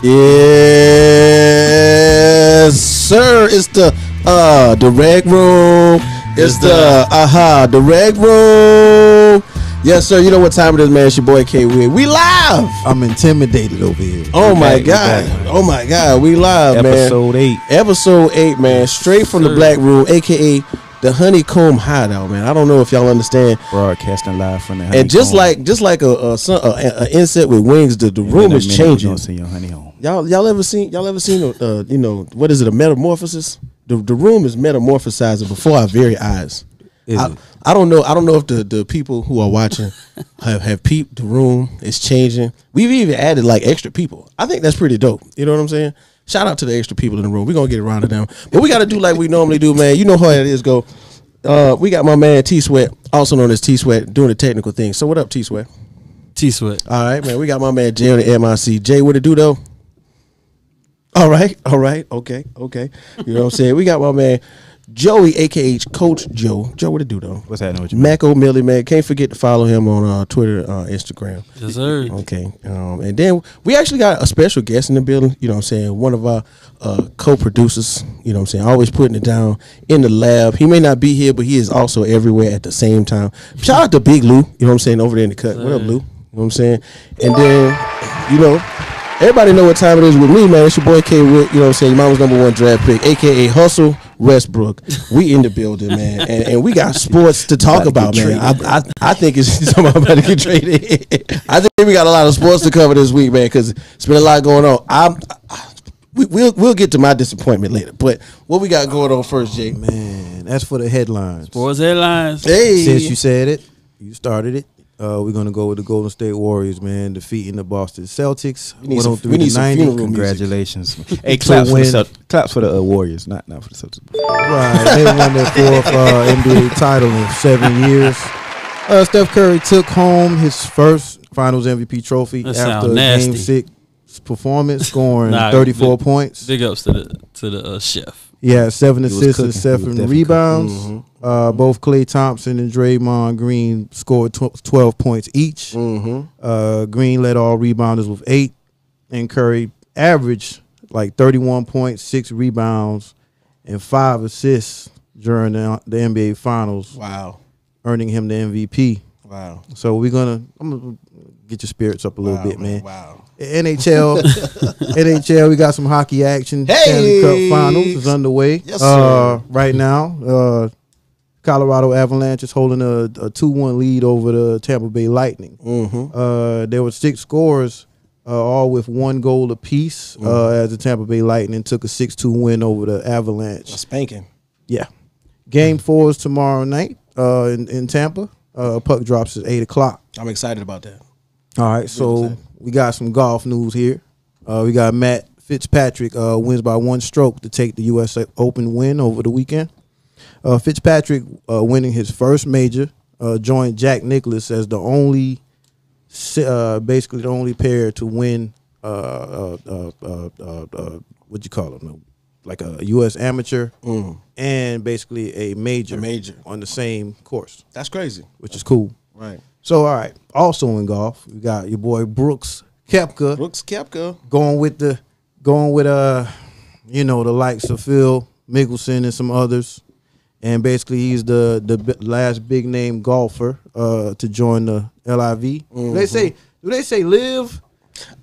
Yes, sir. It's the reg room. It's the reg room. Yes, sir. You know what time it is, man. It's your boy K-Wit. We live. I'm intimidated over here. Oh my God. Oh my God. We live, man. Episode 8, man. Straight from the Black Room, aka the Honeycomb Hideout, man. I don't know if y'all understand. Broadcasting live from the Honeycomb. And just like a insect with wings, the room is changing. Y'all ever seen you know, what is it, a metamorphosis? The room is metamorphosizing before our very eyes. I don't know if the people who are watching have peeped. The room is changing. We've even added like extra people. I think that's pretty dope. You know what I'm saying? Shout out to the extra people in the room. We're going to get around to them. But we got to do like we normally do, man. You know how it is, go. We got my man T-Sweat, also known as T-Sweat, doing the technical thing. So what up, T-Sweat? T-Sweat. All right, man. We got my man Jay on the MIC. Jay, what it do, though? All right. Okay. You know what I'm saying? We got my man Joey, a.k.a. Coach Joe. Joe, what it do, though? What's happening with you? Macomilly, man. Can't forget to follow him on Twitter, Instagram. Yes, sir. Okay. And then we actually got a special guest in the building, you know what I'm saying? One of our co-producers, you know what I'm saying? Always putting it down in the lab. He may not be here, but he is also everywhere at the same time. Shout out to Big Lou, you know what I'm saying, over there in the cut. What up, Lou? You know what I'm saying? And then, you know, everybody know what time it is with me, man. It's your boy K-Wit, you know what I'm saying? Your mama's #1 draft pick, a.k.a. Hustle Westbrook. We in the building, man. And we got sports to talk about, man. I think it's something about to get traded. I think we got a lot of sports to cover this week, man, because it's been a lot going on. We'll get to my disappointment later. But what we got going on first, Jay? Man, that's for the headlines. Sports headlines. Hey. Since you said it, you started it. We're going to go with the Golden State Warriors, man, defeating the Boston Celtics. We need some funeral Congratulations. Hey, claps for the Warriors, not for the Celtics. Right. They won their fourth NBA title in 7 years. Steph Curry took home his first Finals MVP trophy after a Game 6 performance, scoring 34 points. Big ups to the chef. Yeah, 7 assists and 7 rebounds. Mm-hmm. Both Klay Thompson and Draymond Green scored 12 points each. Mm-hmm. Green led all rebounders with 8, and Curry averaged like 31 points, 6 rebounds, and 5 assists during the NBA Finals. Wow, earning him the MVP. Wow. So I'm gonna get your spirits up a little bit, man. Wow. NHL, we got some hockey action. Hey! Stanley Cup Finals is underway. Yes, sir. Right now, Colorado Avalanche is holding a 2-1 lead over the Tampa Bay Lightning. Mm-hmm. There were 6 scores, all with 1 goal apiece, as the Tampa Bay Lightning took a 6-2 win over the Avalanche. A spanking. Yeah. Game 4 is tomorrow night in Tampa. Puck drops at 8 o'clock. I'm excited about that. All right, so we got some golf news here. We got Matt Fitzpatrick wins by 1 stroke to take the US Open win over the weekend. Fitzpatrick winning his first major, joined Jack Nicklaus as the only, basically the only pair to win, what you call them, like a U.S. amateur and basically a major on the same course. That's crazy. Which is cool. Right. So, all right, also in golf, we got your boy Brooks Koepka. Going with you know, the likes of Phil Mickelson and some others. And basically he's the last big name golfer to join the LIV. Mm-hmm. Do they say live?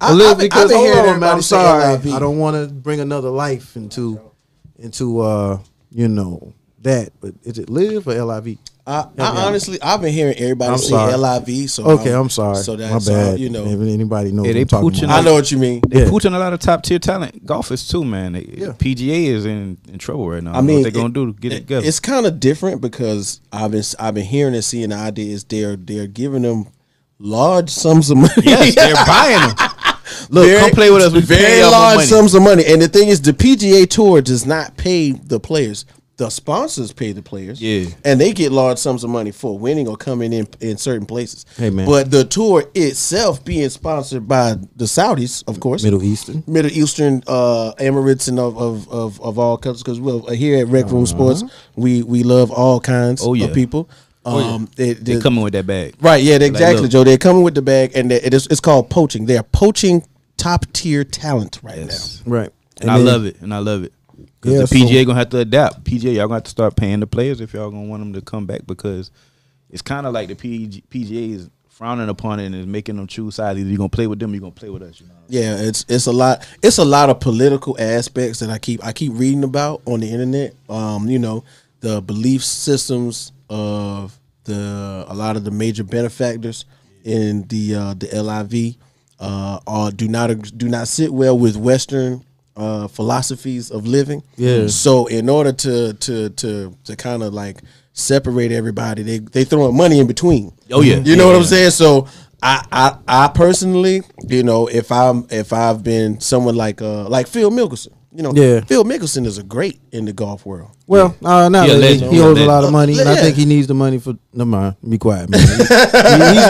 Because I'm sorry, I don't want to bring another life into you know, that, but is it live or LIV? I honestly, I've been hearing everybody say LIV. So I'm sorry. So that's, my bad. You know, if anybody knows, they talking I know what you mean. They pooching a lot of top tier talent golfers too, man. PGA is in trouble right now. I mean, what they gonna do to get it together? It's kind of different because I've been hearing and seeing the idea is they're giving them large sums of money. Yes, they're buying them. Look, come play with us. We very large sums of money. And the thing is, the PGA Tour does not pay the players. The sponsors pay the players, and they get large sums of money for winning or coming in certain places. Hey, man. But the tour itself being sponsored by the Saudis, of course, Middle Eastern, Emirates, and of all countries. Because here at Rec Room Sports, we love all kinds of people. They're coming with that bag, right? Yeah, exactly, Joe. They're coming with the bag, and it's called poaching. They're poaching top tier talent right now. Right. And I love it. Because the PGA gonna have to adapt. PGA, y'all gonna have to start paying the players if y'all gonna want them to come back, because it's kind of like the PGA is frowning upon it and is making them choose sides. Either you're gonna play with them or you're gonna play with us. You know? Yeah, it's a lot. It's a lot of political aspects that I keep reading about on the internet. You know, the belief systems of a lot of the major benefactors in the LIV do not sit well with Western philosophies of living. Yeah. So in order to kind of like separate everybody, they throwing money in between. Oh yeah. You know what I'm saying? So I personally, you know, if I've been someone like Phil Mickelson, you know, Phil Mickelson is a great in the golf world. Well, now he owes a lot of money, and I think he needs the money for. Never mind, be quiet, man.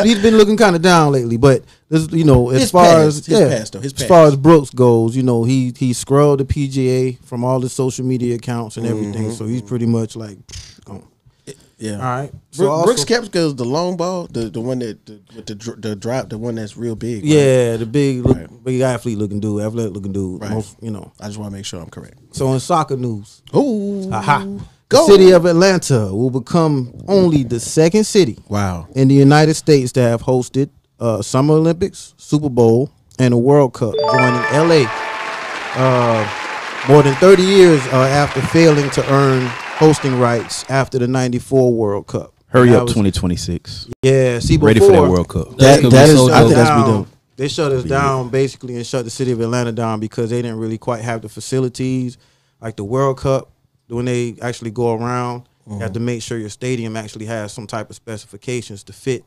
he's been looking kind of down lately, but this, you know, as far as Brooks goes, you know, he scrubbed the PGA from all the social media accounts and everything, so he's pretty much like, gone. Yeah. All right. So Brooks Koepka is the long ball, the one that with the drop, the one that's real big. Right? Yeah, the big athletic looking dude. Right. Most, you know. I just want to make sure I'm correct. So in soccer news, go. The city of Atlanta will become only the second city in the United States to have hosted Summer Olympics, Super Bowl, and a World Cup, joining LA more than 30 years after failing to earn hosting rights after the '94 World Cup. Hurry up, 2026. Yeah, see, ready for that World Cup. That is, I think that's be dope. They shut us down basically and shut the city of Atlanta down because they didn't really quite have the facilities like the World Cup. When they actually go around, you have to make sure your stadium actually has some type of specifications to fit.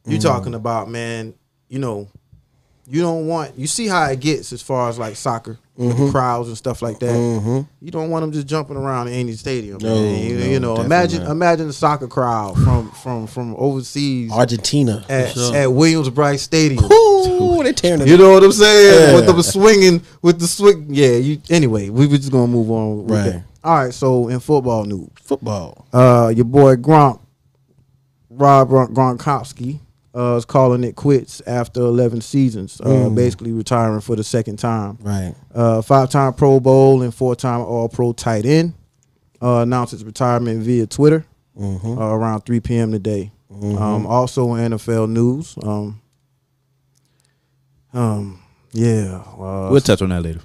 You're talking about, man, you know, you see how it gets as far as like soccer with the crowds and stuff like that. You don't want them just jumping around in any stadium. You know, imagine the soccer crowd from overseas, Argentina at Williams-Brice Stadium. Ooh, they tearing it. You know what I'm saying? With them swinging, with the swing. Yeah. Anyway, we were just gonna move on. With that. All right. So in football news, your boy Rob Gronkowski is calling it quits after 11 seasons, basically retiring for the second time. Right. 5-time Pro Bowl and 4-time All-Pro tight end. Announced his retirement via Twitter around 3 p.m. today. Also in NFL news. We'll touch on that later.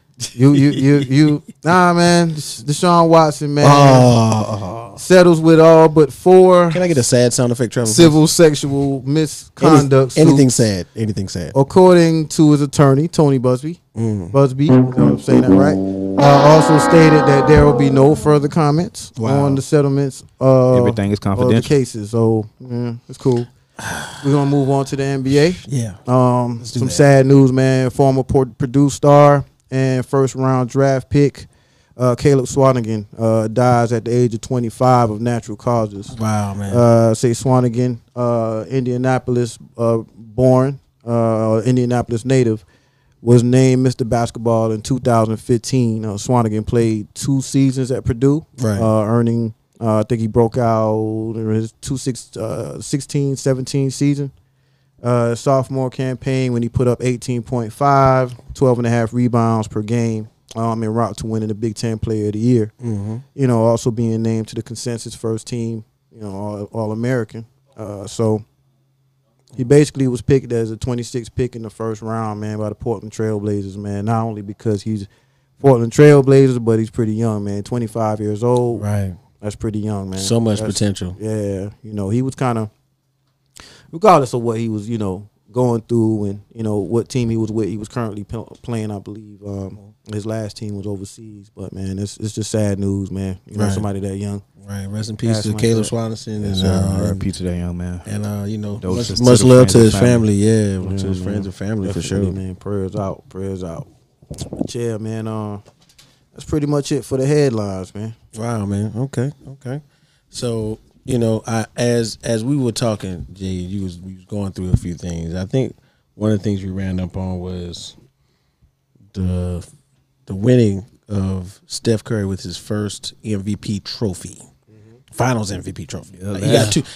Nah, man. Deshaun Watson, man, settles with all but 4. Can I get a sad sound effect, Trevor? Civil sexual misconduct. Anything sad. According to his attorney, Tony Busby. Busby, I'm saying that right. Also stated that there will be no further comments on the settlements. Everything is confidential. Of the cases, so it's cool. We're gonna move on to the NBA. Yeah. Some sad news, man. Former Purdue star and first-round draft pick Caleb Swanigan dies at the age of 25 of natural causes. Wow, man. Say Swanigan, Indianapolis born, Indianapolis native, was named Mr. Basketball in 2015. Swanigan played 2 seasons at Purdue, earning. I think he broke out in his 16-17 season. Sophomore campaign when he put up 18.5, 12.5 rebounds per game, en route to winning the Big Ten Player of the Year. You know, also being named to the consensus first team, you know, All-American. So he basically was picked as a 26th pick in the first round, man, by the Portland Trail Blazers, man. Not only because he's Portland Trail Blazers, but he's pretty young, man. 25 years old. Right. That's pretty young, man. So much potential. Yeah. You know, he was kind of, regardless of what he was, you know, going through and, you know, what team he was with, he was currently playing, I believe. His last team was overseas. But, man, it's just sad news, man. You know, somebody that young. Right. Rest in peace to Caleb Swanigan. And peace to that young man. And, you know, much love to his family. Yeah, to his friends and family, for sure. Man, prayers out. But, yeah, man, that's pretty much it for the headlines, man. Wow, man. Okay. So, you know, as we were talking, Jay, you was going through a few things. I think one of the things we ran up on was the winning of Steph Curry with his first MVP trophy, Finals MVP trophy. Like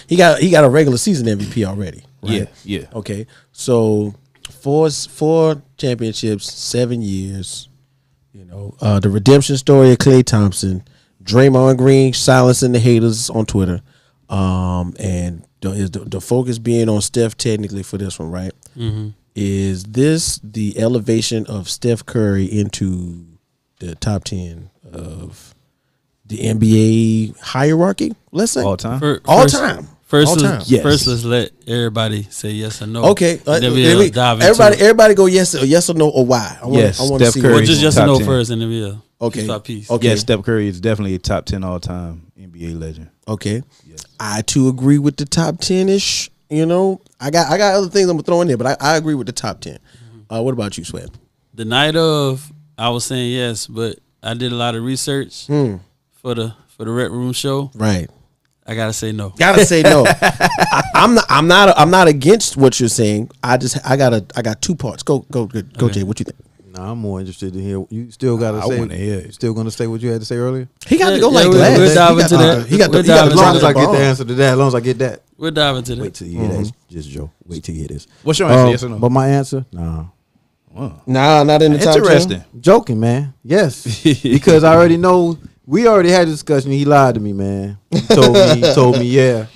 he got a regular season MVP already. Right? Yeah. Okay, so Four championships, 7 years. You know, the redemption story of Klay Thompson, Draymond Green silencing the haters on Twitter, and the focus being on Steph technically for this one, right? Mm-hmm. Is this the elevation of Steph Curry into the top 10 of the NBA hierarchy? Let's say All time. all time. First, Yes. first, let's let everybody say yes or no. Okay, And then we'll dive into it. everybody go yes or no or why. I want to Steph see. Curry. Or just yes or Top no 10. first, and then we'll Okay. start piece. Okay. Yeah, Steph Curry is definitely a top 10 all time NBA legend. Okay, Yes. I too agree with the top 10-ish. You know, I got other things I'm gonna throw in there, but I agree with the top 10. What about you, Sweat? The night of, I was saying yes, but I did a lot of research for the Red Room show. Right. I gotta say no. Gotta say no. I'm not against what you're saying. I got 2 parts. Go, Jay. What you think? Nah, I'm more interested to hear. You still gotta I say. wanna hear it. You still gonna say what you had to say earlier? He got to go Yeah, like we'll last. dive into that. He got We'll the dive As into long as I that. get the answer to that, as long as I get that. We'll dive into Wait that. till you hear that. Just Joe. Wait till you hear this. What's your answer? Yes or no? But my answer, nah. Wow. Nah, not in the top 10. Interesting. Joking, man. Yes, because I already know. We already had a discussion. He lied to me, man. He told me, yeah.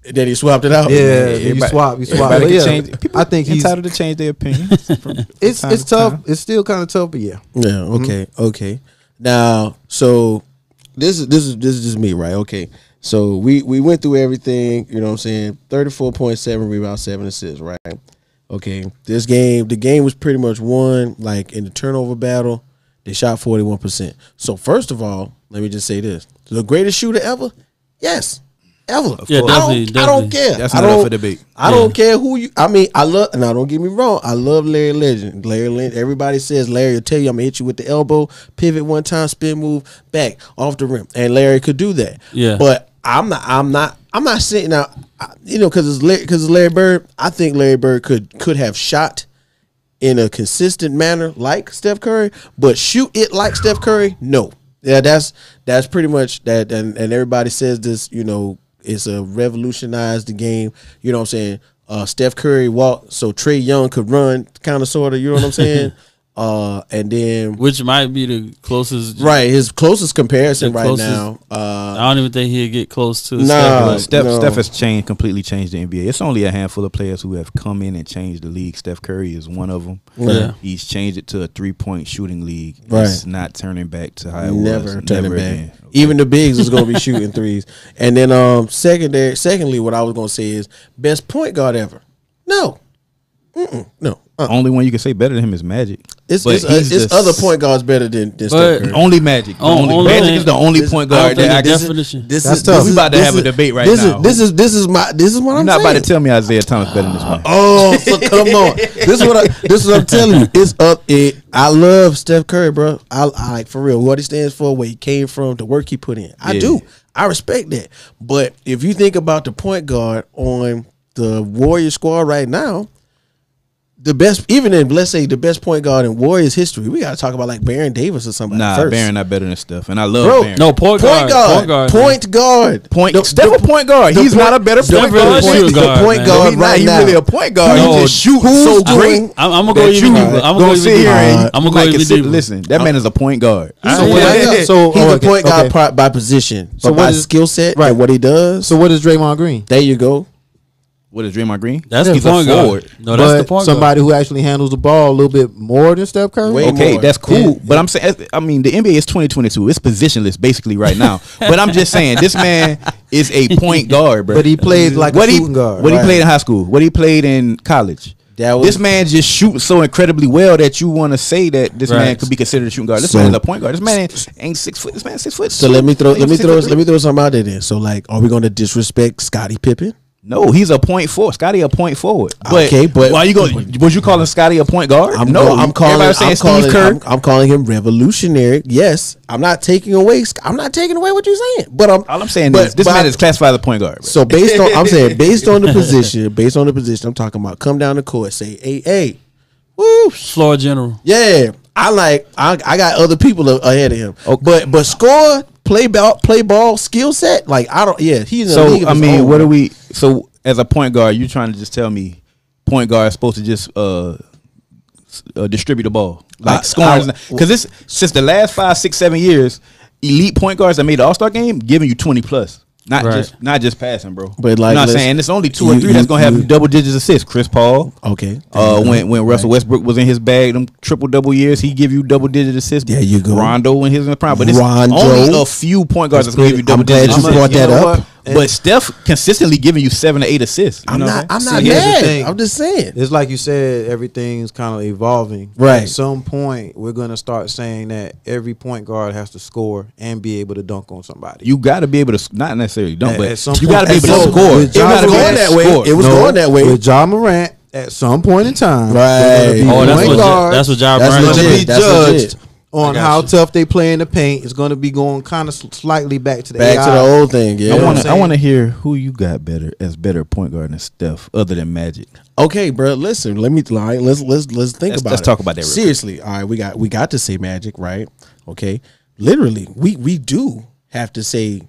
Then he swapped it out. Yeah, everybody- you swap. Everybody But can yeah, change. People I think he's entitled to change their opinions. it's time to tough. time. It's still kind of tough, but yeah. Yeah. Okay. Now, so this is just me, right? Okay. So we went through everything. You know what I'm saying? 34.7 rebounds, 7 assists, right? Okay. The game was pretty much won. Like in the turnover battle, they shot 41%. So first of all, let me just say this: the greatest shooter ever? Yes. Ever. Yeah, I don't care. That's I not up don't- for debate. I don't care who you. I mean, I love. Now, don't get me wrong. I love Larry Legend. Everybody says Larry will tell you, "I'm gonna hit you with the elbow, pivot one time, spin move, back off the rim," and Larry could do that. Yeah. But I'm not sitting out. You know, because it's Larry Bird. I think Larry Bird could have shot in a consistent manner like Steph Curry, but shoot it like Steph Curry, no. Yeah, that's pretty much that. And everybody says this. You know. It's a revolutionized the game. You know what I'm saying? Steph Curry walked so Trae Young could run, kind of, sort of. You know what I'm saying? And then Which might be the closest. right, his closest comparison The right closest- now. I don't even think he'll get close to Nah. Steph. No. Steph has completely changed the NBA. It's only a handful of players who have come in and changed the league. Steph Curry is one of them. Yeah. He's changed it to a 3-point shooting league. Right. It's not turning back to how it Never was. turning back. again. Even the bigs is gonna be shooting threes. And then secondly, what I was gonna say is best point guard ever. No. No. Only one you can say better than him is Magic. It's But he's the other point guards better than Steph Curry. Only Magic. Only Magic thing- is the only this- point I guard don't that I think can. the definition. That's tough. We about to have a debate right now. This is what You're I'm not saying. about to tell me Isaiah Thomas better than this man. Oh, so come on. This is what I'm telling you. It's up. I love Steph Curry, bro. I like, for real, what he stands for, where he came from, the work he put in. I Yeah. do. I respect that. But if you think about the point guard on the Warriors squad right now, the best, even in, let's say, the best point guard in Warriors history, we got to talk about like Baron Davis or somebody Nah, first. Baron not better than Steph, and I love Bro, Baron. No, point guard. Point guard. Steph a point guard. the He's point- not a better Steph point really guard. a shooting The guard, point man. guard He's not right even now. really a point guard. No, He just shoots who's so doing- great. I'm gonna that go you even deeper. I'm gonna gonna go sit even here deeper. and I'm gonna go like even consider- deeper. Listen, that man is a point guard. I So ain't what gonna- I got? So, He's a okay, point guard okay. by position, So but what by is- skill set right. and what he does. So what is Draymond Green? There you go. What is Draymond Green? That's He's the point a guard. forward. No, that's the But point somebody who actually handles the ball a little bit more than Steph Curry. Way Okay, more. that's cool. Yeah, But yeah. I'm saying, I mean, the NBA is 2022. It's positionless basically right now. But I'm just saying, this man is a point guard, bro. But he plays like a shooting guard. What he Right. played in high school. What he played in college. That was- This man just shoots so incredibly well that you want to say that this man Right. could be considered a shooting guard. This So- man is a point guard. This man ain't 6 foot. This man 6 foot. So let me throw He's 6'3". something out there then. So like, are we going to disrespect Scottie Pippen? No, he's a point forward. Scotty a point forward. Okay, but- why you going? Was you calling Scotty a point guard? I'm everybody was saying Steve Kerr. I'm calling him revolutionary. Yes, I'm not taking away what you're saying. But All I'm saying is this man is classified as a point guard. Bro. So based on the position, I'm talking about come down the court, say, hey, woo, floor general. yeah. I got other people ahead of him. Okay. But score, play ball, skill set, like I don't. Yeah, he's in the league So of I his mean, own. So as a point guard, you trying to just tell me point guard is supposed to just distribute the ball, like scoring. Because it's since the last 5, 6, 7 years, elite point guards that made the All-Star game giving you 20 plus. Not just passing, bro. But like, you know what I'm saying? It's only 2 or 3 that's gonna have double digits assists. Chris Paul. Okay. When Russell Westbrook was in his bag, them triple double years, he give you double digit assists. There you go. Rondo when he was in the prime, but it's only a few point guards that's gonna give you double digits. I'm glad you brought that up. But Steph consistently giving you 7 to 8 assists. I'm not here's the mad. thing. I'm just saying. It's like you said, everything's kind of evolving. Right. At some point, we're gonna start saying that every point guard has to score and be able to dunk on somebody. You got to be able to, not necessarily dunk, but you got to be able to score. It was going that way. It was going that way. With Ja Morant, at some point in time, Right. That's what Ja Morant going to be did. judged on how tough they play in the paint. It's going to be going kind of slightly back to the old thing. Yeah, I want to hear who you got better point guard than Steph, other than Magic. Okay, bro. Listen, let's think about it. Let's talk about that. Seriously, all right. We got to say Magic, right? Okay, literally, we do have to say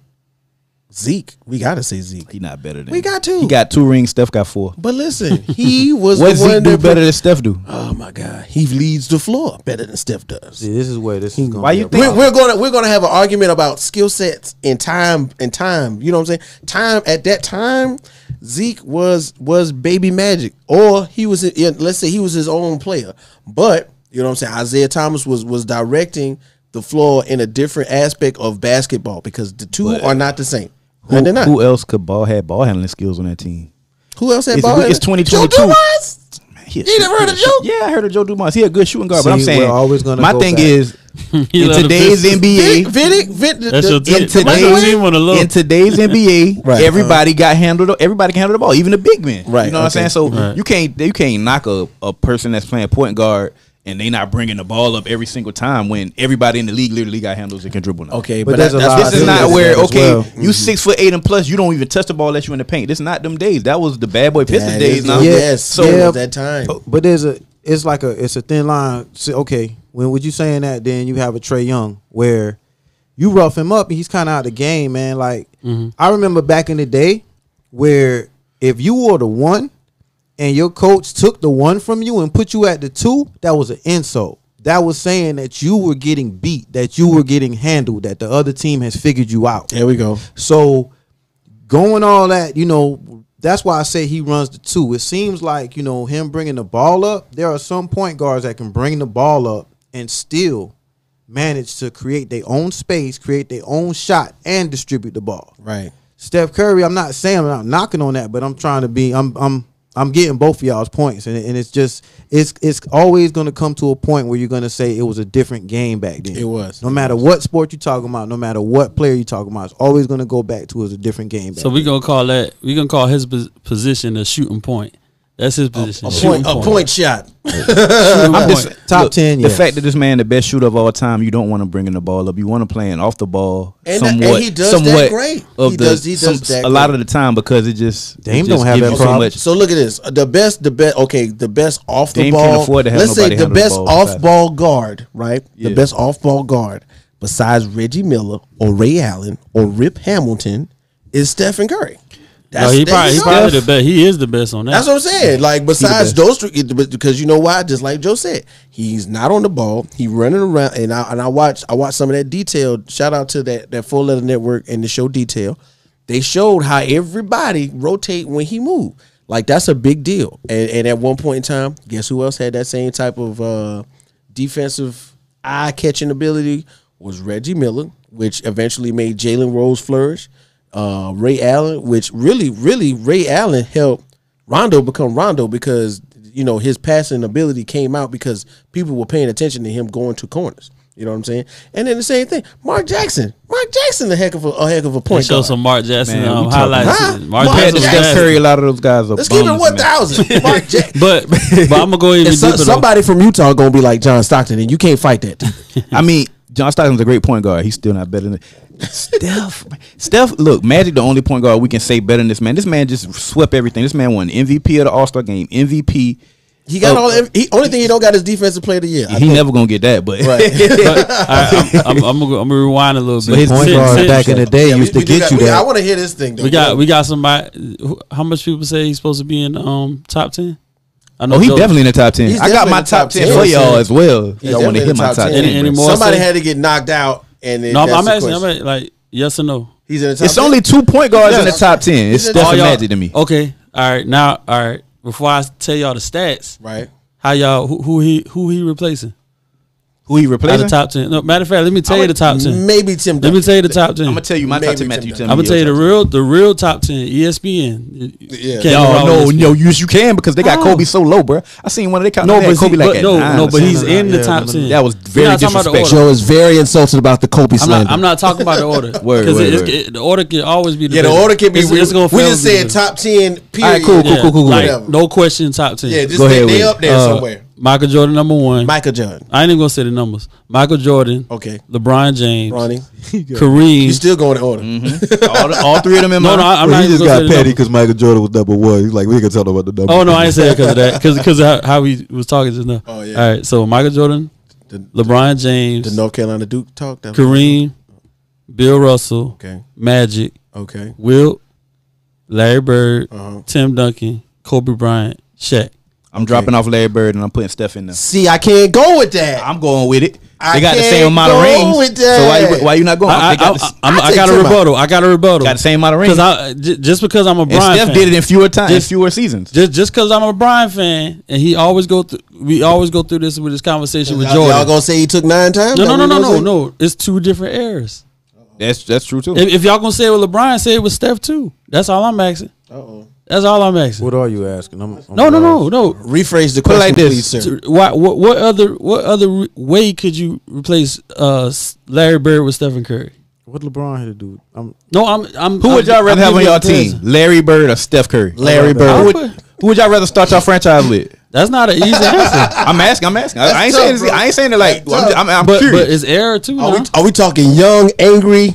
Zeke. We got to say Zeke. He not better than. We got to. He got 2 rings. Steph got 4. But listen, he was what the Zeke one do that better than Steph do? Oh my God, he leads the floor better than Steph does. See, this is where this is going. Why you think we're gonna have an argument about skill sets and time You know what I'm saying? Time at that time, Zeke was baby Magic, or he was. Let's say he was his own player, but you know what I'm saying. Isaiah Thomas was directing the floor in a different aspect of basketball because the two are not the same. Who else could had ball handling skills on that team? Who else had ball handling? It's 2022. Joe Dumars? You never heard of Joe? Yeah, I heard of Joe Dumars. He a good shooting guard, but I'm saying we're always gonna my go thing back. is in today's NBA. In today's NBA, Right. everybody got handled. Everybody can handle the ball, even the big men. Right. You know what I'm saying? So Right. you can't knock a person that's playing point guard and they not bringing the ball up every single time when everybody in the league literally got handles and can dribble now. Okay, But but there's a lot This is not where as well. you 6'8" and plus you don't even touch the ball unless you in the paint. This is not them days. That was the bad boy Pistons days. Now, Yes, So- so it was that time. But it's a thin line. So, okay, when would you saying that? Then you have a Trae Young where you rough him up, and he's kind of out of the game, man. Like I remember back in the day where if you were the 1 and your coach took the 1 from you and put you at the 2, that was an insult. That was saying that you were getting beat, that you were getting handled, that the other team has figured you out. There we go. So going all that, that's why I say he runs the 2. It seems like, him bringing the ball up, there are some point guards that can bring the ball up and still manage to create their own space, create their own shot, and distribute the ball. Right. Steph Curry, I'm not saying I'm not knocking on that, but I'm trying to be I'm getting both of y'all's points, and it's just it's always going to come to a point where you're going to say it was a different game back then. It was. No matter what sport you're talking about, no matter what player you're talking about, it's always going to go back to it was a different game back So we're gonna call his position a shooting point. That's his position. A point shot. I'm just top 10. The fact that this man the best shooter of all time, you don't want to bring in the ball up. You want to play in off the ball. And somewhat, he does somewhat that great. Of He does that a lot of the time because it just Dame it don't just have gives that you so problem. much. So look at this. The best off the Dame ball. can't afford to have Let's say nobody the handle the best ball off beside ball guard, right? Yeah. The best off ball guard besides Reggie Miller or Ray Allen or Rip Hamilton is Stephen Curry. He probably the best. He is the best on that. That's what I'm saying. Like besides those three, because you know why? Just like Joe said, he's not on the ball. He running around, and I watched some of that detail. Shout out to that 4 Letter Network and the show Detail. They showed how everybody rotate when he moved. Like that's a big deal. And at one point in time, guess who else had that same type of defensive eye catching ability? Was Reggie Miller, which eventually made Jalen Rose flourish. Ray Allen, which really Ray Allen helped Rondo become Rondo because his passing ability came out because people were paying attention to him going to corners. You know what I'm saying? And then the same thing, Mark Jackson, a heck of a point Show guard. some Mark Jackson Man, highlights. Mark Compared to Jackson Steph Curry, a lot of those guys are Let's keep it bums, 1,000. Mark Jackson. But I'm gonna go even And deeper. somebody from Utah gonna be like John Stockton, and you can't fight that. I mean, John Stockton's a great point guard. He's still not better than Steph. Look, Magic, the only point guard we can say better than this man. This man just swept everything. This man won MVP of the All-Star game, MVP. He got only thing he don't got is defensive player of the year. He never gonna get that, but But I'm gonna rewind a little bit. His point guard back in the day used to get you I that. want to hear this thing. Though. We got somebody. How much people say he's supposed to be in top 10? I know Oh, he Joe- definitely in the top 10. He's I got definitely my in the top top 10 10. for y'all as well. He's Y'all want to definitely hear in the my top top 10. 10. Any more Somebody say- had to get knocked out, and then No, that's I'm the asking. question. Like yes or no. He's in the top. It's 10? only 2 point guards in the Yes. top 10. It's He's in Steph the- and All y'all- Magic to me. Okay. All right. Now, all right. Before I tell y'all the stats, right. how y'all who he replacing? Who he Out replacing? of top 10. No, matter of fact, let me tell you the top 10. Maybe Tim. Let me Duncan. tell you the top 10. I'm gonna tell you my top Maybe 10. Matthew, Tim tell Duncan. I'm me gonna tell you your the real top 10. ESPN. Yeah. Can't top 10. go wrong with No, ESPN. you can because they got How? Kobe so low, bro. I seen one of they count. No, They had but Kobe like but at no, 9 no, or but something. he's in the Yeah, top no, 10. That was We're very not talking about the order. disrespectful. Joe is very insulted about the Kobe slander. I'm not talking about the order. Word, Because word. the order can always be Yeah, the debated. order can be. It's gonna we forever just be said debated. top 10. Period. All right, cool, Yeah, cool. like, Whatever. no question, top 10. Yeah, just Go ahead they with it. up there somewhere. Michael Jordan number 1. Michael Jordan. I ain't even gonna say the numbers. Michael Jordan. Okay. LeBron James. Ronnie. Kareem. You still going in order. all three of them in no, my. no, I'm But not he even just gonna got say the petty numbers. because Michael Jordan was number one. He's like, we can talk about the number. Oh no, I ain't saying because of that. Because of how he was talking just now. Oh, yeah. All right, so Michael Jordan, The, LeBron James, the North Carolina Duke talk. That was- Kareem, Bill Russell, Okay. Magic, Okay. Wilt, Larry Bird, Uh-huh. Tim Duncan, Kobe Bryant, Shaq. I'm dropping off Larry Bird and I'm putting Steph in there. See, I can't go with that. I'm going with it. I They got the can't same amount of go rings. with So that. why you not going? I They got the- got take a Tim out. rebuttal. I got a rebuttal. got the same amount of rings. Because just because I'm a And Bryant Steph fan, did it in fewer times, Just- fewer seasons. just because I'm a Bryant fan, and we always go through this with this conversation with Y'all Jordan. gonna say he took 9 times? No. It's two different eras. That's true too. If y'all gonna say it with LeBron, say it with Steph too. That's all I'm asking. Uh-oh. That's all I'm asking. What are you asking? I'm No. Rephrase the Put it question, like this. please, sir. What other way could you replace Larry Bird with Stephen Curry? What LeBron had to do? I'm Who would y'all rather have on y'all team, team? Larry Bird or Steph Curry? Larry Bird. Who would y'all rather start your franchise with? That's not an easy answer. I'm asking. I ain't tough, saying this, bro. I ain't saying it like That's I'm But curious. it's era too. Are now. we talking young, angry,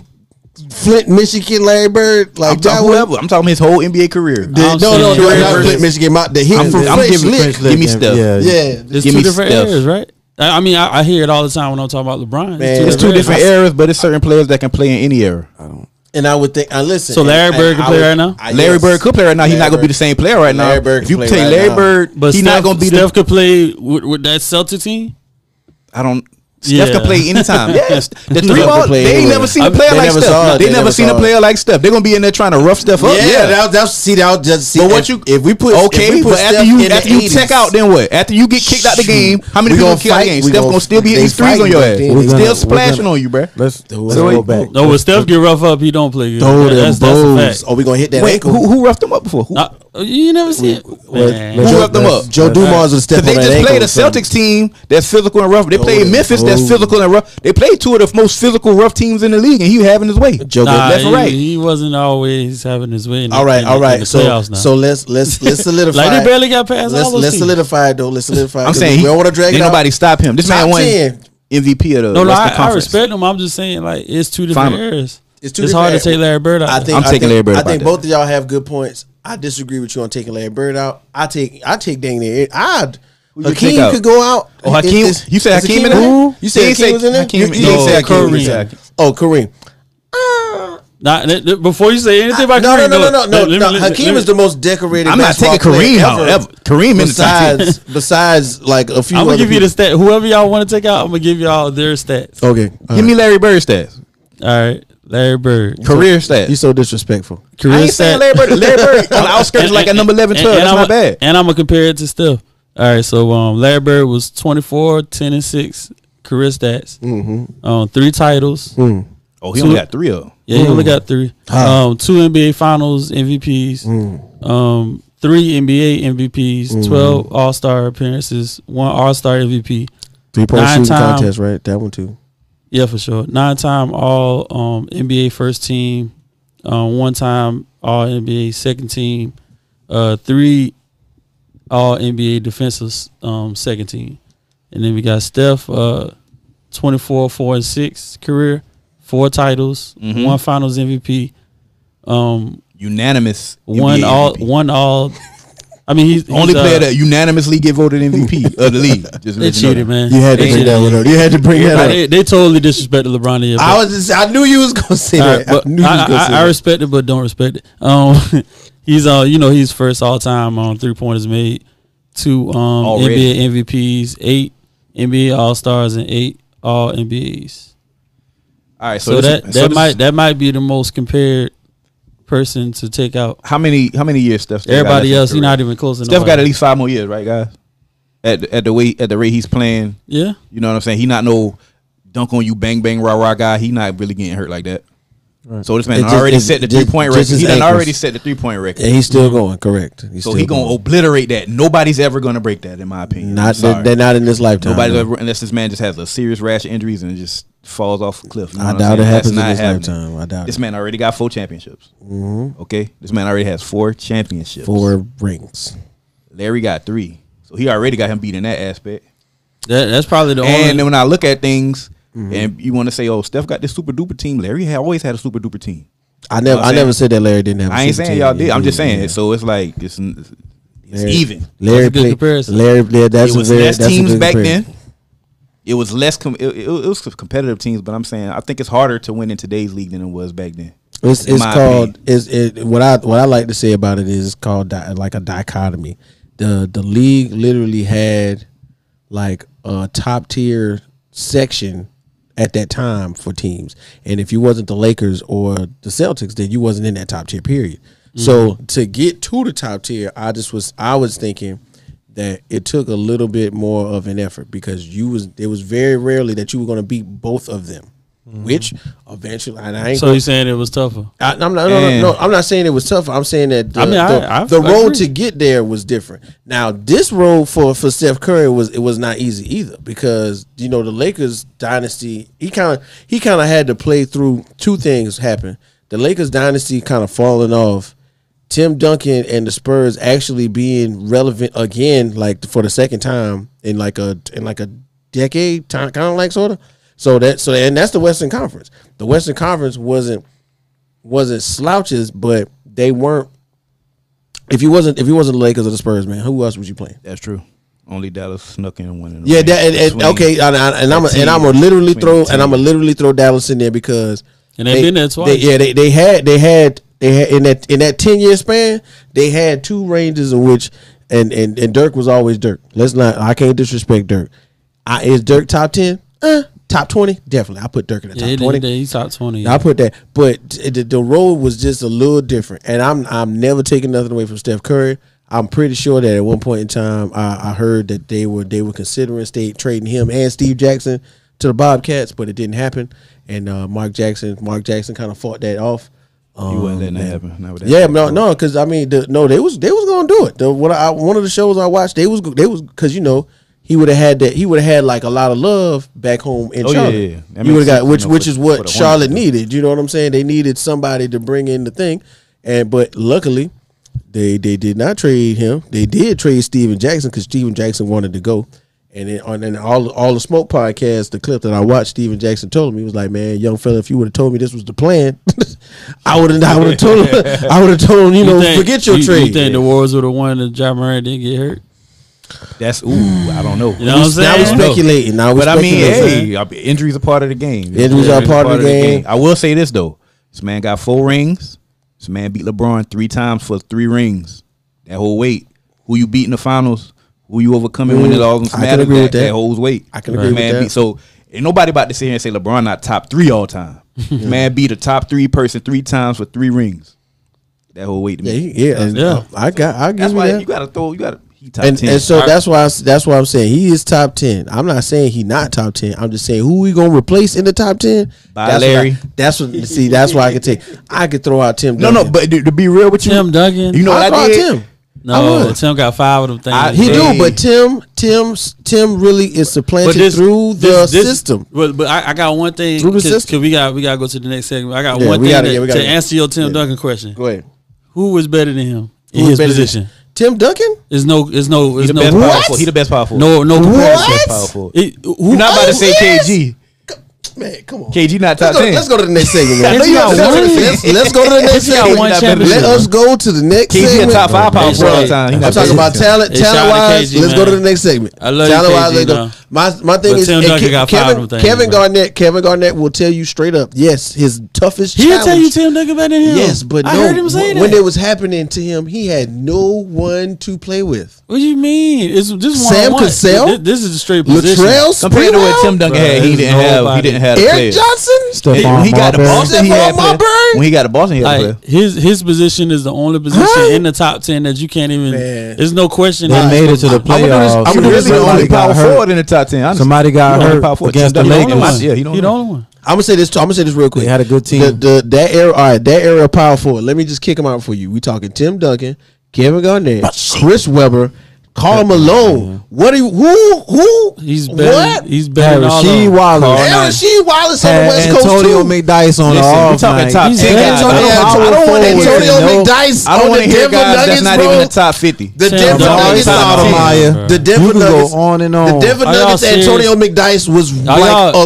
Flint, Michigan, Larry Bird? Like I'm talking one? whoever. I'm talking his whole NBA career. No, I'm saying- not versus- Flint, Michigan. The hit I'm from giving French French Lick. Lick. Give me Steph. Yeah, Yeah. It's Give two me different Steph. eras, right? I mean, I hear it all the time when I'm talking about LeBron. Man, It's two different eras, but it's certain players that can play in any era. And I would think, listen. So Larry Bird can play right now? Larry Bird could play right now. He's not gonna be the same player right now. Larry Bird If can you play take right Larry now. Bird, But he's not gonna be Steph could play with that Celtic team. I don't. Steph Yeah. can play anytime. Yes, the Steph three can ball. play They ain't anywhere. never seen a player They like never Steph. saw it. They They never never seen a saw player like Steph. They're gonna be in there trying to rough Steph up. Yeah, that just see. But what you if we put okay? if we put But after Steph you in the 80s, check out, then what? After you get kicked out the game, how many We people gonna kick out the fight. game? We Steph gonna- gonna still be they hitting threes on your fighting, ass. but then Still we're splashing gonna- on you, bruh. let's So go back. No, when Steph get rough up, he don't play good. throw them That's a bows. fact. Are we gonna hit that Wait, ankle? who roughed them up before? Who You never see it. Man. who roughed them up? Joe Dumars was stepping They on that just ankle. played a or something. Celtics team that's physical and rough. They played them Memphis that's bows. physical and rough. They played two of the most physical rough teams in the league, and he having his way. Joe Nah, left and right. he wasn't always having his way. All right. in the So playoffs now. so let's solidify. like they barely got past all those Let's teams. solidify it though. Let's solidify. I'm saying we don't want to drag ain't it out. nobody stop him. This man Top won 10. MVP of the No, Western I Conference. respect him. I'm just saying, like, it's two different Fine. eras. It's two It's different hard to eras. take Larry Bird out. I think I'm taking Larry Bird I about think that. both of y'all have good points. I disagree with you on taking Larry Bird out. I take dang near. you Hakeem take out? could go out. Oh, Hakeem. Is- You said is Hakeem in there? there? You said Hakeem was in there. Hakeem. You He didn't ain't say say Hakeem. Kareem. You He said said Hakeem. Oh, Kareem. Before you say anything about No. Kareem, Hakeem is the most decorated. I'm not taking basketball player Kareem out ever. Kareem in the top 10. Besides like a few. I'm gonna other give you the people. stat. Whoever y'all want to take out, I'm gonna give y'all their stats. Okay, Give me Larry Bird stats. All right, Larry Bird. Career stats. You so disrespectful. I Career ain't saying stat. Larry Bird. Larry Bird on the outskirts like at number 11, 12. That's I'm not bad. And I'm gonna compare it to Steph. All right, so Larry Bird was 24, 10, and 6 career stats. 3 titles. Oh, he only got 3 of them. Yeah, he only got 3. 2 NBA Finals MVPs. 3 NBA MVPs. 12 All-Star appearances. 1 All-Star MVP. 3-point shooting 9-time. contest, right? That one too. Yeah, for sure. 9-time All NBA first team. 1-time All NBA second team. 3 All NBA defensive second team. And then we got Steph, 24, 4, and 6 career. 4 titles. 1 Finals MVP. Unanimous. One NBA all. MVP. One all. I mean, he's Only player that unanimously get voted MVP of the league. Just they let you know cheated, that. man. You had to They bring cheated. that one up. You had to bring that up. They totally disrespected LeBron. Here, I knew you was gonna say All that. right, but I knew you was gonna say I that. respect it, but don't respect it. He's he's first all time on 3-pointers made. 2 Already. NBA MVPs, 8 NBA All Stars, and 8 All NBAs. All right, So that might be the most compared person to take out. How many years Steph? Everybody else, he's not even close enough. Steph got at least 5 more years, right, guys? At the rate he's playing. Yeah. You know what I'm saying? He not no dunk on you, bang bang rah rah guy. He not really getting hurt like that. Right. So this man already set the 3-point record. He done already set the 3-point record. And he's still going, correct. So he gonna obliterate that. Nobody's ever gonna break that, in my opinion. They're not in this lifetime. Nobody's ever, unless this man just has a serious rash of injuries and just falls off a cliff. You know I doubt it happens in this lifetime. I doubt this man already got 4 championships. Mm-hmm. Okay, this man already has 4 championships. 4 rings. Larry got 3, so he already got him beat in that aspect. That's probably the only. And then when I look at things, and you want to say, "Oh, Steph got this super duper team," Larry always had a super duper team. I never said that Larry didn't have. I ain't saying y'all did. I'm just saying. So it's like it's even. Larry that's a good comparison. Larry, it was less teams back then. It was less. It was competitive teams, but I'm saying I think it's harder to win in today's league than it was back then. It's called. What I like to say about it is it's called like a dichotomy. The league literally had like a top tier section at that time for teams, and if you wasn't the Lakers or the Celtics, then you wasn't in that top tier period. So to get to the top tier, I was thinking that it took a little bit more of an effort because it was very rarely that you were going to beat both of them, which eventually. And I ain't so you're saying it was tougher? I'm not saying it was tougher. I'm saying that the road to get there was different. Now this road for Steph Curry was not easy either because the Lakers dynasty he kind of had to play through 2 things happen. The Lakers dynasty kind of falling off. Tim Duncan and the Spurs actually being relevant again, like for the second time in like a decade, kind of like sort of. And that's the Western Conference. The Western Conference wasn't slouches, but they weren't. If you wasn't the Lakers or the Spurs, man, who else was you playing? That's true. Only Dallas snuck in and won. Yeah, okay, and I'm gonna literally throw Dallas in there because they've been there twice. They had in that 10-year span, they had 2 ranges in which and Dirk was always Dirk. I can't disrespect Dirk. Is Dirk top 10? Top 20? Definitely. I put Dirk in the top 20. He's top 20. Yeah. I put that. But the road was just a little different. And I'm never taking nothing away from Steph Curry. I'm pretty sure that at one point in time, I heard that they were considering trading him and Steve Jackson to the Bobcats, but it didn't happen. And Mark Jackson kind of fought that off. He wasn't letting that happen. Because they was gonna do it. One of the shows I watched, they was because he would have had like a lot of love back home in Charlotte. Yeah. He would have got which is what Charlotte needed. You know what I'm saying? They needed somebody to bring in the thing, but luckily they did not trade him. They did trade Steven Jackson because Steven Jackson wanted to go. And then on all the Smoke podcasts, the clip that I watched, Steven Jackson told me, he was like, "Man, young fella, if you would have told me this was the plan, I would have told him, forget your trade." You think the Warriors would have won if Ja Morant didn't get hurt? That's I don't know. You know what I'm saying? Now we speculating. Injuries are part of the game. Injuries are part of the game. I will say this though: this man got 4 rings. This man beat LeBron 3 times for 3 rings. That whole weight. Who you beat in the finals? Who you overcoming when it all matters? That holds weight. I can agree with that. So ain't nobody about to sit here and say LeBron not top 3 all time. Man beat a top 3 person 3 times for 3 rings. That whole weight to me. Yeah. I give you that. You gotta. He top 10. And so that's why I'm saying he is top 10. I'm not saying he not top 10. I'm just saying who we gonna replace in the top 10. By Larry. That's why I could throw out Tim Duncan. No, but to be real with you, Tim Duncan. You know what I did? Tim. No, Tim got 5 of them things. He do, but Tim really is supplanted through the system. But I got one thing through the system. We got to go to the next segment. I got one thing to answer your Tim Duncan question. Go ahead. Who was better than him in his position? Tim Duncan? Is no. He the best power forward. No comparison. What? You're not about to say KG. Man, come on. KG not top 10. Let's go to the next segment, man. KG got one. Let's go to the next He got segment. one championship. Let us go to the next KG a segment. top 5 power forward all the time. He I'm not talking about talent Hey, shout out to wise. KG, Let's go to man. the next segment. I love you, Talent-wise, KG, let's go. though. My thing But is, Tim and Duncan got 5 of them things, Kevin bro. Garnett will tell you straight up. Yes, his toughest He'll challenge. tell you Tim Duncan better than him. Yes, but I no. heard him say when that. it was happening to him, he had no one to play with. What do you mean? It's just Sam one-on-one. Cassell? This is a straight position. Latrell Compared to what Sprewell? Tim Duncan had, he didn't have the Eric players. Johnson? Stephon When he got to Marbury. Boston, he had Stephon Marbury? players. When he got to Boston, he had Like, players. his position is the only position in the top 10 that you can't even. Man. There's no question. They that- made it to the playoffs. I'm Really, really the only somebody got power hurt. forward in the top 10. Honestly. Somebody got He the only hurt power forward. against Tim the Duncan Lakers. Yeah, He the only one. I'm gonna say this real quick. They had a good team. That era, all right. That era of power forward. Let me just kick them out for you. We talking Tim Duncan, Kevin Garnett, Chris Webber, Karl Malone. What? Who? He's better. What? He's better than all of Rasheed them. Wallace. And Rasheed Wallace on the Had West Coast Antonio too. McDyess on the Listen, we off talking night. top He's 10 better. guys. Antonio, I don't want Antonio McDyess I don't on want the to hear Denver guys Nuggets, that's not bro. even in the top 50. The Sam Denver Duncan, Nuggets, top 10, Stoudemire. the You Denver can go Nuggets, on and the on. Denver Are y'all Nuggets. serious? Antonio McDyess was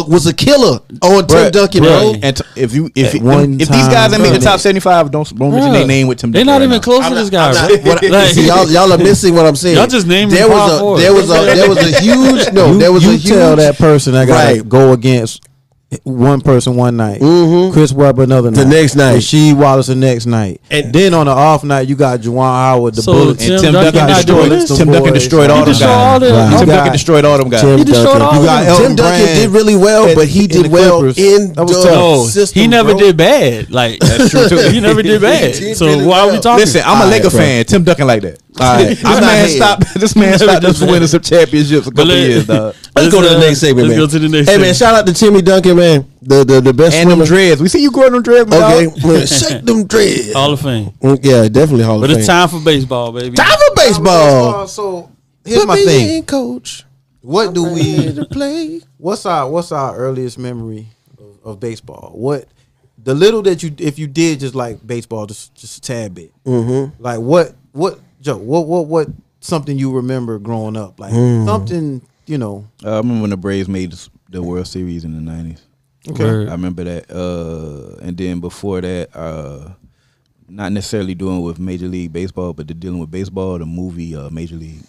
was a killer on Tim Bruh, Duncan, bro. bruh. And if one these guys that make the time, top 75 don't mention their name with Tim They're Duncan. not even close to this guy, bro. Like, See, y'all are missing what I'm saying. Y'all just named there him was power a forward. there was a huge You tell that person I got to Right. go against one person one night, Chris Webber another night, The next night. Rasheed Wallace the next night, And- and then on the off night you got Juwan Howard, the So Bullets, Tim And Tim Duncan Duncan not doing destroyed. this? Tim Duncan destroyed all them destroyed all guys. them. You Tim got Duncan destroyed all them guys. Tim He destroyed Duncan. all You of got them. Elton Tim Duncan Brand did really well, but he in did the well Clippers. in That was the tough. No, system. he never bro. did bad. Like that's true too. He never did bad. He So did why are we well. talking? Listen, I'm a All Laker right, bro. fan. Tim Duncan like that. right, This I'm not man hating. stopped. This man Never stopped did us from winning that. some championships a couple let- years, dog. Let's go to the next segment, Let's man. go to the next Hey, man, segment. shout out to Timmy Duncan, man. The best And them swimmer. dreads. We see you growing them dreads, man. Okay, dog. man, shake them dreads. Hall of Fame. Yeah, definitely Hall But of it's Fame. time for baseball, baby. Time for baseball. So here's Put my me thing: in, coach. what do we? To play? What's our earliest memory of baseball? What the little that you, if you did just like baseball, just a tad bit. Mm-hmm. Like what Joe? What something you remember growing up? Like something you know. I remember when the Braves made the World Series in the 90s. Word. I remember that. And then before that, not necessarily doing with Major League Baseball, but dealing with baseball, the movie Major League.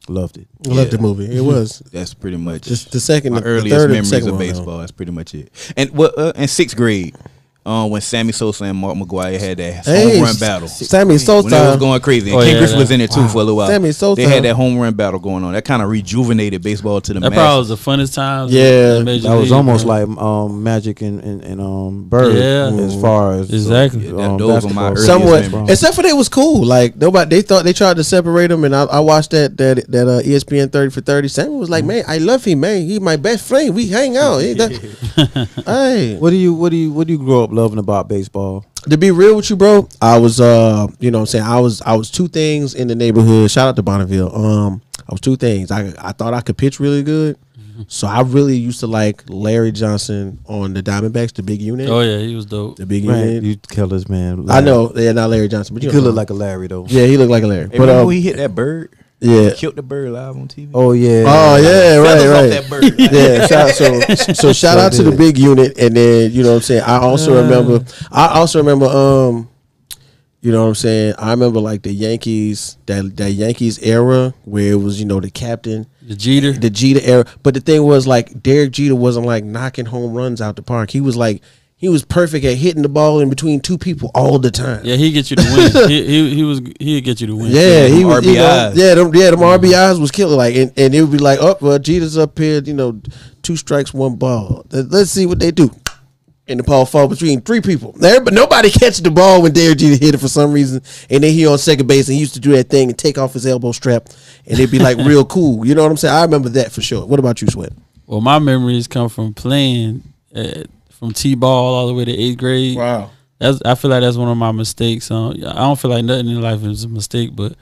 Loved it. I loved the movie. It was That's pretty much just the second, my the earliest third and memories second of one, baseball. That's pretty much it. And what in sixth grade, when Sammy Sosa and Mark McGwire had that Hey, home run battle. Sammy Sosa. When it was going crazy. And Oh, Ken yeah, Griffey was that- in it too for a little while. Sammy Sosa. They had that home run battle going on. That kind of rejuvenated baseball to the That masses. probably was the funnest times. Yeah, in Major That was League, almost bro. like Magic and Bird. Yeah. As far as Exactly. Yeah, those were my basketball. earliest somewhat. memories. Except for they was cool. Like nobody, they thought they tried to separate them, and I watched that ESPN 30 for 30. Sammy was like, man, I love him, man. He my best friend. We hang out. Hey, What do you grow up loving about baseball? to be real with you, bro, I was you know what I'm saying, I was two things in the neighborhood. Shout out to Bonneville. I was two things. I thought I could pitch really good. So I really used to like Larry Johnson on the Diamondbacks, the big unit. Oh yeah, he was dope. The big Man, unit. you killers, man. I know, yeah, not Larry Johnson, but You you could know. look like a Larry though. Yeah, he looked like a Larry. Hey, But remember when he hit that bird? yeah. Killed the bird live on TV. Oh yeah. Oh yeah, Feathers off right. that bird. Yeah, so shout out to the did. big unit, and then you know what I'm saying. I also remember, you know what I'm saying. I remember like the Yankees, that Yankees era where it was, you know, the captain, The Jeter. the Jeter era. But the thing was, like, Derek Jeter wasn't like knocking home runs out the park. He was perfect at hitting the ball in between two people all the time. Yeah, he'd get you to win. He'd get you to win. Yeah, he Them was. You know, RBIs. them RBIs was killer. Like, and it would be like, oh, well, Jeter's up here, you know, 2 strikes, 1 ball. Let's see what they do. And the ball fall between 3 people. But nobody catches the ball when Derek Jeter hit it for some reason. And then he on second base, and he used to do that thing and take off his elbow strap, and it'd be like real cool. You know what I'm saying? I remember that for sure. What about you, Sweat? Well, my memories come from playing from T-ball all the way to 8th grade. Wow. I feel like that's one of my mistakes. I don't feel like nothing in life is a mistake, but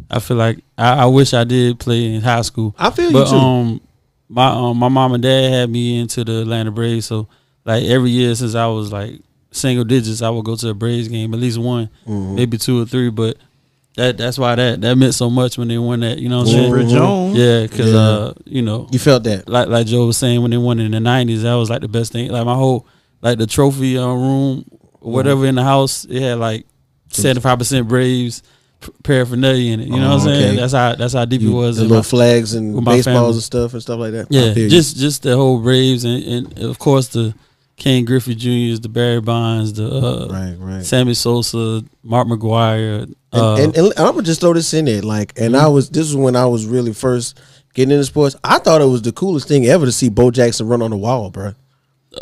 I feel like I wish I did play in high school. I feel you But too. my mom and dad had me into the Atlanta Braves, so like every year since I was like single digits, I would go to a Braves game, at least one, maybe 2 or 3. But that's why that meant so much when they won that. You know what I'm saying? Chipper Jones. Yeah, because you know, You felt that. like Joe was saying, when they won in the '90s, that was like the best thing. Like my whole the trophy room, or whatever in the house, it had like 75% Braves paraphernalia in it. You know what I'm saying? Okay. That's how deep it was. The little flags and with my baseballs family. and stuff like that. Yeah, I feel you. just the whole Braves and of course the Ken Griffey Jr.'s, the Barry Bonds, the right. Sammy Sosa, Mark McGuire. And I'm gonna just throw this in there, like, and this was when I was really first getting into sports. I thought it was the coolest thing ever to see Bo Jackson run on the wall, bro.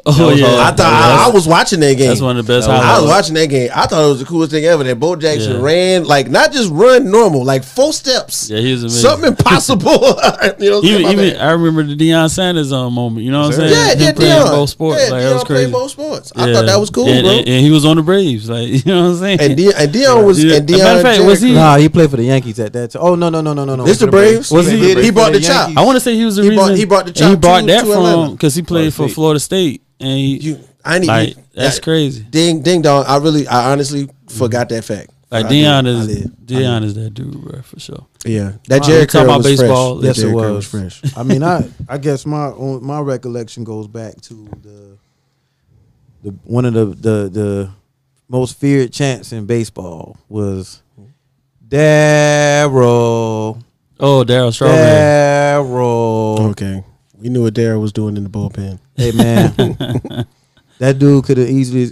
Oh yeah, I thought I was watching that game. That's one of the best I highlights. was watching that game. I thought it was the coolest thing ever. That Bo Jackson ran, like, not just run normal, like 4 steps. Yeah, he was amazing. Something impossible. You know, even I remember the Deion Sanders moment. You know what I'm saying? yeah, Him playing Deion. both sports. Yeah, like Deion that was crazy. played both sports. I thought that was cool, and, bro. And he was on the Braves. Like, you know what I'm saying? And Deion was. Yeah. And As a matter of fact, was he? Nah, he played for the Yankees at that time. Oh no. This the Braves? Was he? He brought the chop. I want to say he was the He reason. brought the and chop he brought to that Atlanta. from because he played for Florida State. And I need like, that's crazy. Ding dong. I honestly forgot that fact. Like I Deion is that dude, bro, for sure. Yeah, that Wow. Jerry Talking Curl about was baseball, fresh. yes, That it Jerry Curl was. fresh. I mean, I guess my recollection goes back to the one of the most feared chants in baseball was Darryl. Oh, Darryl Strawberry. Darryl. Okay, we knew what Darryl was doing in the bullpen. Hey man, that dude could have easily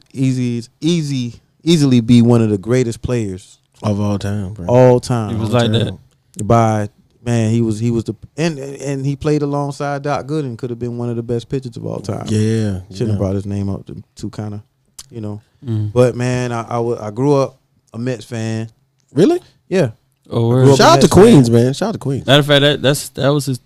be one of the greatest players Of all time, bro. all time. He was like that. By man, he was the and he played alongside Doc Gooden. Could have been one of the best pitchers of all time. Yeah, Shouldn't have brought his name up to kind of, you know. But man, I grew up a Mets fan. Really? Yeah. Oh, grew word. up- Shout out to Mets Queens, man. Shout out to Queens. Matter of fact, that was his.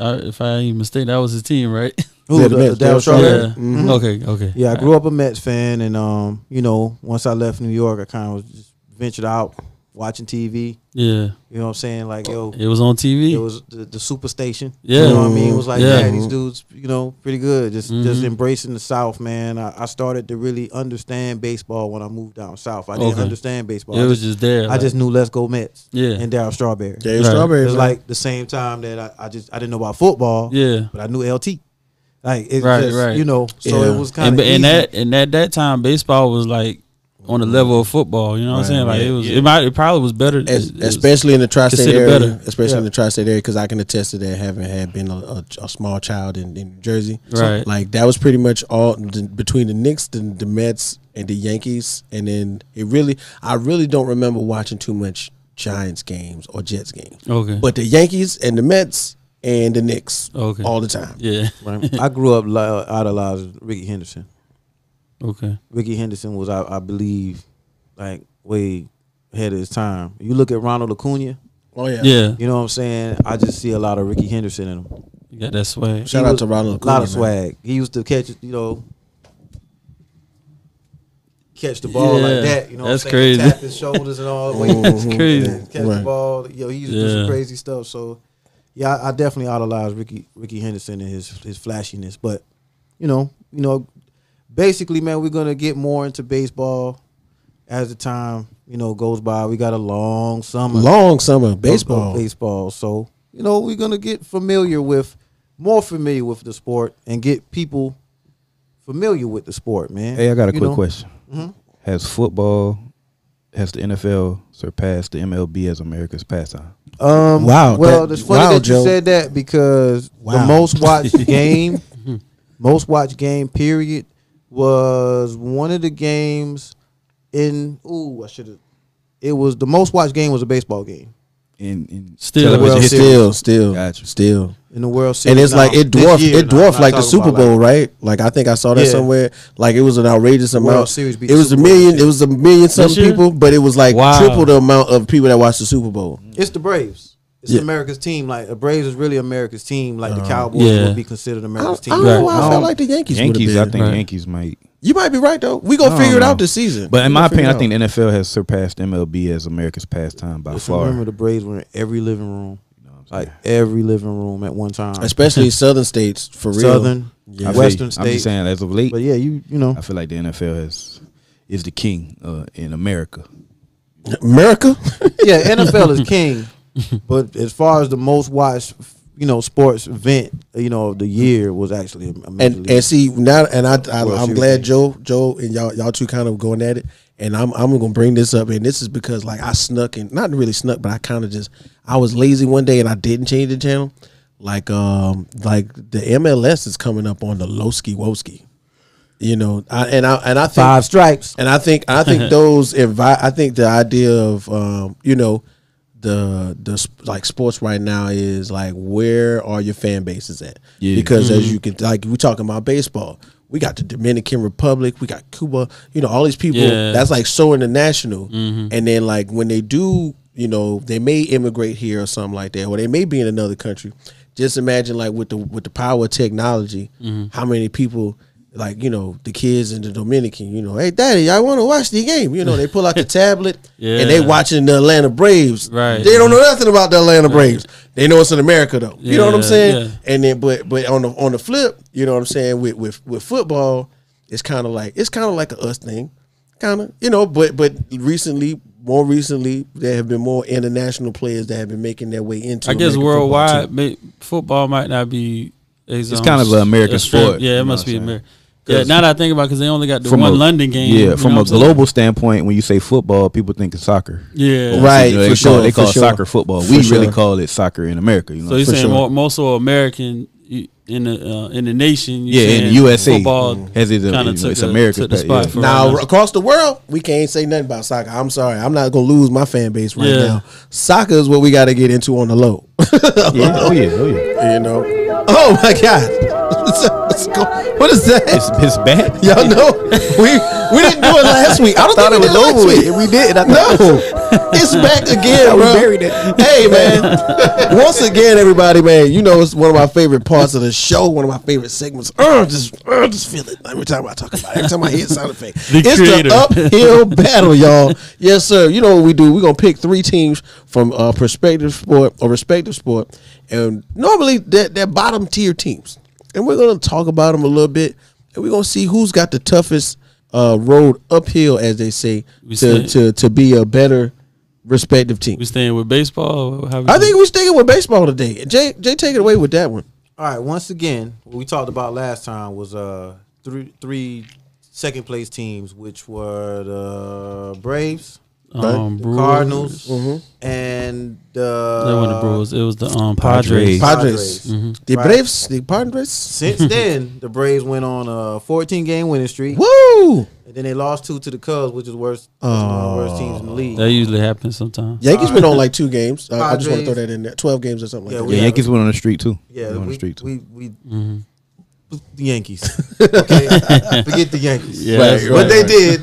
If I ain't mistake, that was his team, right? Who, Yeah, the Mets, Darryl Darryl Strawberry? Yeah. Mhm. Okay. Yeah, I grew up a Mets fan, and you know, once I left New York, I kind of was just ventured out watching TV. Yeah, You know what I'm saying? Like, yo, it was on TV. it was the Superstation. Yeah. You know what I mean? It was like, Yeah. yeah, these dudes, you know, pretty good. Just embracing the South, man. I started to really understand baseball when I moved down south. I didn't Okay. understand baseball. It was just there. I just knew Let's Go Mets. Yeah. And Darryl Strawberry. Dave Right. Strawberry. It was man. like the same time that I didn't know about football. Yeah. But I knew LT. Like it's Right, just, right. you know, so Yeah. it was kind of and at that time, baseball was like on the level of football. You know what I'm saying? Like it was. It probably was better, it was especially in the tri-state considered area. better. Especially Yeah. in the tri-state area, because I can attest to that, having had been a small child in New Jersey. Right. Like that was pretty much all between the Knicks, the Mets, and the Yankees, and then I really don't remember watching too much Giants games or Jets games. Okay. But the Yankees and the Mets and the Knicks, Okay. all the time. Yeah. Right. I grew up idolizing Ricky Henderson. Okay. Ricky Henderson was, I believe, like way ahead of his time. You look at Ronald Acuna, Oh yeah. Yeah. you know what I'm saying? I just see a lot of Ricky Henderson in him. You got that swag. Shout He out was to Ronald a lot of Acuna, man. swag. He used to catch, you know, catch the ball Yeah, like that. You know, that's what I'm saying? crazy. Tap his shoulders and all. Wait, That's crazy. Catch the Right. ball. Yo, he used to do some Yeah. crazy stuff. So, yeah, I definitely idolize Ricky Henderson and his flashiness. But, you know, basically, man, we're gonna get more into baseball as the time goes by. We got a long summer. Long summer of baseball. baseball. So, we're gonna get more familiar with the sport and get people familiar with the sport, man. Hey, I got a You quick know? question. Has the NFL surpassed the MLB as America's pastime? Wow, Well, that- it's funny wow, that you Joe. said that because the Wow. most watched game period was one of the games in. Ooh, I should have. It was the most watched game was a baseball game In Still. television World history? Still, Gotcha. still. in the World Series. And it's like Now, it this dwarfed year, it now, dwarfed I'm like not the talking Super about, Bowl, right? Like I think I saw that Yeah. somewhere. Like it was an outrageous World amount. Series beat It the was a Super Bowl. million. It was a million something year? people, but it was like Wow. triple the amount of people that watched the Super Bowl. It's the Braves. It's Yeah. America's team. Like the Braves is really America's team. Like the Cowboys Yeah. would be considered I America's don't, team. I don't know Right. why I felt like the Yankees. Yankees, I would've been. think Right. Yankees might. You might be right though. We gonna I figure don't it know. out this season. But in We my gonna figure opinion, I it think out. the NFL has surpassed MLB as America's pastime by Just far. remember the Braves were in every living room. You know what I'm saying? Like every living room at one time. especially Southern states for real. Southern, Yeah. I feel Western you. I'm states. just saying, as of late, But yeah, you know. I feel like the NFL is the king in America. America. Yeah, NFL is king, but as far as the most watched, sports event, of the year was actually a Major League. And see now, and I'm Series glad game. Joe, and y'all two kind of going at it. And I'm gonna bring this up, and this is because like I snuck in, not really snuck, but I kind of I was lazy one day and I didn't change the channel. Like the MLS is coming up on the Lowski Woski. I think 5 stripes, and I think those I think the idea of the like sports right now is like, where are your fan bases at? Yeah. Because as you can, like, we're talking about baseball, we got the Dominican Republic, we got Cuba, all these people that's like so international. And then like when they do, they may immigrate here or something like that, or they may be in another country. Just imagine like with the power of technology, how many people, like, the kids in the Dominican, hey, daddy, I want to watch the game. They pull out the tablet and they watching the Atlanta Braves. Right. They don't know nothing about the Atlanta Braves. They know it's in America though. You know what I'm saying? Yeah. And then, but on the flip, you know what I'm saying? With football, it's kind of like a us thing, kind of. But more recently, there have been more international players that have been making their way into. I guess American worldwide, football might not be. It's kind of an American sport. Yeah, it must be American. Yeah, now that I think about it, because they only got the one London game. Yeah, from a global standpoint, when you say football, people think of soccer. Yeah, right. They call soccer football. We really call it soccer in America. So you're saying more so American in the nation? In the USA, football it's America. Took the spot for now across the world, we can't say nothing about soccer. I'm sorry, I'm not gonna lose my fan base right now. Soccer is what we got to get into on the low. Oh yeah. Oh my God. What is that? It's bad. Y'all know we didn't do it last week. I don't think it was over with. We did. No, it's back again, bro. Buried it. Hey, man. Once again, everybody, man. It's one of my favorite parts of the show. One of my favorite segments. Just feel it every time I talk about it. Every time I hear sound effect. It's the uphill battle, y'all. Yes, sir. You know what we do? We're gonna pick 3 teams from respective sport, and normally they're bottom tier teams. And we're going to talk about them a little bit, and we're going to see who's got the toughest road uphill, as they say, to be a better respective team. We staying with baseball? I think we're sticking with baseball today. Jay, take it away with that one. All right. Once again, what we talked about last time was three second place teams, which were the Braves, the Cardinals, and that wasn't the Brewers. It was the Padres. The Braves, the Padres. Since then, the Braves went on a 14-game winning streak. Woo! And then they lost 2 to the Cubs, which is one of the worst teams in the league. That usually happens sometimes. Yankees went on like 2 games. I just want to throw that in there. 12 games or something like that. Yankees went on the street too. Yeah, on the street too. The Yankees. Okay, forget the Yankees. Yeah, right, but they did.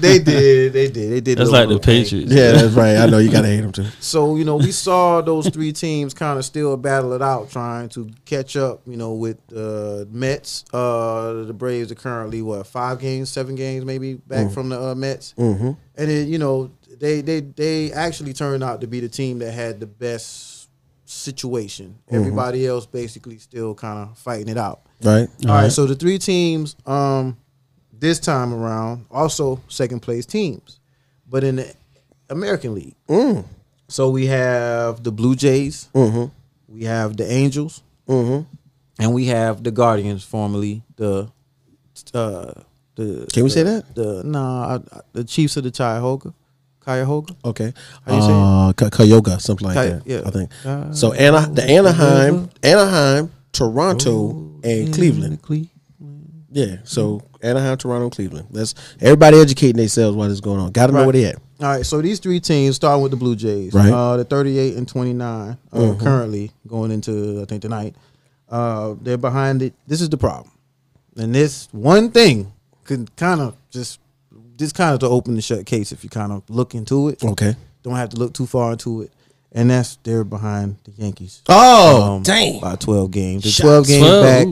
That's like the Patriots. Yeah, that's right. I know you gotta hate them too. So we saw those 3 teams kind of still battle it out, trying to catch up. With Mets. The Braves are currently 7 games maybe back from the Mets. And then they actually turned out to be the team that had the best situation. Everybody else basically still kind of fighting it out. Right. All right. So the 3 teams this time around also second place teams, but in the American League. So we have the Blue Jays, we have the Angels, and we have the Guardians, formerly the Can we say that? The Chiefs of the Cuyahoga. Okay. How you say it? Cuyahoga, something like that. Yeah. I think. So Anaheim, Toronto, and Cleveland. Yeah. So Anaheim, Toronto, Cleveland. That's everybody educating themselves while this is going on. Got to know where they at. All right. So these 3 teams, starting with the Blue Jays, right? The 38 and 29 currently going into, I think, tonight. They're behind it. This is the problem, and this one thing could kind of just kind of to open the shut case if you kind of look into it. Okay. Don't have to look too far into it. And they're behind the Yankees. Oh, dang. By 12 games. They're 12 games back.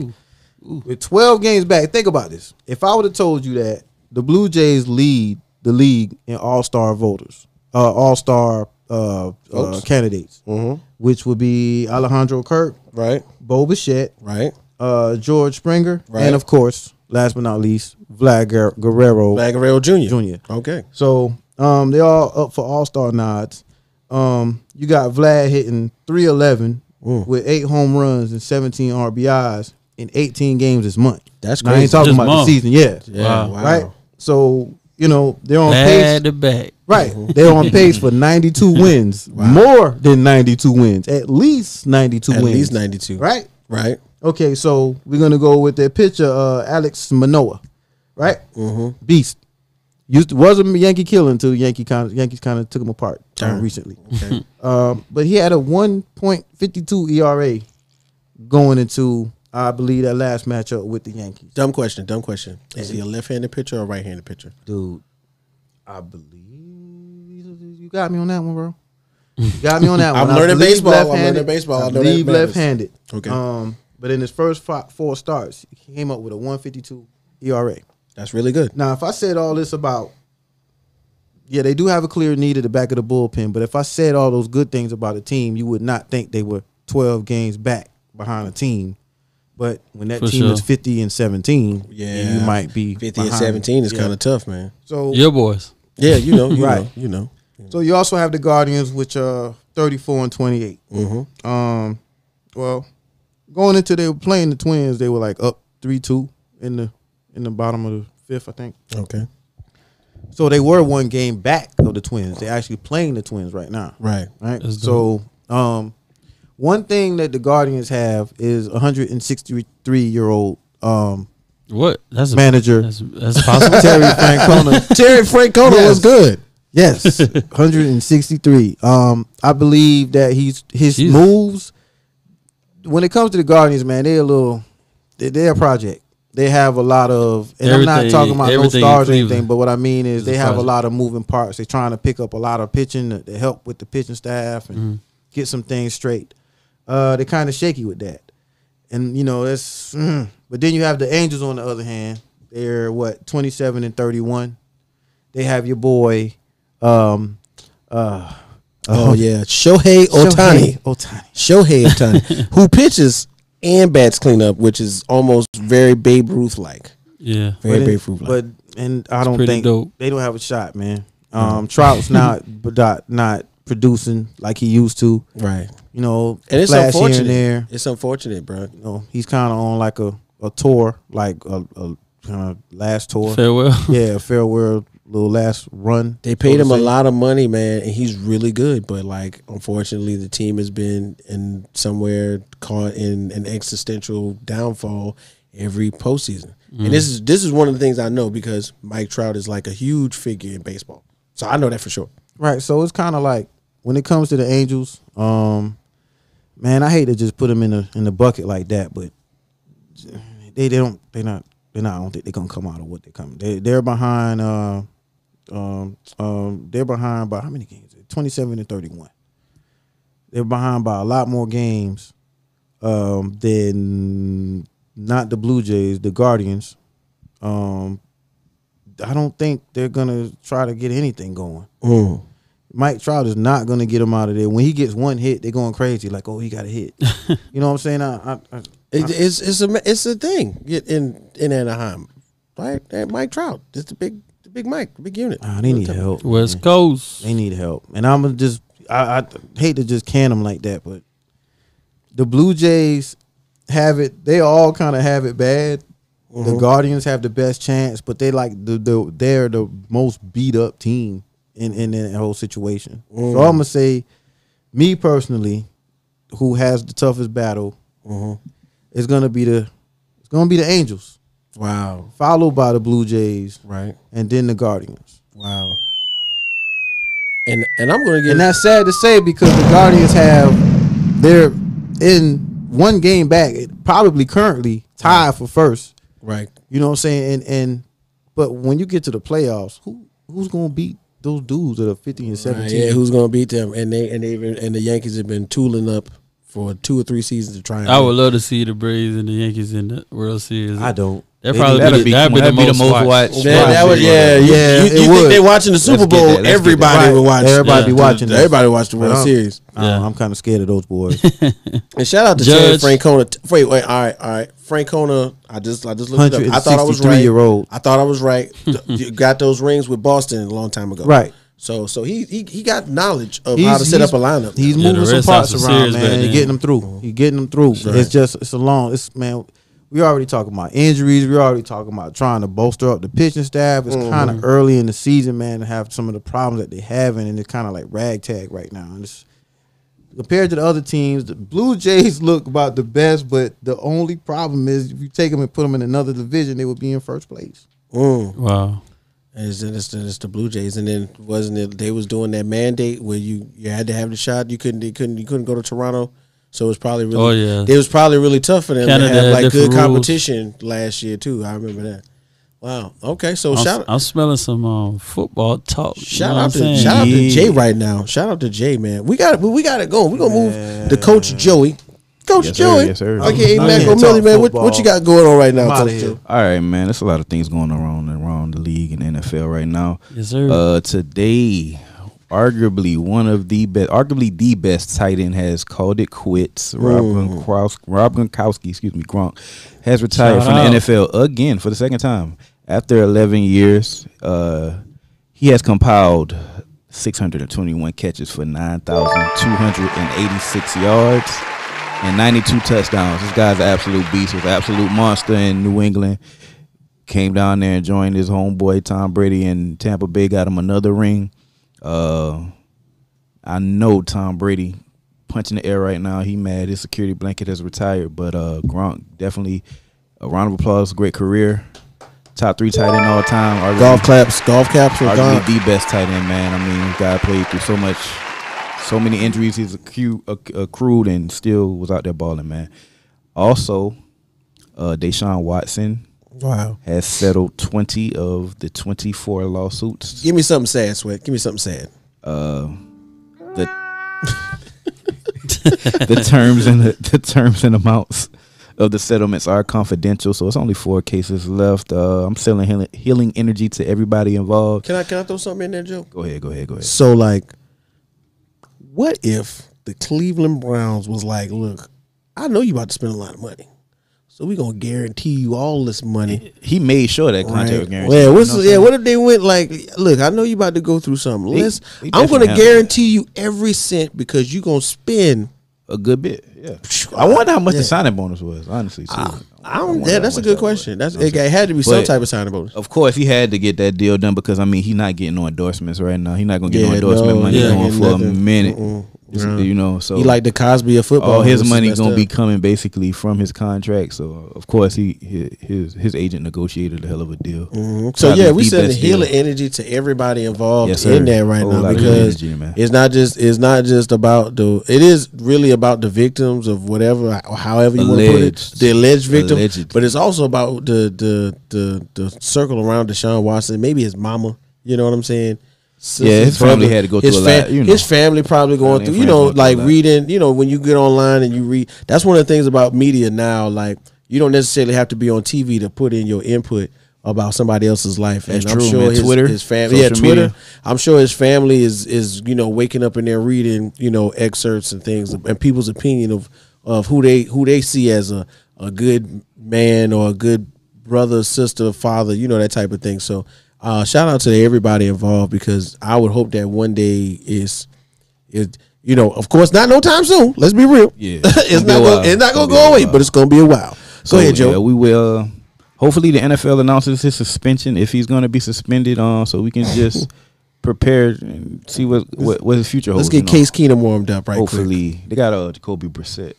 With 12 games back, think about this. If I would have told you that the Blue Jays lead the league in all-star voters, all-star candidates, which would be Alejandro Kirk, right? Bo Bichette, right? George Springer, right? And, of course, last but not least, Vlad Guerrero Jr. Jr. Okay. So They all up for All-Star nods. You got Vlad hitting 311 with 8 home runs and 17 RBIs in 18 games this month. That's now, crazy. I ain't talking This about month. the season. Yeah. Wow. Right. So they're on pace. Bad to back. Right. They're on pace for 92 wins. More than 92 wins. At least 92 At wins. least 92. Right? Right. Okay, so we're going to go with their pitcher, Alex Manoah. Right? Mm-hmm. Beast. Was a Yankee killer until Yankees kind of took him apart recently. Okay. But he had a 1.52 ERA going into, I believe, that last matchup with the Yankees. Dumb question. Is he a left-handed pitcher or right-handed pitcher? Dude, I believe you got me on that one, bro. You got me on that one. I'm learning baseball. I I know believe that matters. left-handed. Okay. But in his first 4 starts, he came up with a 1.52 ERA. That's really good. Now, if I said all this about, they do have a clear need at the back of the bullpen, but if I said all those good things about a team, you would not think they were 12 games back behind a team. But when that team is 50 and 17, you might be 50 and behind. 17 is kind of tough, man. So Your boys. Yeah, you know, Right. you know. So you also have the Guardians, which are 34 and 28. Mm-hmm. Well, going into they were playing the Twins, they were like up 3-2 in the bottom of the 5th, I think. Okay. So they were 1 game back of the Twins. They're actually playing the Twins right now. Right. Right. That's So one thing that the Guardians have is a 163-year-old What? That's manager, that's possible. Terry Francona. Terry Francona Yes. was good. Yes, 163. I believe that his Jesus. moves. When it comes to the Guardians, man, they're a project. They have a lot of, and I'm not talking about no everything stars or in anything, Cleveland but what I mean is is they a have a project. lot of moving parts. They're trying to pick up a lot of pitching to help with the pitching staff and get some things straight. They're kind of shaky with that, and that's. But then you have the Angels on the other hand. They're 27 and 31. They have your boy. Oh yeah, Shohei Ohtani. Shohei Ohtani, who pitches and bats cleanup, which is almost very Babe Ruth like. Yeah. Very Babe Ruth like. But I don't pretty think dope. they don't have a shot, man. Trout's not producing like he used to. Right. And it's flash here unfortunate. and there. It's unfortunate, bro. He's kind of on like a tour, like a kind of last tour. Farewell. Yeah, a farewell little last run. They paid him a lot of money, man, and he's really good. But unfortunately, the team has been in somewhere caught in an existential downfall every postseason. And this is one of the things I know because Mike Trout is like a huge figure in baseball, so I know that for sure. Right. So it's kind of like when it comes to the Angels, man, I hate to just put them in the bucket like that, but I don't think they're gonna come out of what they come. They're behind. They're behind by how many games? 27 and 31. They're behind by a lot more games than not the Blue Jays, the Guardians. I don't think they're gonna try to get anything going. Mike Trout is not gonna get them out of there. When he gets one hit, they're going crazy. Like, oh, he got a hit. You know what I'm saying? It's a thing in Anaheim, right? And Mike Trout, it's the big Mike, the big unit. They need help. West man. Coast. They need help, and I'm gonna just I hate to just can them like that, but the Blue Jays have it. They all kind of have it bad. The Guardians have the best chance, but they they're the most beat up team in that whole situation. So I'm gonna say, me personally, who has the toughest battle, is gonna be the Angels. Wow. Followed by the Blue Jays, Right. and then the Guardians. Wow. And I'm gonna get And that's sad to say because the Guardians they're in 1 game back, probably currently tied for first. right. You know what I'm saying? But when you get to the playoffs, who's gonna beat those dudes that are 50 and 17? Yeah, who's gonna beat them? And the Yankees have been tooling up for 2 or 3 seasons to try. And I would love to see the Braves and the Yankees in the World Series. I don't. That'd probably be the most watched. Yeah, that would. Yeah, Yeah, You it think would. they watching the Super Let's get Bowl? that. Let's get Everybody that. would watch. Everybody watching this. Everybody watched the World But Series. I'm kind of scared of those boys. And shout out to Terry Judge. Francona. Wait. All right. Francona. I just looked it up. I thought I was right. 163-year-old. I thought I was right. You got those rings with Boston a long time ago. Right. So he got knowledge of how to set up a lineup. He's Yeah, moving the some Red parts Sox are around, serious man. back And then. getting them through. He getting them through. Right. It's a long. It's man. We already talking about injuries. We already talking about trying to bolster up the pitching staff. It's kind of early in the season, man, to have some of the problems that they having, and it's kind of like ragtag right now. And it's, compared to the other teams, the Blue Jays look about the best, but the only problem is if you take them and put them in another division, they would be in first place. Wow. It's the Blue Jays, and then wasn't it they was doing that mandate where you had to have the shot. You couldn't go to Toronto, so it was probably really it was probably really tough for them Canada to have like good different rules. competition last year too. I remember that. Wow. Okay, so I'm smelling some football talk. shout out to Jay right now. Shout out to Jay, man. We got it going. We're gonna move to Coach Joey. Coach Yes, Joey. sir. Yes, sir. Okay, I'm Macomilly, man. football. What you got going on right now, I'm outta Coach here. Joey? All right, man. There's a lot of things going on around the league and NFL right now. Yes, sir. Today, arguably the best tight end has called it quits. Rob Gronkowski, Gronk, has retired Shout from out. the NFL again for the second time after 11 years. He has compiled 621 catches for 9,286 yards and 92 touchdowns. This guy's an absolute beast. Was an absolute monster in New England. Came down there and joined his homeboy Tom Brady in Tampa Bay. Got him another ring. I know Tom Brady punching the air right now. He mad. His security blanket has retired. But Gronk, definitely a round of applause. Great career. Top 3 tight end all time. Golf caps for Arguably Gronk. the best tight end, man. I mean, this guy played through so many injuries he's accrued and still was out there balling, man. Also, Deshaun Watson has settled 20 of the 24 lawsuits. Give me something sad, Sweat. Give me something sad. The terms and amounts of the settlements are confidential, so it's only 4 cases left. I'm selling healing energy to everybody involved. Can I throw something in there, Joe? Go ahead. So, like, what if the Cleveland Browns was like, look, I know you about to spend a lot of money, so we're going to guarantee you all this money. He made sure that contract was guaranteed. Well, what if they went like, look, I know you about to go through something. He I'm going to definitely had guarantee you every cent because you're going to spend. a good bit. Yeah, I wonder how much the signing bonus was. Honestly, too. That's a good question. It had to be some type of signing bonus. Of course, he had to get that deal done because he's not getting no endorsements right now. He's not gonna get no endorsement money going for a minute. You know, so he like the Cosby of football. all his money gonna be coming basically from his contract. So of course his agent negotiated a hell of a deal. So Probably we the sending best healing deal. energy to everybody involved Yes, sir. in that right Whole now lot of because energy, man. it's not just about it is really about the victims of whatever, however you want to put it, the alleged victim. Alleged. But it's also about the circle around Deshaun Watson, maybe his mama. You know what I'm saying? Yeah, his family had to go through a lot. You know. His family probably going Family through, and friends going through a lot. reading, when you get online and you read. That's one of the things about media now. Like, you don't necessarily have to be on TV to put in your input about somebody else's life. That's and I'm true, sure man. his, Twitter, his family, social Twitter. media. I'm sure his family is waking up and they're reading, excerpts and things and people's opinion of who they see as a good man or a good brother, sister, father, that type of thing. So shout out to everybody involved because I would hope that one day of course not no time soon. Let's be real. Yeah, it's not gonna go away, but it's gonna be a while. Go ahead, Joe. Yeah, we will. Hopefully, the NFL announces his suspension if he's going to be suspended, so we can just prepare and see what his future holds. Let's get Case Keenum warmed up, right? Hopefully, quick. They got Jacoby Brissett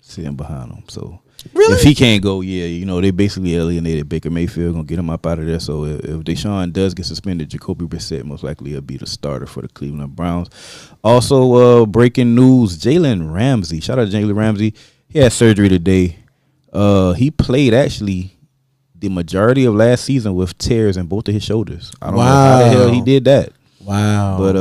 sitting behind him. So Really? if he can't go, they basically alienated Baker Mayfield, gonna get him up out of there. So if Deshaun does get suspended, Jacoby Brissett most likely will be the starter for the Cleveland Browns. Also, breaking news: Jalen Ramsey. Shout out to Jalen Ramsey. He had surgery today. He played actually the majority of last season with tears in both of his shoulders. I don't know how the hell he did that. Wow. But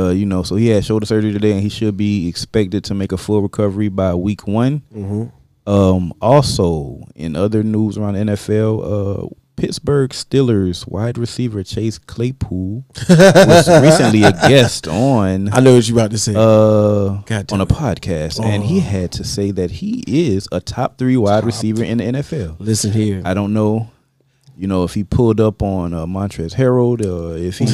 so he had shoulder surgery today, and he should be expected to make a full recovery by week 1. Mm-hmm. Also, in other news around the NFL, Pittsburgh Steelers wide receiver Chase Claypool was recently a guest on I know what you about to say. on a podcast, and he had to say that he is a top 3 wide receiver in the NFL. Listen here. I don't know You know, if he pulled up on Montrezl Harrell, or if he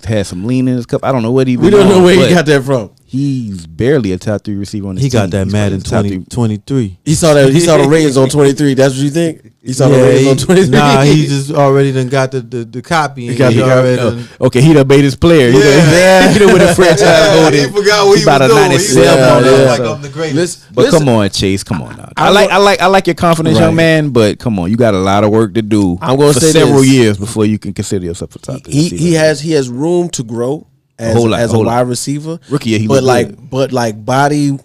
had some lean in his cup. I don't know what he. We don't know where he got that from. He's barely a top 3 receiver on his He team. got that Madden 2023. He saw that. He saw the ratings on 23. That's what you think? He saw the ratings on 23. Nah, he just already done got the copy. He got the already. Okay, he done made his player. He done with the franchise mode. He forgot what he about was a doing. 97. Like I'm the greatest. But come on, Chase. Come on now. I like your confidence, young man. But come on, you got a lot of work to do. I'm going to say several years before you can consider yourself a top 3 receiver. He has room to grow as a wide receiver. Rookie year, he but looked like body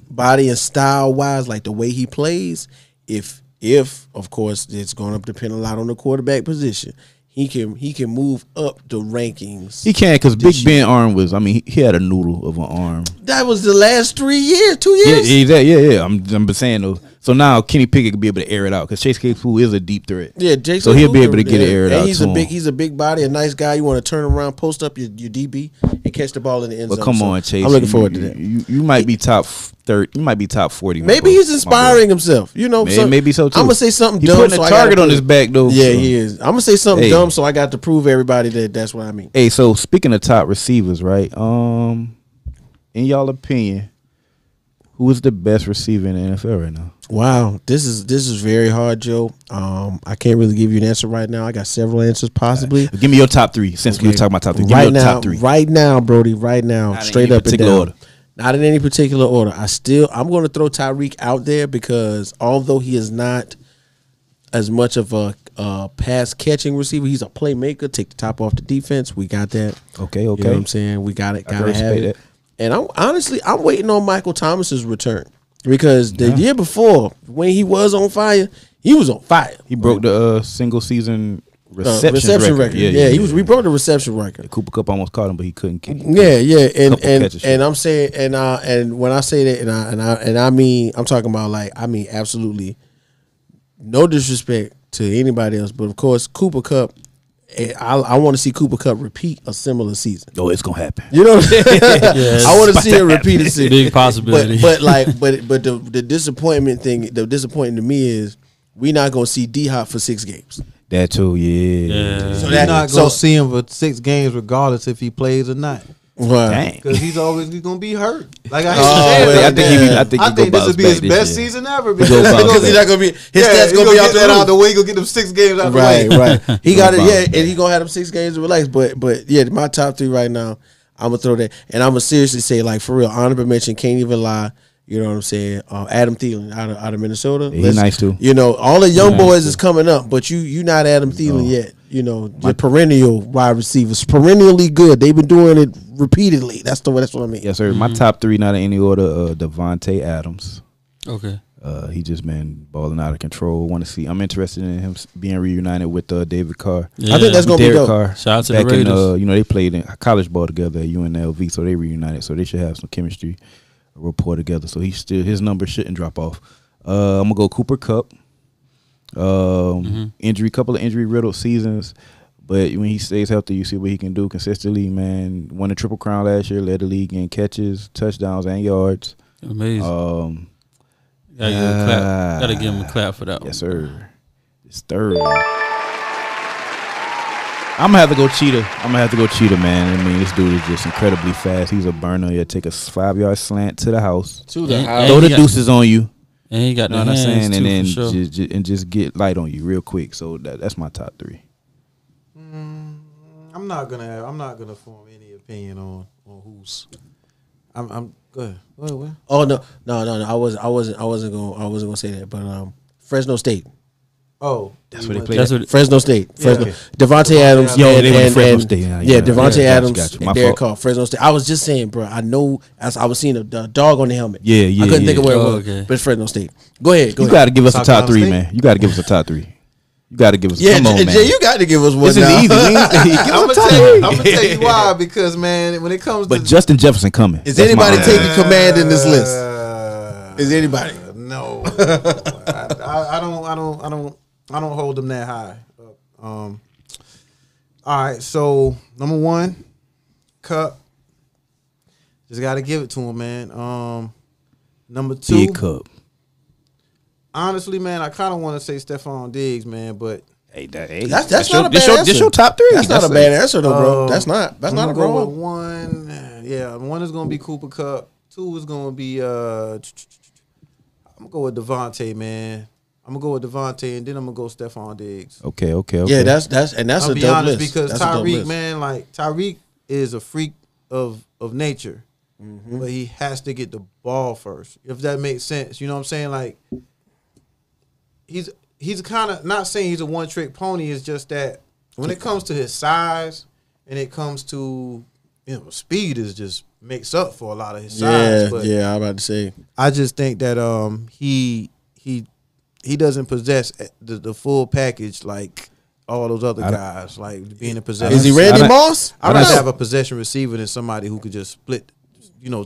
and style wise, like the way he plays, if of course it's going to depend a lot on the quarterback position. He can move up the rankings. He can, because Big Ben arm was. I mean, he had a noodle of an arm. That was the last 2 years. Yeah. I'm saying though. So now Kenny Pickett could be able to air it out because Chase Claypool is a deep threat. Yeah, Jason. So he'll be able to get it aired out. He's a big body, a nice guy. You want to turn around, post up your DB, and catch the ball in the end zone. But come on, Chase. I'm looking forward to that. You might be top 30. You might be top 40. Maybe he's inspiring himself. You know, maybe so too. I'm gonna say something He's dumb. putting a target on his back though. Yeah, so. he is. I'm gonna say something dumb, so I got to prove everybody that's what I mean. Hey, so speaking of top receivers, right? In y'all opinion, who is the best receiver in the NFL right now? Wow, this is very hard, Joe. I can't really give you an answer right now. I got several answers possibly. Right. Give me your top 3 since we were talking about top 3. Give me your top 3. Right now, Brody. Right now, Not straight up and down. Order. Not in any particular order. I'm going to throw Tyreek out there because although he is not as much of a pass catching receiver, he's a playmaker. Take the top off the defense. We got that. Okay. You know what I'm saying? We got it. Gotta have it. And I'm waiting on Michael Thomas's return because the year before when he was on fire, he was on fire. He broke the single season reception record. Yeah, we broke the reception record. Cooper Kupp almost caught him, but he couldn't kick. And I'm saying and when I say that and I mean I'm talking about absolutely no disrespect to anybody else, but of course Cooper Kupp. I want to see Cooper Kupp repeat a similar season. Oh, it's gonna happen. You know what I'm saying? I want to see it repeat a season. Big possibility. But the disappointment thing, the disappointing to me is we not gonna see D-Hop for 6 games. That too, yeah. So you're not gonna see him for 6 games regardless if he plays or not. Dang. Because he's gonna be hurt. Like I think this would be his best season ever because he's not gonna be his stats gonna be out the way. He gonna get them 6 games out the way. Right. He got it. And he gonna have them 6 games to relax. But yeah, my top 3 right now. I'm gonna throw that, and I'm gonna seriously say, like, for real, honorable mention, can't even lie. You know what I'm saying? Adam Thielen out of Minnesota. He's nice too. You know, all the young boys is coming up, but you not Adam Thielen yet. You know, the perennial wide receivers, perennially good. They've been doing it repeatedly. That's what I mean. Yes, sir. My top 3, not in any order. Devontae Adams. Okay. He just been balling out of control. I'm interested in him being reunited with David Carr. Yeah. I think that's gonna be dope. Carr. Shout out to back the Raiders. they played in college ball together at UNLV, so they reunited. So they should have some chemistry, rapport together. So his number shouldn't drop off. I'm gonna go Cooper Kupp. Couple of injury riddled seasons, but when he stays healthy, you see what he can do consistently. Man, won the Triple Crown last year, led the league in catches, touchdowns, and yards. Amazing. Gotta give him a clap for that one. Yes, sir. It's third. I'm gonna have to go Cheetah, man. I mean, this dude is just incredibly fast. He's a burner. He'll take a 5-yard slant to the house. Throw the deuces on you. And he got the hands too, and then sure. just get light on you real quick. So that's my top 3. I'm not gonna form any opinion on who's. I'm go ahead. What? Oh no! I wasn't gonna say that. But Fresno State. Oh, that's what they played. Fresno State. Yeah. Devontae Adams. They went to Fresno State. Devontae Adams. My Derek fault. Carr. Fresno State. I was just saying, bro. I know. As I was seeing the dog on the helmet. Yeah. I couldn't think of where it was. Okay. But it's Fresno State. Go ahead. You got to give us a top 3, man. You got to give us a top 3. You got to give us. Come on, man. Jay, you got to give us one. This is easy. I'm gonna tell you why, because man, when it comes but to Justin Jefferson coming. Is anybody taking command in this list? Is anybody? No. I don't hold them that high. All right, so number 1, Kupp. Just got to give it to him, man. Number 2, Big Kupp. honestly, man, I kind of want to say Stephon Diggs, man, but That's not a bad answer. This your top 3. That's not a bad answer, though, bro. That's not a wrong one. Yeah, one is gonna be Cooper Kupp. 2 is gonna be I'm gonna go with Devontae, man. I'm gonna go with Devontae, and then I'm gonna go Stephon Diggs. Okay. Yeah, that's I'll a be dope honest, list. because That's a dope Tyreek, list. man, like Tyreek is a freak of nature, Mm-hmm. but he has to get the ball first. If that makes sense, you know what I'm saying? Like he's kind of not saying he's a one-trick pony. It's just that when it comes to his size and it comes to speed, is just makes up for a lot of his size. But I'm about to say. I just think that he doesn't possess the full package like all those other guys. Like being a possession. Is he Randy Moss? I'd rather have a possession receiver than somebody who could just split,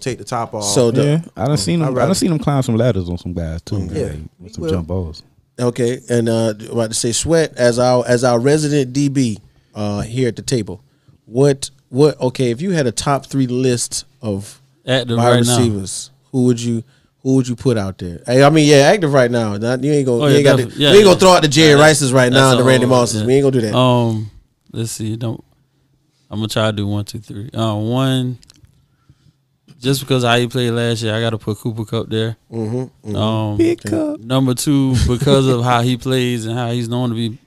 take the top off. So I done seen him climb some ladders on some guys too. Yeah, Like, with some jump balls. okay, and about to say Sweat as our resident DB here at the table. What? Okay, if you had a top 3 list of Active wide right receivers, who would you put out there? Hey, I mean, yeah, active right now. You ain't gonna, Oh, you yeah, ain't gonna throw out the Jerry Rices right now and the Randy Mosses. Yeah. We ain't gonna do that. Let's see. I'm gonna try to do 1, 2, 3. One, just because how he played last year, I got to put Cooper Kupp there. Big Cup. Number 2, because of how he plays and how he's known to be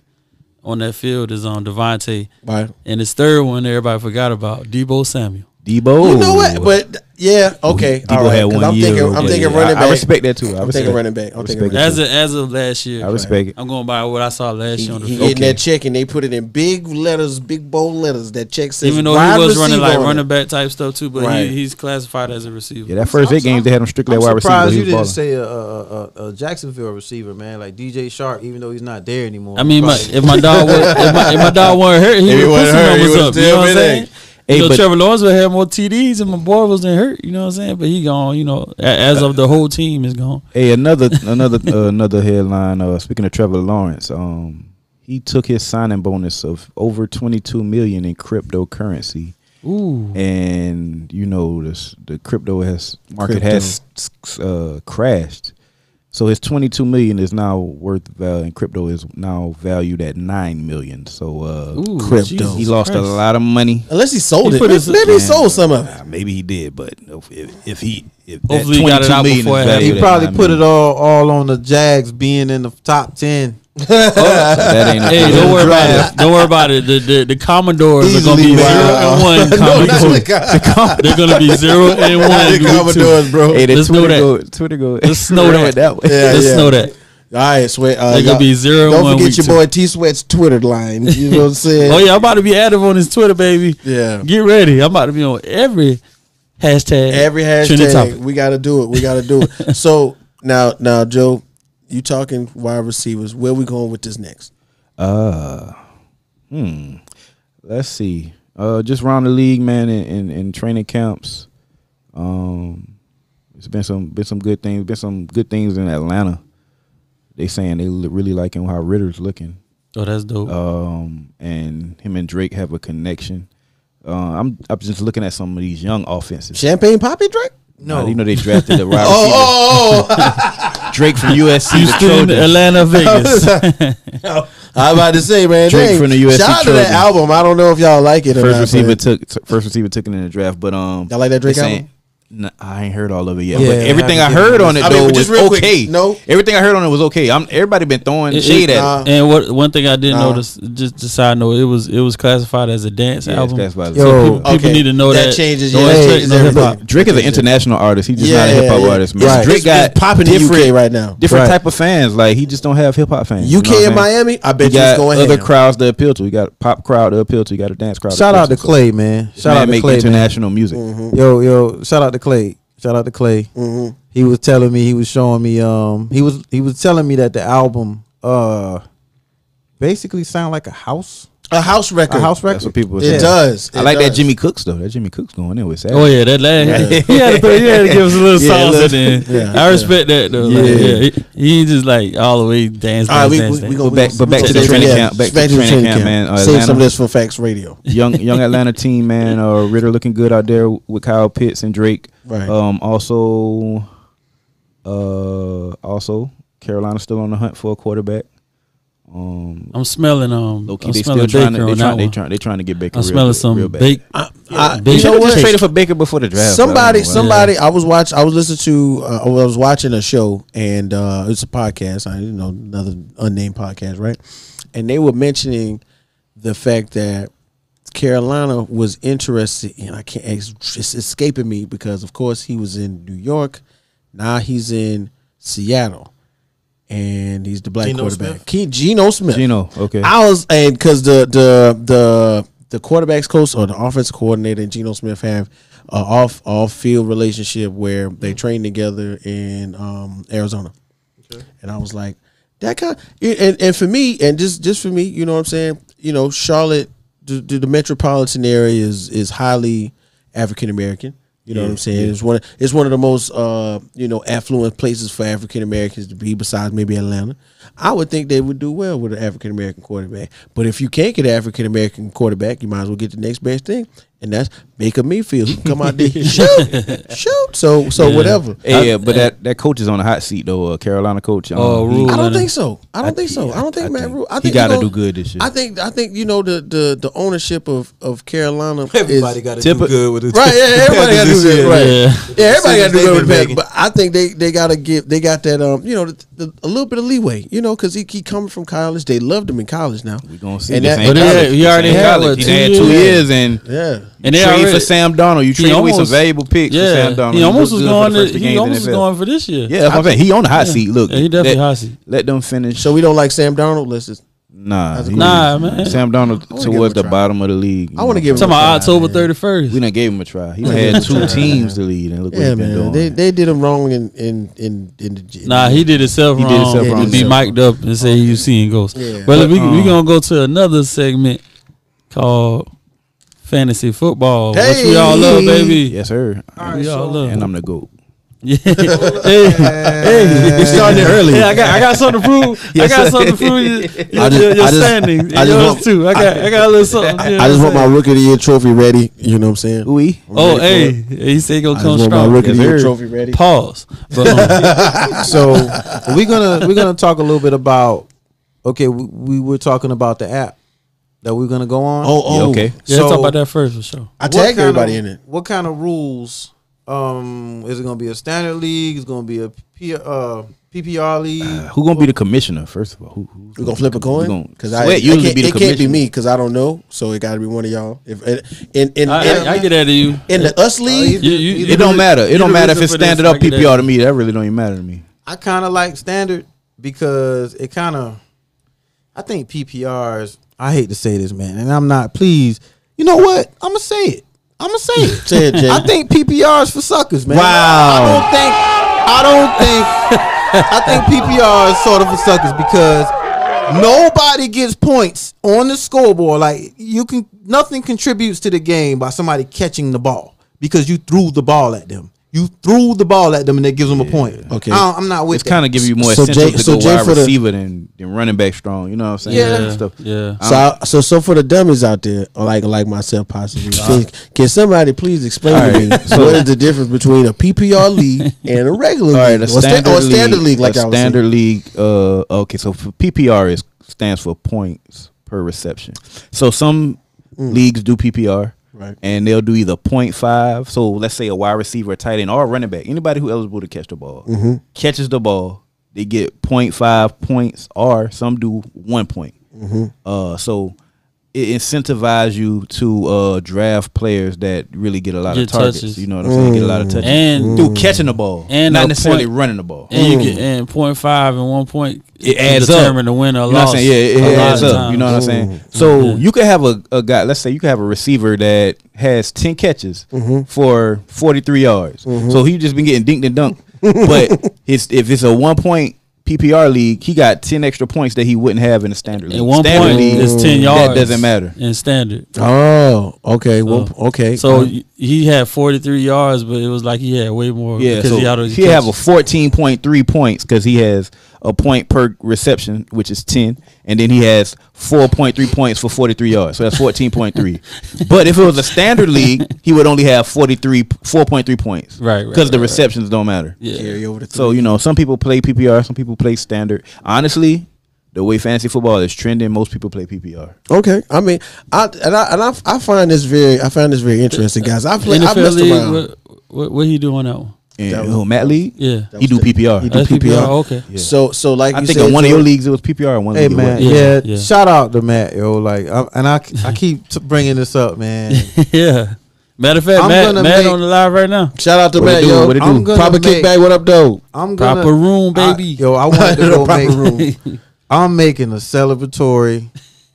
on that field, is on Devontae. Right. And his third one, everybody forgot about Debo Samuel. Debo. You know what? But yeah, okay. Debo All right. had 'Cause 1 I'm year. thinking running back. I respect that too. I'm thinking running back. I'm thinking running back. As of last year, I respect it. I'm going by what I saw last year on the He field. getting that check and they put it in big letters, big bold letters. That check says Even though wide he was running receiver like on it. running back type stuff too, but Right. he's classified as a receiver. Yeah, that first 8 games they had him strictly I'm at wide receiver. surprised He you was didn't balling. say a Jacksonville receiver, man, like DJ Shark, even though he's not there anymore. I mean, if my dog wasn't hurt, he If he would put wasn't some hurt, he numbers would've up. You still know what I'm been saying? Hey, but- Trevor Lawrence would have more TDs and my boy wasn't hurt. You know what I'm saying? But he gone. As of the whole team is gone. Hey, another headline. Speaking of Trevor Lawrence, he took his signing bonus of over $22 million in cryptocurrency. Ooh. And the crypto market has crashed. So his $22 million is now worth and crypto is now valued at $9 million. So Ooh, crypto. Jesus he lost Christ. a lot of money. Unless he sold He it. put his- Maybe he sold some of it. Maybe he did, but if Hopefully he got it out before it happened. he probably put it all on the Jags being in the top 10. That ain't Hey, don't worry about it. Don't worry about it. The Commodores are gonna Easily be made. 0 and 1. They're gonna be 0 and 1. The week 2. Commodores, bro. Hey, Let's know Twitter go. Let's know that. that way. Yeah, Let's yeah. know that. All right, Sweat. They're gonna be 0 and 1. Don't forget week your 2. boy T Sweat's Twitter line. You know what I'm saying? Oh yeah, I'm about to be active on his Twitter, baby. Yeah. Get ready. I'm about to be on every hashtag. Every trending hashtag, topic. we got to do it. We got to do it. So now, Joe, you talking wide receivers? Where we going with this next? Let's see. Just around the league, man, in training camps. It's been some good things. Been some good things in Atlanta. They saying they really liking how Ritter's looking. Oh, that's dope. And him and Drake have a connection. I'm just looking at some of these young offenses. Champagne Poppy Drake? No, they drafted the wide receiver Oh, Drake from USC. the Houston, Trojans. Atlanta, Vegas. I was about to say, man. Drake dang, from the USC shout out to that Trojans. album. I don't know if y'all like it or First not. receiver took it in the draft, but Y'all like that Drake they saying- album? Nah, I ain't heard all of it yet. Yeah, but everything I haven't heard given on it I mean, though but just was real quick, okay. no? Everything I heard on it was okay. Everybody been throwing It- shade it- at it. And one thing I did Nah. notice, just a side note, it was classified as a dance Yeah, album. that's why it's- Yo, So people Okay. need to know that. changes. No, Yeah, it's that straight- changes no hip everything. hop. Drake is an international artist. He's just not a hip hop artist, man. Right. Drake It's got popping in different, UK right now. different Right. type of fans. Like he just don't have hip hop fans. UK you know what and I'm saying? Miami, I He bet you got it's going other ham. crowds to appeal to. He got a pop crowd to appeal to. He got a dance crowd. shout out to appeal Clay, man. So, Shout out to make Clay, man. international music. Yo, shout out to Clay. Shout out to Clay. He was telling me, he was showing me, he was telling me that the album basically sound like a house record. That's what people. It say. does. I It like that does. Jimmy Cooks though. That Jimmy Cooks going in with Savage. Oh yeah, that last he had to give us a little Yeah, sauce little- in there. yeah, I respect that though. Yeah. Like, he ain't just like all the way dance. All right, dance, we dance. go But back to the training camp. Back to the training camp, man. Save some Atlanta. of this for Facts Radio. young Atlanta team, man. Ritter looking good out there with Kyle Pitts and Drake. Right. Also, Carolina's still on the hunt for a quarterback. I'm smelling Low-key, I'm they smelling still Baker on that one. they trying to get Baker. I'm smelling some real bad. Baker. They should have just traded for Baker before the draft. Somebody. I was listening to. I was watching a show, and it's a podcast. Another unnamed podcast, right? And they were mentioning the fact that Carolina was interested in. It's escaping me because, of course, he was in New York. Now he's in Seattle. And he's the black quarterback, Geno Smith. Okay. Because the quarterbacks coach or the offensive coordinator and Geno Smith have an off field relationship where they train together in Arizona. Okay. And I was like, that kind and for me, and just for me, you know what I'm saying? Charlotte, the metropolitan area is highly African American. You know what I'm saying? Yeah. It's one of the most affluent places for African Americans to be, besides maybe Atlanta. I would think they would do well with an African American quarterback. But if you can't get an African American quarterback, you might as well get the next best thing, and that's Baker Mayfield. He can come out there, shoot. So whatever. Yeah, but that coach is on the hot seat though. Carolina coach. I don't think so. I don't think Matt Rule. I think he got to do good this year. I think the ownership of Carolina. Everybody got to do good with it. Right? Yeah, everybody got to do good. Right? Yeah, everybody got to do good with it. making. But I think they got that a little bit of leeway. Because he coming from college. They loved him in college. Now we gonna see. And he already had what, 2 years and and they trade for Sam Darnold. You traded away some valuable picks for Sam Darnold. He almost was going for this year. Yeah, that's what I'm saying. He on the hot seat. Look, he definitely hot seat. Let them finish. So we don't like Sam Darnold. Let's just nah, man. Sam Darnold towards the bottom of the league. I want to give him. Talking about October 31st. We done gave him a try. He had 2 teams to lead, and look what he's been doing. They did him wrong in the. Nah, he did himself wrong. To be mic'd up and say he was seeing ghosts. Yeah. But we gonna go to another segment called Fantasy Football, which we all love, baby. Yes, sir. We all love. And I'm the GOAT. Yeah. Hey, we started early. Hey, I got something to prove. I got something to prove your standing. Yours too. I got a little something. I just want my Rookie of the Year trophy ready. You know what I'm saying? Oui. Oh, hey, he said he gonna come strong. My Rookie of the Year trophy ready. Pause. But, so we're gonna talk a little bit about. Okay, we were talking about the app that we're gonna go on. Oh, okay. Yeah, talk about that first for sure. I tagged everybody in it. What kind of rules? Is it gonna be a standard league? Is it gonna be a PPR league? Who gonna be the commissioner first of all? We gonna flip a coin because it can't be me because I don't know. So it got to be one of y'all. If I get at you in the us league, it don't matter. It don't matter if it's standard up PPR to me. That really don't even matter to me. I kind of like standard because it kind of. I think PPRs. I hate to say this, man, and I'm not. Please, you know what? I'm gonna say it. Say it, Jay. I think PPRs for suckers, man. Wow. I think PPR is sort of for suckers because nobody gets points on the scoreboard. Like nothing contributes to the game by somebody catching the ball because you threw the ball at them. You threw the ball at them and that gives them a point. Okay, I'm not with. It's kind of giving you more essential to go wide receiver than running back strong. You know what I'm saying? Yeah. So for the dummies out there, or like myself possibly, can somebody please explain to me what is the difference between a PPR league and a regular league, or standard league? Like a standard league. Okay, so for PPR stands for points per reception. So some leagues do PPR. Right. And they'll do either 0.5. So let's say a wide receiver, a tight end, or a running back. Anybody who eligible to catch the ball catches the ball, they get 0.5 points, or some do 1 point. So it incentivizes you to draft players that really get a lot of targets. Touches. You know what I'm saying? Get a lot of touches and through catching the ball, and not necessarily running the ball. And you get 0.5 and 1 point. It adds determine up. the winner or you know loss. What I'm saying? Yeah, it adds up. You know what I'm saying? So you could have a guy. Let's say you could have a receiver that has 10 catches for 43 yards. So he just been getting dinked and dunked. But if it's a 1 point PPR league, he got 10 extra points that he wouldn't have in a standard league. And 1 standard point league, is 10 yards. That doesn't matter in standard. Oh, okay. Okay. So he had 43 yards, but it was like he had way more. Yeah, because so he have a 14.3 points because he has a point per reception, which is 10, and then he has 4.3 points for 43 yards. So that's 14.3. But if it was a standard league, he would only have 4.3 points. Right. Because the receptions don't matter. Yeah. Carry over to So, some people play PPR, some people play standard. Honestly, the way fantasy football is trending, most people play PPR. Okay, I mean, I find this very interesting, guys. I've NFL messed league, around. what he doing on that one? And Matt League? Yeah. He do PPR. He do That's PPR. Okay. Yeah. So like I you think said, in one of Joe, your leagues it was PPR. And one Hey league man, Yeah, yeah, yeah. shout out to Matt, yo. Like, I keep bringing this up, man. Yeah. Matter of fact, I'm Matt gonna on make- the live right now. shout out to What it Matt, do? yo. What it do? I'm gonna Proper make- kickback. What up, though? I'm gonna Proper room, baby. I wanted to go Proper make. I'm making a celebratory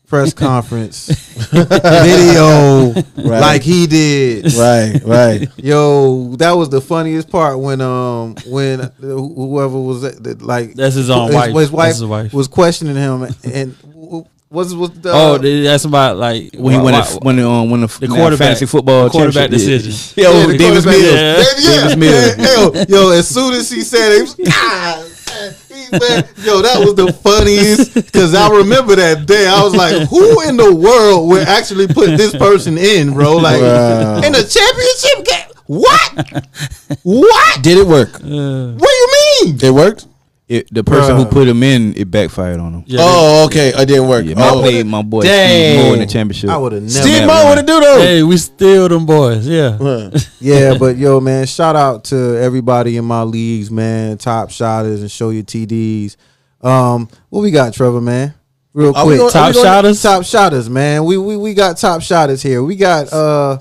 press conference video like he did. Right. Yo, that was the funniest part when whoever was like That's his own wife. His wife That's his wife. was questioning him and was the Oh, they asked about like When he won the quarterback- fantasy football the quarterback championship. decision. Yo, the Davis quarterback- Mills. Yeah. Davis Mills. yo, as soon as he said it, he was, yo, that was the funniest because I remember that day. I was like, who in the world would actually put this person in, bro? Like Wow. in the championship game? What? What? Did it work? What do you mean? It worked. The person who Bruh. put him in, it backfired on him. Yeah, Oh, okay. It didn't work. Yeah, Oh. my boy Dang. Steve Moore in the championship. I would have never. Steve Moore, what it do though? hey, we steal them boys. Yeah. Huh. Yeah, but yo, man, shout out to everybody in my leagues, man. Top shotters and show your TDs. What we got, Trevor, man? Real Are we quick. gonna- Top shotters. Top shotters, man. We got top shotters here. We got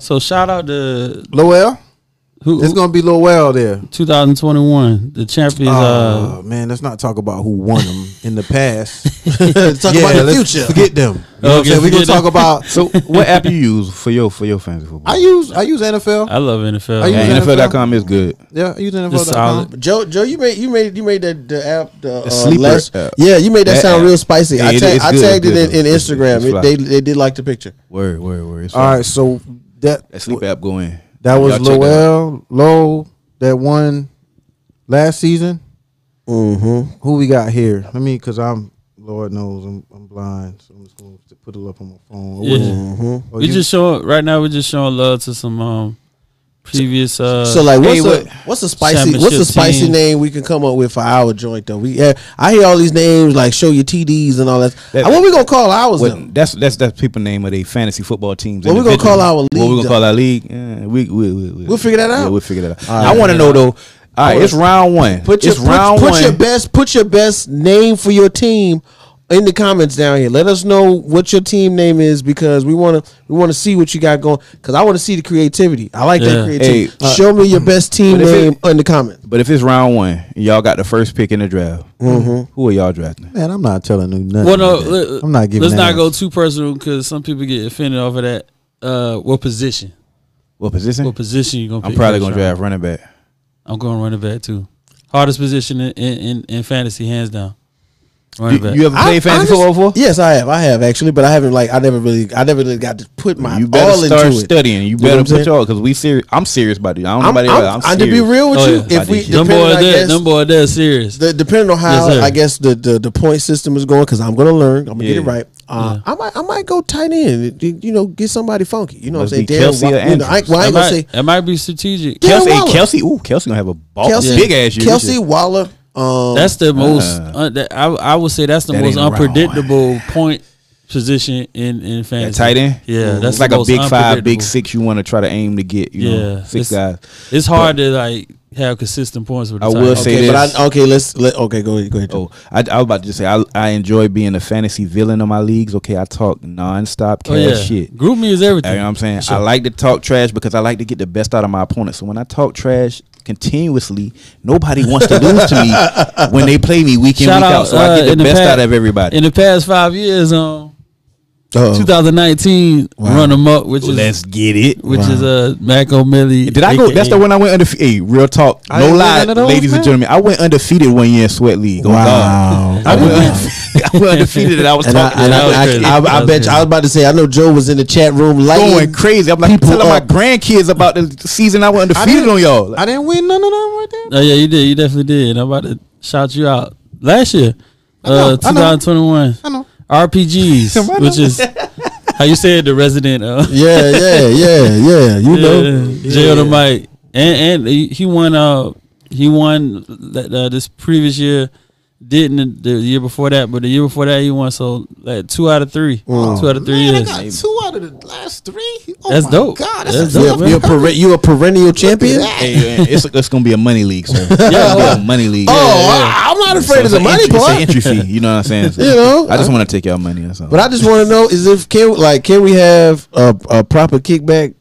So shout out to Lowell. who It's gonna be Lowell there. 2021, the champions. Oh man, let's not talk about who won them in the past. Talk about the let's future. Forget them. You know what I'm Okay, saying? We gonna forget talk them. about. So, what app you use for your fantasy football? I use NFL. I love NFL. Are you- Yeah, NFL? NFL.com is good. Yeah, I use It's NFL.com. solid. Joe, you made the app the sleeper last, app. Yeah, you made that That sound app. real spicy. Yeah, I it's tagged good, it it's in good. Instagram. It's fly. They did like the picture. Word. It's All right, so That sleep app go in. that was Y'all check that out. Low that won last season. Mm-hmm. Who we got here? Let me, cause Lord knows I'm blind, so I'm just gonna put it up on my phone. Yeah. Mm-hmm. Oh, We you- just showing right now. We're just showing love to some previous. So like, Hey, what's a spicy championship team. name we can come up with for our joint though? I hear all these names like show your TDs and all that. That- what we gonna call ours though? That's people name of their fantasy football teams. What we gonna call our What we league, gonna call our league? Yeah, we'll figure that out. Yeah, we'll figure that out. All I right. want to know though. All right, it's round one. Put your best name for your team in the comments down here. Let us know what your team name is because we want to see what you got going. Because I want to see the creativity. I like that Yeah. creativity. Hey, Show me your best team but if name in the comments. But if it's round one, and y'all got the first pick in the draft. Who are y'all drafting? Man, I'm not telling you nothing. Well, no, I'm not giving. let's not that. go too personal because some people get offended off of that. What position? What position? What position you gonna? I'm pick probably first gonna round? draft running back. I'm going running back too. Hardest position in fantasy, hands down. Running back. You ever played fantasy football before? Yes, I have actually, but I haven't I never really got to put my You better all start into it. studying. You know better what I'm put saying? your because I'm serious about it. I don't know about it. I'm to be serious. real with Oh, you, yeah. if we them depending, boys, I guess, them boys, they're serious. depending on how Yes, sir. I guess the point system is going, because I'm gonna learn, I'm gonna get it Yeah. right. I might go tight end, get somebody funky. You know what Must I'm saying? be Kelsey or I ain't That gonna say might be strategic. Yeah. Kelsey, Waller. Kelsey gonna have a ball, Kelsey, big ass year. Kelsey Waller. That's the most. I would say that's the That most ain't around. unpredictable point position in fantasy. That tight end. Yeah, that's it's the like a most big 5, big unpredictable. 6. You want to try to aim to get. You know, Yeah, 6 guys. It's hard to like have consistent points with. The I tight will end. say okay, this. but go ahead. Oh, I was about to just say I enjoy being a fantasy villain of my leagues. Okay, I talk nonstop cash Oh yeah, shit. Group me is You everything. know what I'm saying? Sure. I like to talk trash because I like to get the best out of my opponent. So when I talk trash continuously, nobody wants to lose to me when they play me week in, Shout week out, out. So I get the in the best past- out of everybody. In the past 5 years, Uh-oh. 2019 run them up, which Let's get it. is Macomilly. Did I go? AKA. That's the one I went undefeated. Hey, real talk. I No didn't lie, win none of those, ladies man. and gentlemen. I went undefeated one year in Sweat League. Oh, God. I went undefeated and I was And talking. I bet you, I was about to say, I know Joe was in the chat room lighting. going crazy. I'm like people telling my up. grandkids about the season I went undefeated on y'all. I didn't win none of them right there. Oh yeah, you did. You definitely did. I'm about to shout you out. last year, know, 2021. I know. RPGs, which is how you said the resident. Yeah. You know, J on the mic, and he won. He won this previous year. Didn't the year before that, but the year before that he won. So like 2 out of 3, 2 out of 3 years. I got 2 out of the last 3. Oh That's my dope. God, That's dope. dope. you a perennial champion. Hey, it's gonna be a money league, sir. Yeah. A money league. I'm not afraid of the money It's part. an entry fee. You know what I'm saying? So You know, I just want to take y'all money or something. But I just want to know is if can we have a proper kickback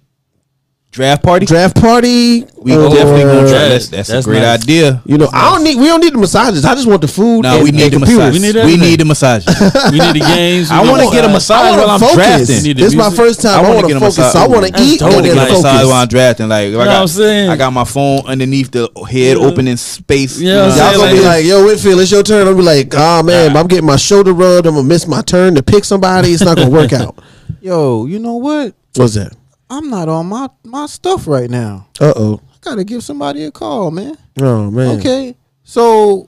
draft party. We Definitely gonna try. That's That's a great nice. idea. You know, we don't need the massages. I just want the food. No, and, we need the computers. massage. We need We everything. need the massage. We need the games. I want to get a massage while I'm focus. drafting. Need the This is my music. first time. I want to focus. massage. So I want to That's eat. dope. I I want want to to get get a massage while I'm focused. drafting. Like, what I'm saying? I got my phone underneath the head opening space. Yeah, You know what I'm Y'all saying? gonna be Like- like, yo, Whitfield, it's your turn. I'm gonna be like, oh man, I'm getting my shoulder rubbed. I'm gonna miss my turn to pick somebody. It's not gonna work out. Yo, you know what? What's that? I'm not on my stuff right now. Oh. I gotta give somebody a call, man. Oh man. Okay, so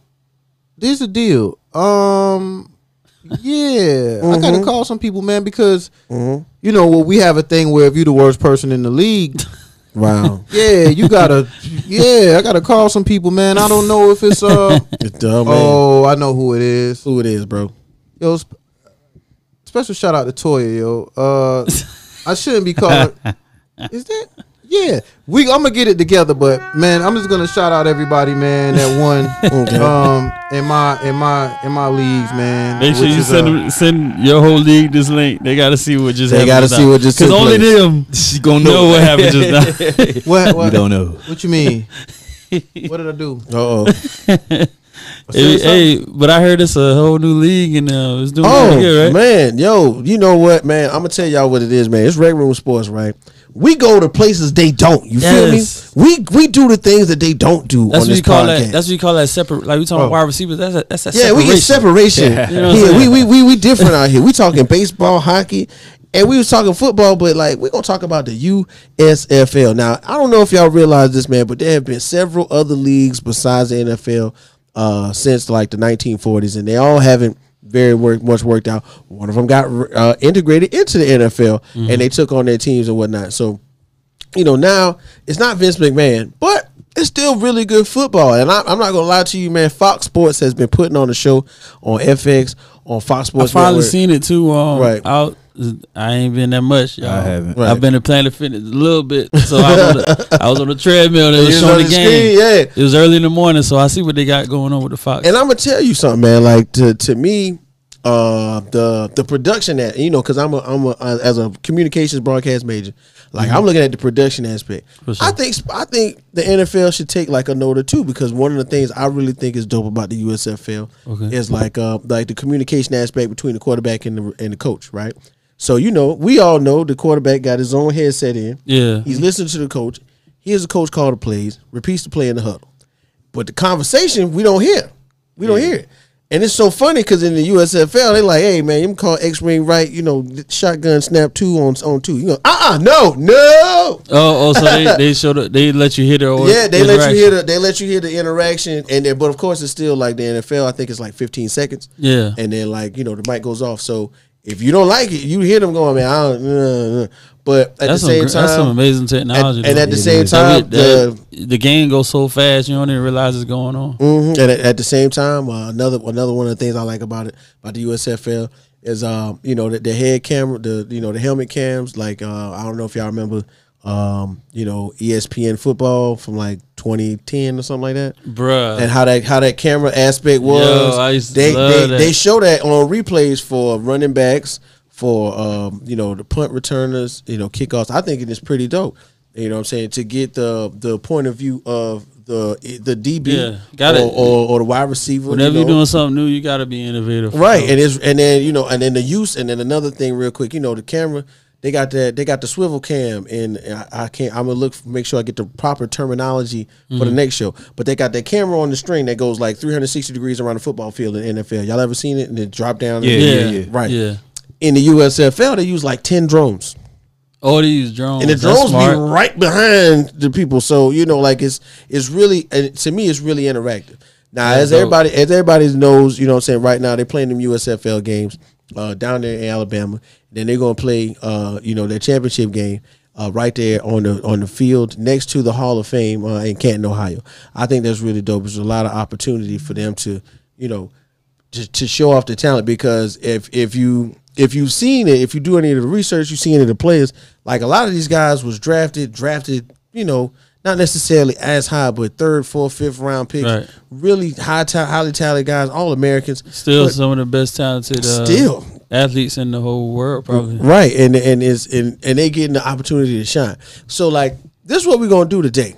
there's the deal. Yeah, I gotta call some people, man, because you know we have a thing where if you're the worst person in the league, Wow. yeah, you gotta, yeah, I gotta call some people, man. I don't know if it's It's dumb, man. oh, I know who it is. Who it is, bro? Yo, special shout out to Toya, yo. I shouldn't be calling. Is that? Yeah, I'm gonna get it together, but man, I'm just gonna shout out everybody, man, that won in my leagues, man. Make sure which you is, send your whole league this link. They got to see what just They happened. gotta see what just took because only place. them She gonna know what happened just now. what? You don't know. What you mean? What did I do? Hey, but I heard it's a whole new league and it's doing Oh pretty good, right? man, yo, you know what, man? I'm gonna tell y'all what it is, man. It's Rec Room Sports, right? We go to places they don't. You Yes. feel me? We do the things that they don't do That's on what this you call podcast. that. That's what you call that separate. Like we talking about wide receivers. That's that Yeah, we get separation. You know what I'm Yeah, saying? we different out here. We talking baseball, hockey, and we was talking football, but like we're gonna talk about the USFL. Now, I don't know if y'all realize this, man, but there have been several other leagues besides the NFL since like the 1940s, and they all haven't very much worked out. One of them got integrated into the NFL, and they took on their teams and whatnot. So, you know, now it's not Vince McMahon, but it's still really good football. And I'm not gonna lie to you, man. Fox Sports has been putting on the show on FX, on Fox I Sports. finally Network. seen it too. Right. Out. I ain't been that much. Y'all. I haven't. Right. I've been to Planet Fitness a little bit, so I was on the treadmill. They You was was showing on the the game. screen, yeah. It was early in the morning, so I see what they got going on with the Fox. And I'm gonna tell you something, man. Like to me, the production that because I'm as a communications broadcast major, like I'm looking at the production aspect. For sure. I think the NFL should take like a note or two, because one of the things I really think is dope about the USFL is like the communication aspect between the quarterback and the coach, right? So we all know the quarterback got his own headset in. Yeah. He's listening to the coach. Here's the coach call the plays, repeats the play in the huddle. But the conversation we don't hear. We don't hear it. And it's so funny because in the USFL, they like, hey, man, you can call X-ring right, shotgun snap 2 on 2. You go, no. Oh, so they showed up. They let you hear the They let you hear the interaction, and then, but of course it's still like the NFL. I think it's like 15 seconds. Yeah. And then the mic goes off. So if you don't like it, you hear them going, man, I don't. But at the same time, that's some amazing technology. and though. at the same time, the game goes so fast you don't even realize it's going on. And at the same time, another one of the things I like about the USFL is the head camera, the helmet cams. Like I don't know if y'all remember, ESPN football from like 2010 or something like that, Bruh. and how that camera aspect was. Yo, I used to love that. They show that on replays for running backs, for the punt returners, kickoffs. I think it is pretty dope. You know what I'm saying? To get the point of view of the DB or the wide receiver. Whenever you're doing something new, you got to be innovative. Right. And then the use, and then another thing real quick, the camera, they got the swivel cam, and I'm gonna make sure I get the proper terminology for the next show. But they got that camera on the string that goes like 360 degrees around the football field in the NFL. Y'all ever seen it? And it drop down. Yeah. Right. Yeah. In the USFL, they use like 10 drones. Oh, they use drones. And the drones be right behind the people. So, it's really, and to me, it's really interactive. Now, as everybody knows, you know what I'm saying, right now they're playing them USFL games down there in Alabama. Then they're gonna play their championship game right there on the field next to the Hall of Fame in Canton, Ohio. I think that's really dope. There's a lot of opportunity for them to, to show off the talent, because if you've seen it, if you do any of the research, you see any of the players, like a lot of these guys was drafted, not necessarily as high, but third, fourth, fifth round picks. Right. Really highly talented guys, all Americans. Still some of the best talented athletes in the whole world, probably. Right, and they getting the opportunity to shine. So like, this is what we're gonna do today.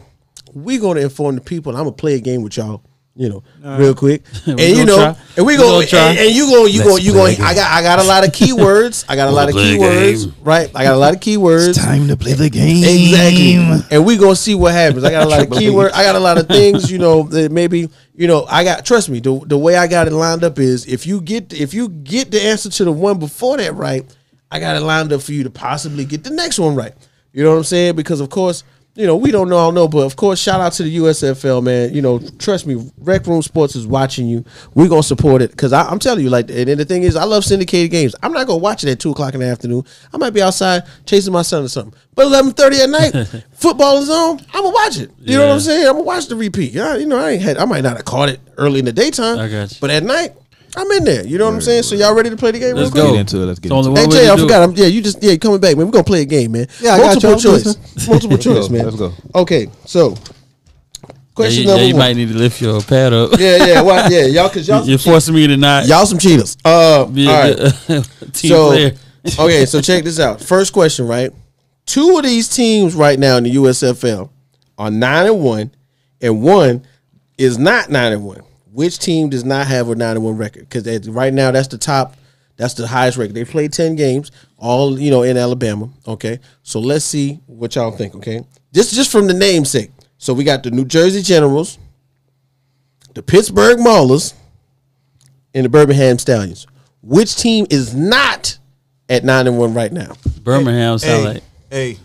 We're gonna inform the people, and I'm gonna play a game with y'all. Real quick, and we gonna try. And you going. I got a lot of keywords. I got a lot of keywords. Right, I got a lot of keywords. It's time to play the game. Exactly, and we gonna see what happens. I got a lot of keywords. I got a lot of things. That maybe I got. Trust me, the way I got it lined up is if you get the answer to the one before that right, I got it lined up for you to possibly get the next one right. You know what I'm saying? Because of course, we don't all know, but of course, shout out to the USFL, man. Trust me, Rec Room Sports is watching you. We're going to support it, because I'm telling you, like, and the thing is, I love syndicated games. I'm not going to watch it at 2 o'clock in the afternoon. I might be outside chasing my son or something. But 11:30 at night, football is on, I'm going to watch it. You know what I'm saying? I'm going to watch the repeat. I might not have caught it early in the daytime, I got you. But at night, I'm in there. You know what I'm saying? So y'all ready to play the game? Let's real quick? go. Into it. Let's get It's into it. Hey Jay, I forgot. You coming back, man. We're gonna play a game, man. Yeah, I got multiple y'all. choice. Multiple choice, man. Let's go. Okay, so question number you one. might need to lift your pad up. Y'all, because y'all You're forcing me to not y'all some cheaters. be all a right. good team player. Okay, so check this out. First question, right? 2 of these teams right now in the USFL are 9-1, and one is not 9-1. Which team does not have a 9-1 record? Because right now, that's the highest record. They played 10 games, all in Alabama. Okay, so let's see what y'all think. Okay, this is just from the namesake. So we got the New Jersey Generals, the Pittsburgh Maulers, and the Birmingham Stallions. Which team is not at 9-1 right now? Birmingham sound like. Hey,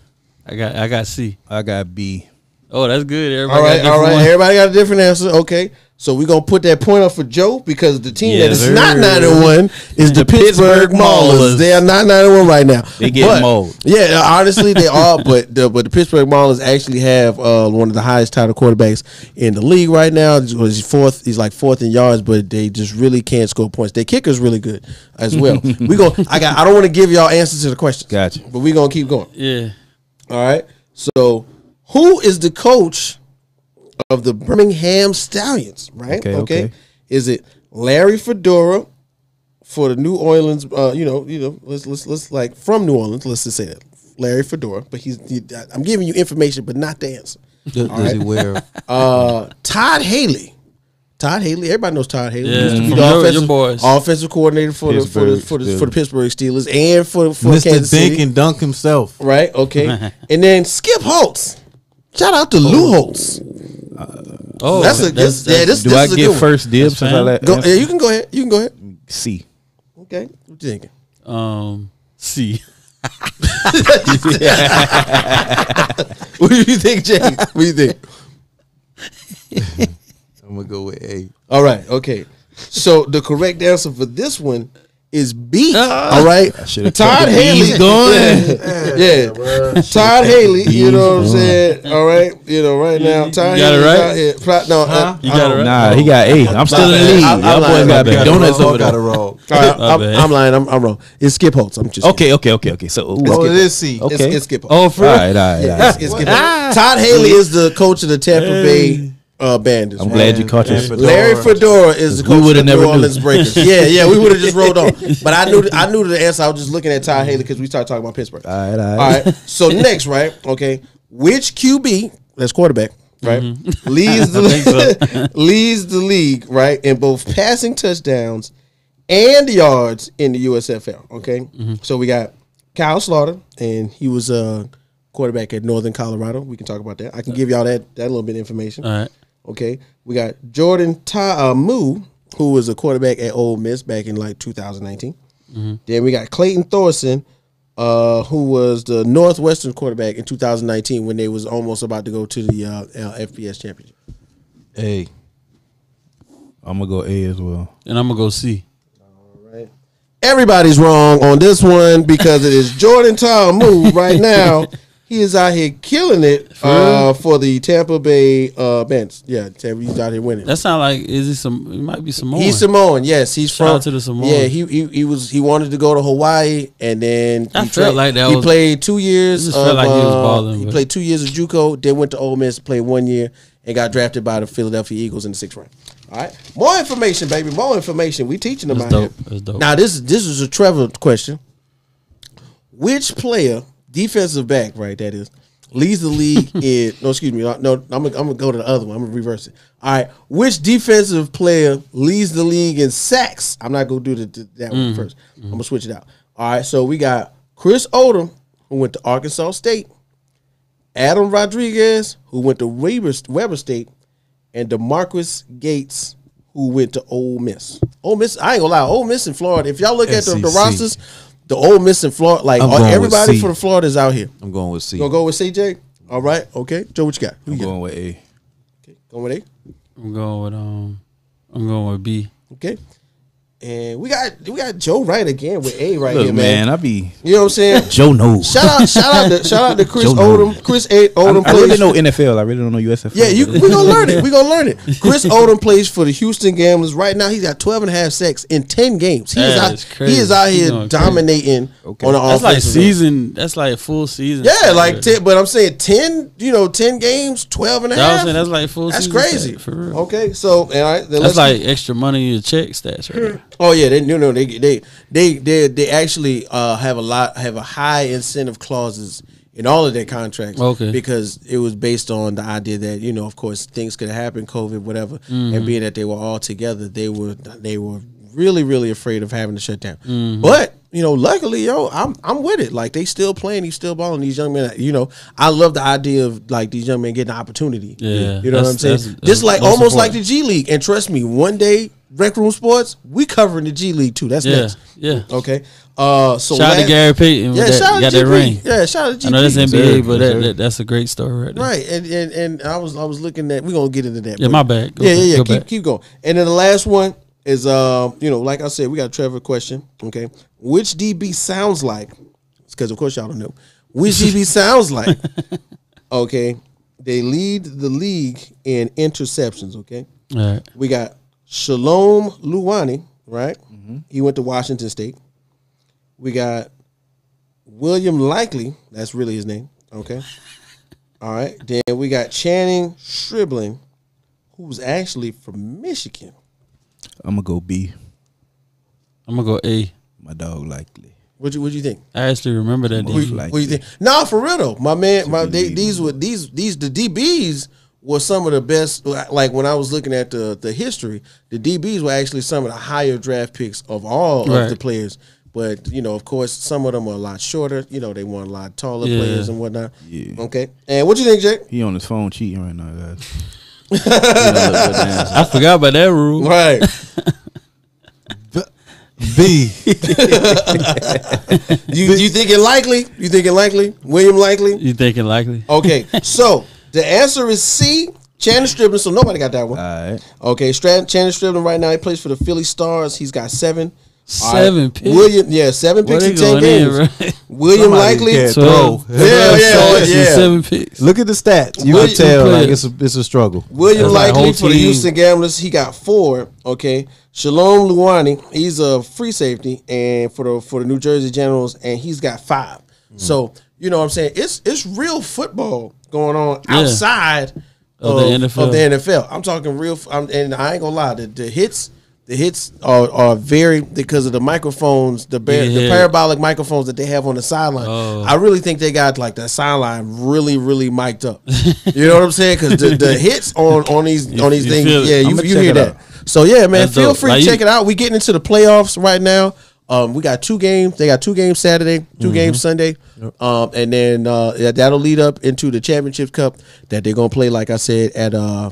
I got C. I got B. Oh, that's good. All Everybody right. Everybody got a different answer. Okay. So we're going to put that point up for Joe, because the team that is not 9-1 is the Pittsburgh Maulers. They are not 9-1 right now. They get mauled. Yeah, honestly, they are. But the Pittsburgh Maulers actually have one of the highest title quarterbacks in the league right now. He's fourth. He's like fourth in yards, but they just really can't score points. Their kicker's really good as well. I don't want to give y'all answers to the questions. Gotcha. But we're going to keep going. Yeah. All right. So who is the coach of the Birmingham Stallions, right? Okay. Is it Larry Fedora for the New Orleans? Let's like from New Orleans. Let's just say that Larry Fedora. But I'm giving you information, but not the answer. does he wear? Todd Haley. Todd Haley, everybody knows Todd Haley. Yeah, He used to be from the your boys. offensive coordinator for the Pittsburgh Steelers and for Mr. Kansas Dink City. and Dunk himself. Right. Okay. And then Skip Holtz. Shout out to Lou Holtz. Oh, This Do I is a get good one. first dibs? Since I let Yeah, you can go ahead. You can go ahead. C. Okay. What you thinking? C. What do you think, Jay? What do you think? I'm gonna go with A. All right. Okay. So the correct answer for this one is B. All right. Todd Haley. He's going. Yeah. Todd Haley. You know what I'm saying? All right. Right now, Todd got Haley. it right? No. You got it right. Nah, he got A. I'm still in the lead. Y'all boys got big donuts over Got it there. wrong. I'm lying. I'm wrong. It's Skip Holtz. I'm just Okay. So Oh, it is C. Okay. It's Skip Holtz. Oh, for all real? right. Yeah, it's Skip Holtz. Todd Haley is the coach of the Tampa Bay Bandits. I'm glad you caught your. Larry Fedora is the coach of the never New knew. Orleans Breakers. Yeah, we would have just rolled on. But I knew the answer. I was just looking at Todd Haley because we started talking about Pittsburgh. All right. All right. So next, right? Okay. Which QB, that's quarterback, right, leads the league, right, in both passing touchdowns and yards in the USFL. Okay. So we got Kyle Slaughter, and he was a quarterback at Northern Colorado. We can talk about that. I can give y'all that little bit of information. All right. Okay, we got Jordan Moo, who was a quarterback at Ole Miss back in like 2019. Then we got Clayton Thorson, who was the Northwestern quarterback in 2019 when they was almost about to go to the FBS championship. A. I'm gonna go A as well. And I'm gonna go C. Everybody's wrong on this one because it is Jordan Ta'amu right now. He is out here killing it for the Tampa Bay Bants. Yeah, he's out here winning. That sound like he might be Samoan. He's Samoan. Yes, he's Shout from. out to the Samoan. Yeah, he wanted to go to Hawaii, and then I felt like that he was- played 2 years. It just felt like he was balling, He but- played 2 years of JUCO, then went to Ole Miss, played 1 year, and got drafted by the Philadelphia Eagles in the 6th round. All right, more information, baby. More information. We teaching them That's out dope. here. That's dope. Now this is a Trevor question. Which player, defensive back, right? That is, leads the league in. No, excuse me. No, I'm gonna go to the other one. I'm gonna reverse it. All right, which defensive player leads the league in sacks? I'm not gonna do that one first. I'm gonna switch it out. All right, so we got Chris Odom, who went to Arkansas State, Adam Rodriguez, who went to Weber State, and DeMarcus Gates, who went to Ole Miss. Ole Miss, I ain't gonna lie, Ole Miss in Florida. If y'all look at the SEC. rosters, the Ole Miss in Florida, like I'm going with everybody C. for the Florida is out here. I'm going with C. You gonna go with CJ? All right, okay. Joe, what you got? Who I'm you got? going with A. Okay. Going with A? I'm going with B. Okay. And we got Joe right again with A right Look, here, man. I be You know what I'm saying? Joe knows. Shout out to Chris Joe Odom. knows. Chris Odom I really plays. know NFL. I really don't know USFL. Yeah, we gonna learn it. We gonna learn it. Chris Odom plays for the Houston Gamblers right now. He's got 12.5 sacks in 10 games. He That is is crazy. He is out He's here going dominating Okay. on the That's like offensive end. season. That's like full season. Yeah, like 10, but I'm saying 10. 10 games, 12 and a That was half. saying that's like full That's season. crazy. stat, for real. Okay, so all right, then That's let's like extra money in your check stats right there. Oh yeah, they actually have a high incentive clauses in all of their contracts. Okay. Because it was based on the idea that of course things could happen, COVID, whatever, Mm-hmm. and being that they were all together, they were really afraid of having to shut down. Mm-hmm. But luckily, I'm with it. Like they still playing, he's still balling. These young men, I love the idea of like these young men getting an opportunity. Yeah, you know what I'm saying. that's Just like most almost like important. the G League. And trust me, one day Rec Room Sports, we covering the G League too. That's Yeah, next. yeah. Okay. So Shout out to Gary Payton. Yeah, Yeah, shout out got to that GP. ring. Yeah, shout out to GP. I know that's NBA, sir. but Yes, sir. that's a great story right there. Right, and I was looking at. We're gonna get into that. Yeah, but- my bad. Go Yeah. back. Keep going. And then the last one is like I said, we got a Trevor question. Okay, which DB sounds like? Because of course y'all don't know which DB sounds like. Okay, they lead the league in interceptions. Okay, All right. we got Shalom Luwani. Right, he went to Washington State. We got William Likely. That's really his name. Okay. All right. Then we got Channing Stribling, who's actually from Michigan. I'm gonna go B. I'm gonna go A. My dog likely. What you think? I actually remember that. What, DB. like what you think? No, for real though, my man. The DBs were some of the best. Like when I was looking at the history, the DBs were actually some of the higher draft picks of all of Right. the players. But of course, some of them are a lot shorter. They want a lot taller Yeah. players and whatnot. Yeah. Okay. And what you think, Jake? He on his phone cheating right now, guys. I forgot about that rule. Right. B. You think it likely? You think it likely? William Likely? You thinking likely? Okay. So the answer is C. Channing Stribling. So nobody got that one. All right. Okay. Channing Stribling right now he plays for the Philly Stars. He's got 7. All right. 7 picks. William, 7 Where picks they in 10 going games. in, right? William Somebody Likely. can't 12. throw. Yeah. 7 picks. Look at the stats. You William can tell like players. it's a struggle. William That's like Likely whole for the team. Houston Gamblers, he got 4. Okay, Shalom Luwani, he's a free safety, and for the New Jersey Generals, and he's got 5. So you know what I'm saying? It's real football going on Yeah. outside Of the NFL. Of the NFL. I'm talking real, and I ain't gonna lie, the hits. The hits are very because of the microphones, the parabolic microphones that they have on the sideline. Oh. I really think they got like that sideline really mic'd up. You know what I'm saying? Because the hits on these things, feel it. yeah, I'ma you check hear it that. out. So yeah, man, That's feel dope. free Like to you- check it out. We getting into the playoffs right now. We got 2 games. They got 2 games Saturday, 2 games Sunday, and then that'll lead up into the Championship Cup that they're gonna play. Like I said at the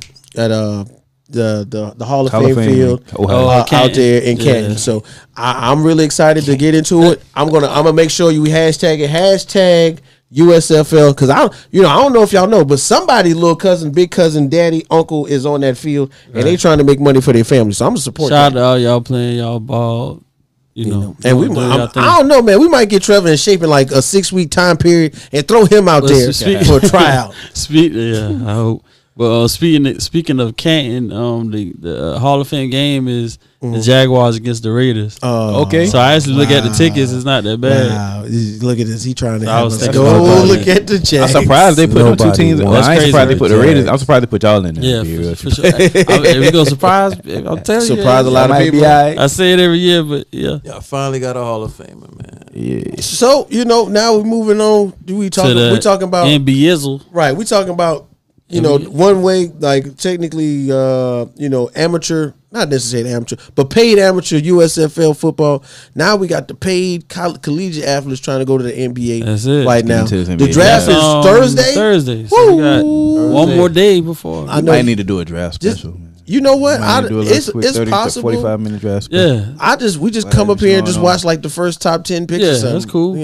Hall of Hall Fame of Fame, field Ohio. out Canton. there in Canton. Yeah. So I'm really excited to get into it. I'm gonna make sure you hashtag it. Hashtag USFL, because I don't know if y'all know, but somebody, little cousin, big cousin, daddy, uncle is on that field, and they trying to make money for their family. So I'm gonna support. Shout out to all y'all playing y'all ball. You know, and I don't know, man. We might get Trevor in shape in like a 6-week time period and throw him out there for a tryout. I hope. But speaking of Canton, the Hall of Fame game is the Jaguars against the Raiders. Okay. So I actually look at the tickets. It's not that bad. Wow. Look at this. He trying to I was thinking go about look at the Jags. I'm surprised they put them two teams. That's I ain't crazy. surprised they put the Raiders. I'm surprised they put y'all in there. Yeah, for sure. If we go surprise, I'll tell you. Surprise a lot of people. I say it every year, but yeah. Y'all finally got a Hall of Famer, man. Yeah. So now we're moving on. We talking about NBizzle. right? We talking about one way, like technically amateur, not necessarily amateur, but paid amateur USFL football. Now we got the paid collegiate athletes trying to go to the NBA. That's it. Right now. The draft is Thursday. Thursday. So we got one more day before. I know. I need to do a draft special. Man. You know what? It's 30 possible. 45-minute draft special. Yeah. We just come up here and just watch like the first top 10 picks. Yeah, or something, that's cool.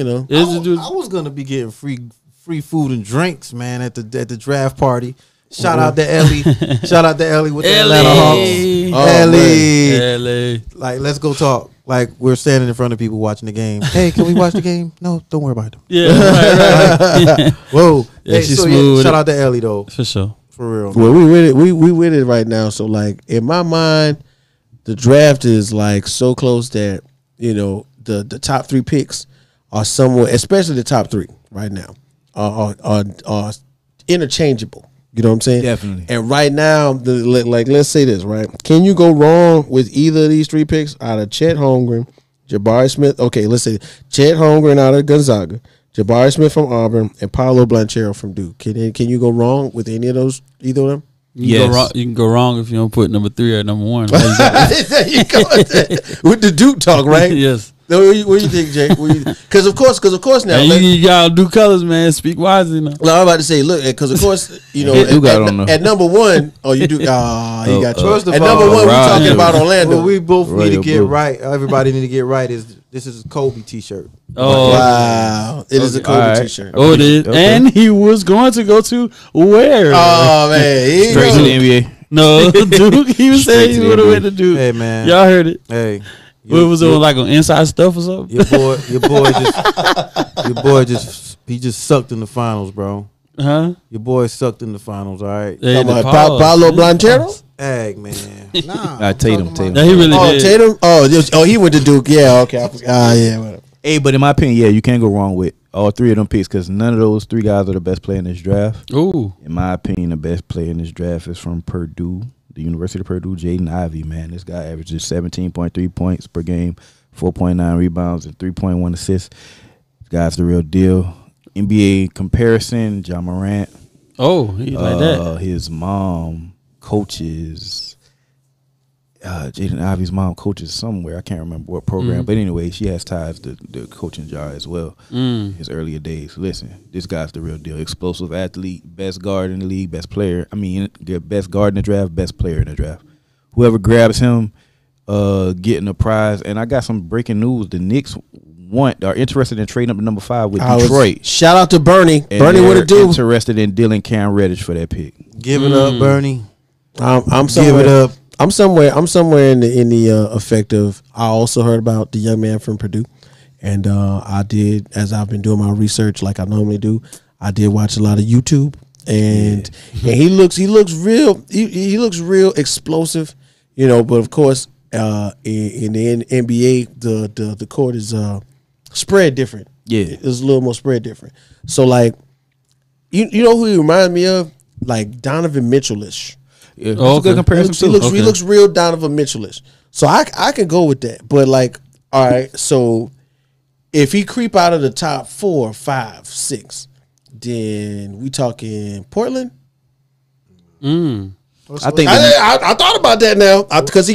I was gonna be getting free food and drinks, man, at the draft party. Shout out to Ellie. Shout out to Ellie with the Atlanta Hawks. Ellie. Like, let's go talk. Like, we're standing in front of people watching the game. Hey, can we watch the game? No, don't worry about them. Yeah. Right. Whoa. Yeah, hey, she's so smooth. Shout out to Ellie though. For sure. For real. Well, we with it. We with it right now. So like in my mind, the draft is like so close that the top 3 picks are somewhere, especially the top 3 right now, are interchangeable. You know what I'm saying? Definitely. And right now, let's say this, right? Can you go wrong with either of these 3 picks out of Chet Holmgren, Jabari Smith? Okay, let's say Chet Holmgren out of Gonzaga, Jabari Smith from Auburn, and Paolo Blanchero from Duke. Can you go wrong with any of those? Either of them? You can go wrong if you don't put number 3 or number 1. There you go. With the Duke talk, right? Yes. What do you think, Jake? Because of course now. You gotta do colors, man. Speak wisely now. No, I'm about to say, look, because of course, at number 1, you do. You got you. First of at all, number 1, we're talking about Orlando. What we both need to get right. Everybody need to get right. This is a Kobe T-shirt. Oh wow! It is a Kobe T-shirt. Oh, it is, and he was going to go to where? Oh man, straight to the NBA. No, Duke. He was saying he would have went to Duke. Hey man, y'all heard it. Hey. What was it like on inside stuff or something? Your boy just sucked in the finals, bro. Huh? Your boy sucked in the finals. All right. Hey, Paolo Blanchero? Egg man. Nah, Tatum. Yeah, he really did. Tatum. Oh, he went to Duke. Yeah, okay. Yeah, whatever. Hey, but in my opinion, yeah, you can't go wrong with all 3 of them picks because none of those 3 guys are the best player in this draft. Ooh. In my opinion, the best player in this draft is from Purdue. The University of Purdue, Jaden Ivey, man. This guy averages 17.3 points per game, 4.9 rebounds, and 3.1 assists. This guy's the real deal. NBA comparison, Ja Morant. Oh, he like that. His mom coaches, Jaden Ivey's mom coaches somewhere. I can't remember what program. But anyway, she has ties to the coaching jar as well. His earlier days. Listen, this guy's the real deal. Explosive athlete, best guard in the league, best player. I mean, the best guard in the draft, best player in the draft. Whoever grabs him, getting a prize. And I got some breaking news. The Knicks are interested in trading up to number 5 with Detroit. Shout out to Bernie. And Bernie, what it do? Interested in dealing Cam Reddish for that pick. Give it up, Bernie. I'm Give it up. I'm somewhere in the effect of I also heard about the young man from Purdue, and I did, as I've been doing my research like I normally do, I did watch a lot of YouTube, and he looks real explosive, but of course in the NBA the court is spread different. Yeah, it's a little more spread different. So like you know who he reminds me of? Like Donovan Mitchell-ish. Yeah, that's a good comparison. He looks real Donovan Mitchell-ish. So I can go with that. But like, all right, so if he creep out of the top 4, 5, 6, then we talking Portland. I think I thought about that now because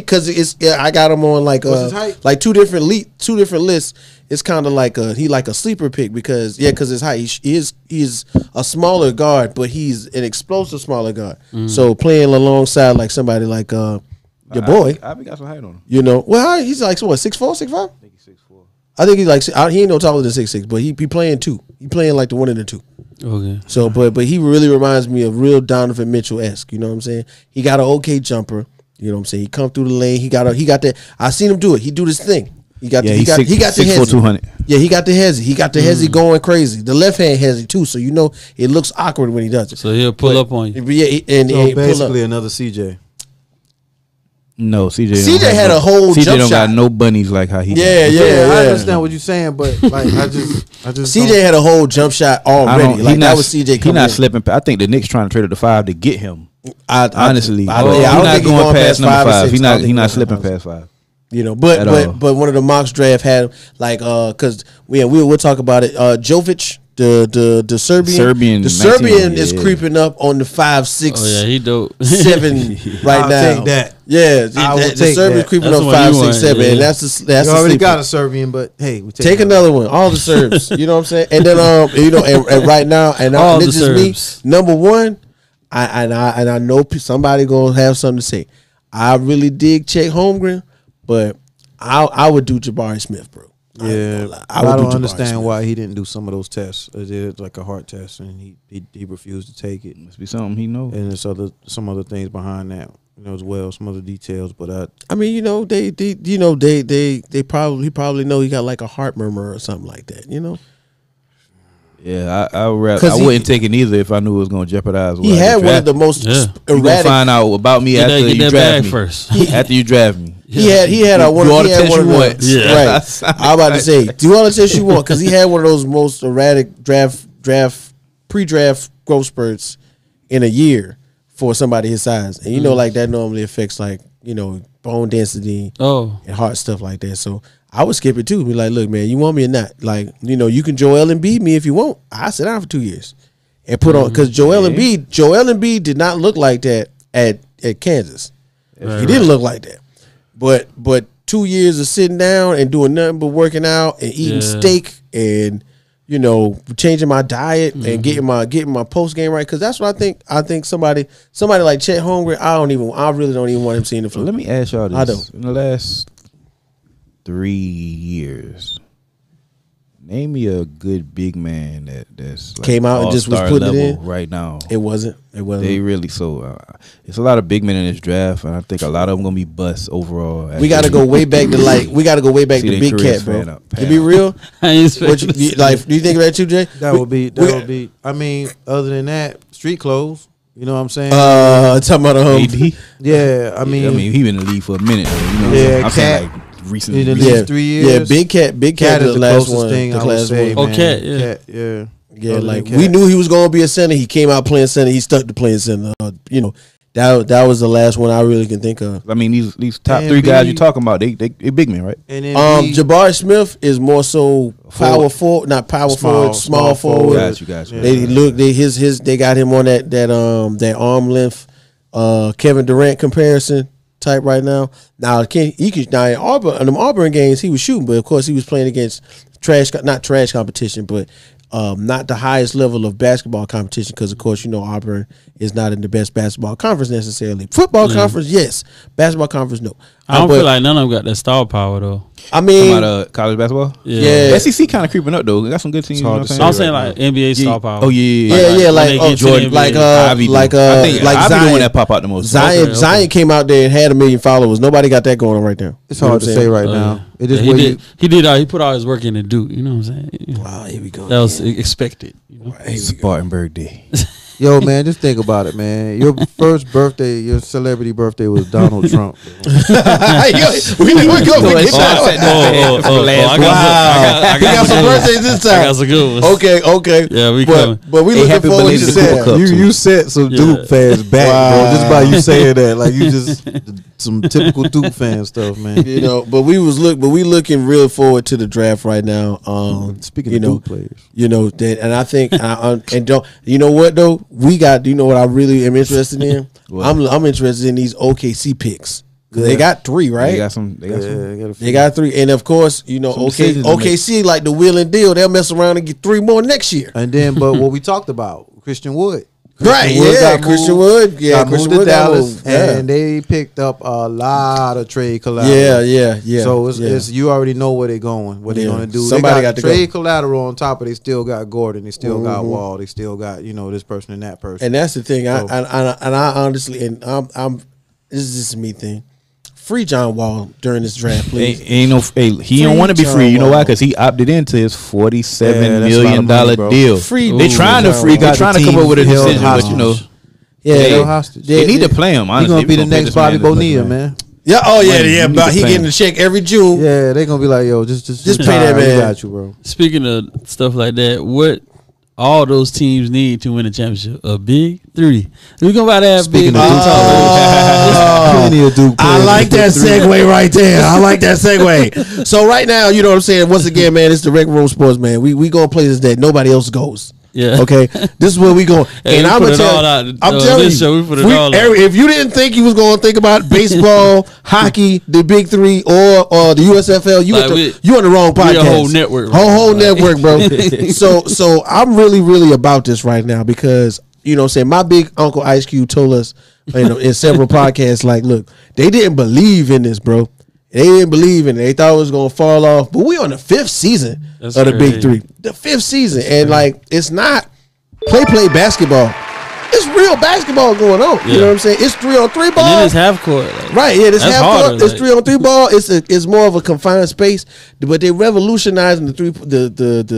I got him on like two different lists. It's kind of like he like a sleeper pick because his height. He is a smaller guard, but he's an explosive smaller guard. So playing alongside like somebody like your boy, I got some height on him. Well, he's like what 6'4", 6'5"? I think he's 6'4". I think he's like he ain't no taller than 6'6", but he playing 2. He playing like the 1 and the 2. Okay. So, but he really reminds me of real Donovan Mitchell-esque. You know what I'm saying? He got an okay jumper. You know what I'm saying? He come through the lane. He got that. I seen him do it. He do this thing. He got the hezzy. 200. Yeah, he got the hezzy. He got the hezzy going crazy. The left hand hezzy too. So you know it looks awkward when he does it. So he'll pull up on you. Yeah, and So pull basically up. another CJ. No, CJ. CJ had a whole CJ jump don't shot. got no bunnies like how he. Yeah, I understand what you're saying, but like I just CJ had a whole jump shot already. Like that was CJ. He not slipping. I think the Knicks trying to trade it to 5 to get him. Honestly, I don't not think going past number 5. He He not slipping past 5. You know, but one of the mocks draft had like because we'll talk about it. Jovic, the Serbian is creeping up on the 5'6". Oh yeah, he dope. 7 right I'll now. take that. Yeah, will the take Serbian's that. creeping That's up the one 5'6", you want, 7, yeah. and that's You the already sleeper. got a Serbian, but hey, we Take another one. All the Serbs. You know what I'm saying? And then you know, and right now, All this the is Serbs. me. Number one, I know somebody gonna have something to say. I really dig Chet Holmgren, but I would do Jabari Smith, bro. Yeah, I don't understand why he didn't do some of those tests. It is like a heart test, and he refused to take it. Must be something he knows. And there's some other things behind that, you know, as well, some other details. But I mean, you know, they probably know he got like a heart murmur or something like that. You know, Yeah, I wouldn't take it either if I knew it was going to jeopardize. He had one of the most You gonna erratic. find out about me after you draft me. First. After you draft me. He had a one. Do all He the had tests one you of want. the, Yeah. right. I'm about to say, do all the tests you want because he had one of those most erratic pre-draft growth spurts in a year for somebody his size, and you know, like that normally affects like you know bone density and heart stuff like that. So I would skip it too. Be like, look, man, you want me or not? Like, you know, you can Joel Embiid me if you want. I sit down for 2 years and put on because Joel Embiid did not look like that at Kansas. He didn't look like that. But 2 years of sitting down and doing nothing but working out and eating steak and you know changing my diet and getting my post game right because that's what I think. I think somebody like Chet Holmgren, I really don't even want him seeing the floor. Let me ask y'all this. I don't. In the last 3 years, name me a good big man that's like Came out and just was all-star putting it level in? right now. It wasn't. They really it's a lot of big men in this draft, and I think a lot of them gonna be busts overall. We got to go way back to See to their Big careers Cat, bro. pan out. To be real, I ain't what you, like, do you think of that too, Jay? that would be. I mean, other than that, street clothes. You know what I'm saying? Talking about AD? Yeah, I mean, he been in the league for a minute. You know, Yeah, I'm saying like recently. in the league 3 years. Yeah, Big Cat is is the last closest one. thing The I would last say. one. Oh, Man. Cat, yeah. Yeah. Yeah, Other like than Cat. we knew he was gonna be a center. He came out playing center. He stuck to playing center. You know, that was the last one I really can think of. I mean, these top And 3 guys B- you talking about, they big men, right? And then Jabari Smith is more so power forward, not power forward, small forward. Got you. They got him on that arm length Kevin Durant comparison type right now. Now in Auburn games he was shooting, but of course he was playing against not trash competition, but not the highest level of basketball competition because of course you know Auburn is not in the best basketball conference necessarily. Football conference, yes. Basketball conference, no. I don't feel like none of them got that star power though. I mean, Talking about college basketball. Yeah. SEC kind of creeping up though. They got some good teams. You know what I'm saying? I'm saying like NBA star power. Oh yeah, like when they get to Jordan, the NBA. like I think like Ivy the one Zion. that pop out the most. Zion Okay. Zion came out there and had 1 million followers. Nobody got that going on right now. it's You know hard what to I'm say saying? right now. It is he where did. He put all his work in to do. You know what I'm saying? Wow, here we go. That was expected. You know? Spartanburg Day. Yo, man, just think about it, man. Your first birthday, your celebrity birthday was Donald Trump. we go. I got some birthdays this I time. got some good ones. Okay. Yeah, we coming. But we looking happy forward to belated that. Cooper Cup. You set some Duke fans back, bro, just by you saying that. Like you just some typical Duke fan stuff, man. You know, but we looking real forward to the draft right now. Speaking you of know, Duke players, you know that, and I think, and don't you know what though? We got. You know what I really am interested in? I'm interested in these OKC picks. They got 3, right? They got some. They got 3, and of course, you know, OKC like the will and deal. They'll mess around and get 3 more next year. and then but what we talked about, Christian Wood. Right, Wood got Christian moved. Wood. Yeah, Got Christian moved to Wood got Dallas, moved. Yeah. and they picked up a lot of trade collateral. Yeah. So it's you already know where they're going, what they're Yeah. going to do. Somebody they got to trade go. collateral on top, but they still got Gordon, they still got Wall, they still got this person and that person. And that's the thing. So- I honestly, and I'm this is just a me thing. Free John Wall during this draft, please. He don't want to be John free. You know why? Wall. Because he opted into his $47 Yeah, that's a lot of million money, bro. deal. Free. They trying to John free. Wall. They're trying to come up with a Held decision, but hostage. Yeah, Held they- hostage. they need to play him. He's Honestly, gonna If be you the gonna pay next this man Bobby this much Bonilla, money. man. Yeah. Oh yeah. Money, Yeah. you need But to he play getting him. a check every June. Yeah, they gonna be like, yo, just pay that retire. man. We got you, bro. Speaking of stuff like that, what all those teams need to win a championship? A big three. We're gonna about to have Speaking big of three Duke talk. Plenty of Duke I players. like that segue right there. I like that segue. So right now, you know what I'm saying. Once again, man, it's the Rec Room Sports, man. We gonna play this that nobody else goes. Yeah. Okay. This is where we go. Hey, And we I'm put gonna it tell. all out. I'm telling This you. show, we put it all out. If you didn't think you was gonna think about baseball, hockey, the Big Three, or the USFL, you Like you on the wrong we podcast. a whole network, bro. Whole Like- network, bro. So I'm really about this right now because you know what I'm saying my big uncle Ice Cube told us in several podcasts like, look, they didn't believe in this, bro. They didn't believe in it. They thought it was gonna fall off. But we on the 5th season That's of the crazy. Big Three. The 5th season. And like it's not play basketball. It's real basketball going on. You Yeah. know what I'm saying? It's 3-on-3 ball. And then it's half court. Like, Right, yeah, this That's half harder, court. It's like- 3-on-3 ball. It's more of a confined space, but they revolutionizing the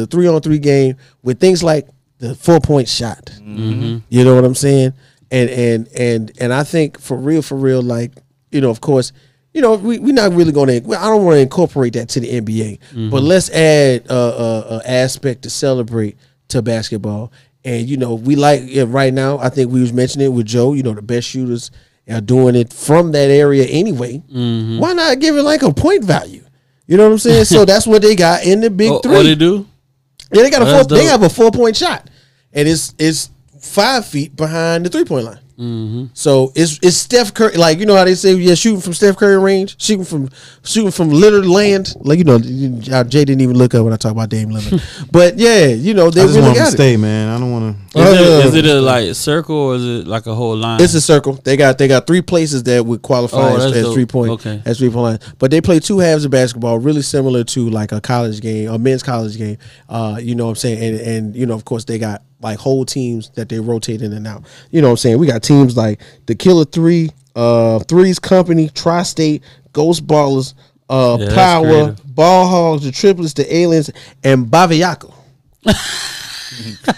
3-on-3 game with things like the 4-point shot. Mm-hmm. You know what I'm saying? And I think for real, like of course, we not really going to. I don't want to incorporate that to the NBA, but let's add a aspect to celebrate to basketball. And we like right now. I think we was mentioning it with Joe. The best shooters are doing it from that area anyway. Why not give it like a point value? You know what I'm saying? So that's what they got in the Big Three. What they do? Yeah, they got That's they dope. have a 4-point shot, and it's 5 feet behind the 3-point line. So it's Steph Curry, like how they say, shooting from Steph Curry range, shooting from littered land. Like Jay didn't even look up when I talk about Dame Lillard, but they I just really want them to got it. stay, man. I don't want to. Is it a like circle or is it like a whole line? It's a circle. They got 3 places that would qualify Oh, that's as dope. 3-point Okay. as 3-point line. But they play 2 halves of basketball, really similar to like a college game, a men's college game. You know what I'm saying? And of course they got like whole teams that they rotate in and out. You know what I'm saying? We got teams like the Killer 3, Three's Company, Tri-State, Ghost Ballers, that's Power, creative. Ball Hogs, the Triplets, the Aliens, and Baviaco.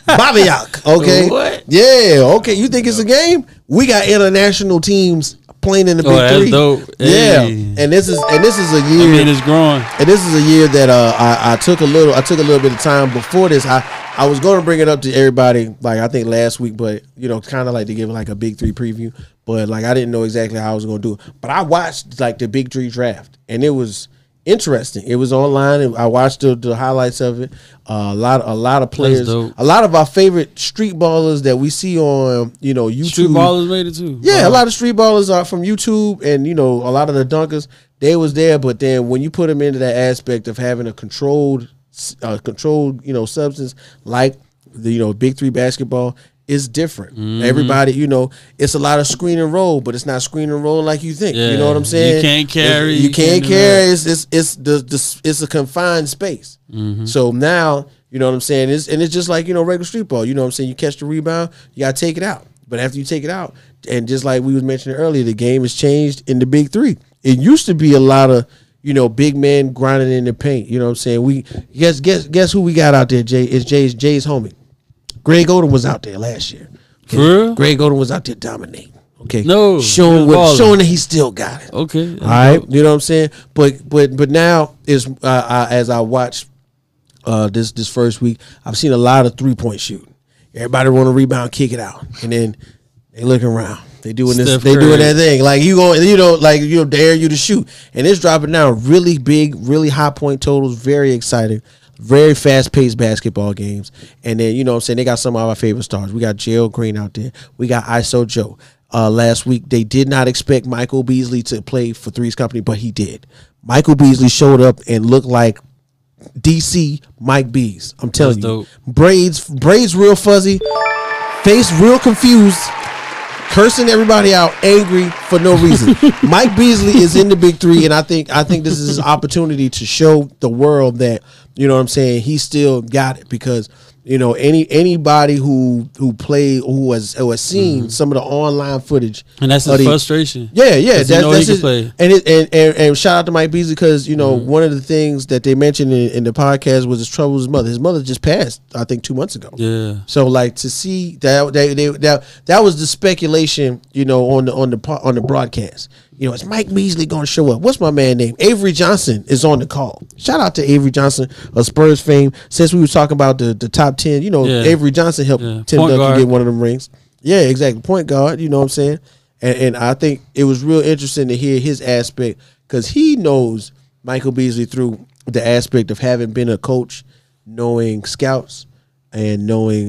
Baviac, okay? What? Yeah, okay. You think it's a game? We got international teams playing in the Big that's Three. dope. Yeah, Hey. and this is a I year. mean, it's growing. And this is a year that I took a little bit of time before this. I was going to bring it up to everybody, like I think last week, but kind of like to give like a Big Three preview. But like I didn't know exactly how I was going to do it. But I watched like the Big Three draft, and it was interesting. It was online, and I watched the highlights of it. A lot of players, dope. a lot of our favorite street ballers that we see on YouTube. Street ballers made it too. Yeah, a lot of street ballers are from YouTube, and a lot of the dunkers they was there. But then when you put them into that aspect of having a controlled substance like the Big Three basketball is different. Everybody, it's a lot of screen and roll, but it's not screen and roll like you think. You know what I'm saying? You can't carry. You can't do carry. that. It's a confined space. So now you know what I'm saying. It's just like regular street ball. You know what I'm saying. You catch the rebound, you gotta take it out. But after you take it out, and just like we was mentioning earlier, the game has changed in the Big Three. It used to be a lot of big men grinding in the paint. You know what I'm saying. We guess who we got out there. Jay is Jay's homie. Greg Oden was out there last year. Okay? For real? Greg Oden was out there dominating. Okay, No, showing he was balling. that he still got it. Okay. All right, you know what I'm saying. But now is as I watch this first week, I've seen a lot of 3-point shooting. Everybody want to rebound, kick it out, and then they looking around. They doing this. Steph They Curry. doing that thing like you going, dare you to shoot, and it's dropping down really big, really high point totals. Very exciting. Very fast paced basketball games. And then, what I'm saying, they got some of our favorite stars. We got Gerald Green out there. We got ISO Joe. Last week, they did not expect Michael Beasley to play for Three's Company, but he did. Michael Beasley showed up and looked like DC Mike Bees. I'm telling That's you. dope. Braids real fuzzy. face real confused, cursing everybody out, angry for no reason. Mike Beasley is in the big three, and I think this is his opportunity to show the world that, you know what I'm saying, he still got it, because you know, anybody who played, who has seen some of the online footage, and that's his frustration. Yeah, that's his, play. And shout out to Mike Beasley, because you know one of the things that they mentioned in the podcast was his trouble with his mother. His mother just passed, I think, 2 months ago. Yeah. So like to see that was the speculation, you know, on the broadcast. You know, is Mike Beasley going to show up? What's my man name? Avery Johnson is on the call. Shout out to Avery Johnson of Spurs fame. Since we were talking about the top 10, you know, Avery Johnson helped Tim Duncan get one of them rings. Yeah, exactly. Point guard, you know what I'm saying? And I think it was real interesting to hear his aspect, because he knows Michael Beasley through the aspect of having been a coach, knowing scouts, and knowing,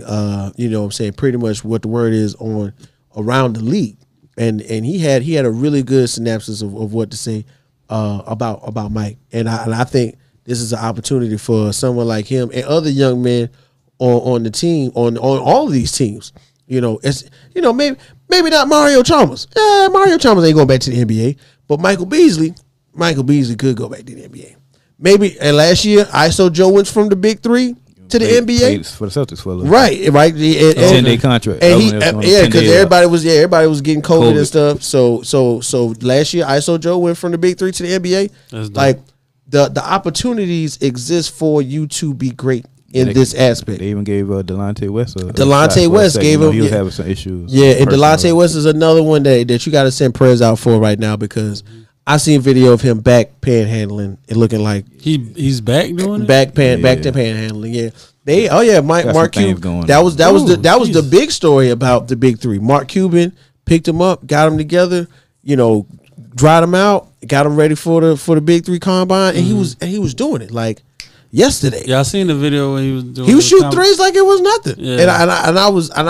you know what I'm saying, pretty much what the word is on around the league. And he had a really good synopsis of what to say about Mike, and I think this is an opportunity for someone like him and other young men on the team, on all of these teams. You know, it's, you know, maybe not Mario Chalmers. Yeah, Mario Chalmers ain't going back to the NBA, but Michael Beasley could go back to the NBA. Maybe, and last year ISO Joe went from the big three to the NBA for the Celtics for a little right. 10-day contract. And because everybody was getting COVID and stuff. So last year ISO Joe went from the big three to the NBA. Like the opportunities exist for you to be great in this aspect. They even gave Delonte West. Delonte West gave him. He was having some issues. Yeah, and Delonte West is another one that you got to send prayers out for right now, because I seen video of him back panhandling and looking like he's back doing back to panhandling. Yeah, Mark Cuban. That was the big story about the big three. Mark Cuban picked him up, got him together, you know, dried him out, got him ready for the big three combine, and he was doing it like yesterday. Yeah, I seen the video when he was doing. He was shooting threes like it was nothing. Yeah. And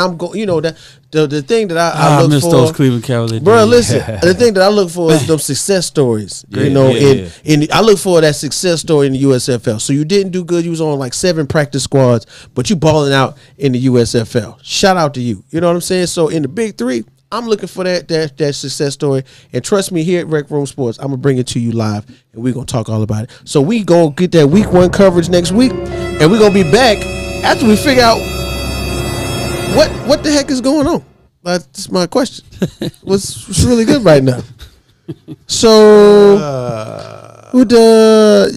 I'm going. You know that the thing that I look miss for, those Cleveland Cavaliers. Bro, listen. The thing that I look for is those success stories. You know, in I look for that success story in the USFL. So you didn't do good. You was on like 7 practice squads, but you balling out in the USFL. Shout out to you. You know what I'm saying? So in the big three, I'm looking for that success story, and trust me, here at Rec Room Sports, I'm gonna bring it to you live, and we're gonna talk all about it. So we gonna get that week 1 coverage next week, and we're gonna be back after we figure out what the heck is going on. That's my question. What's really good right now? So who do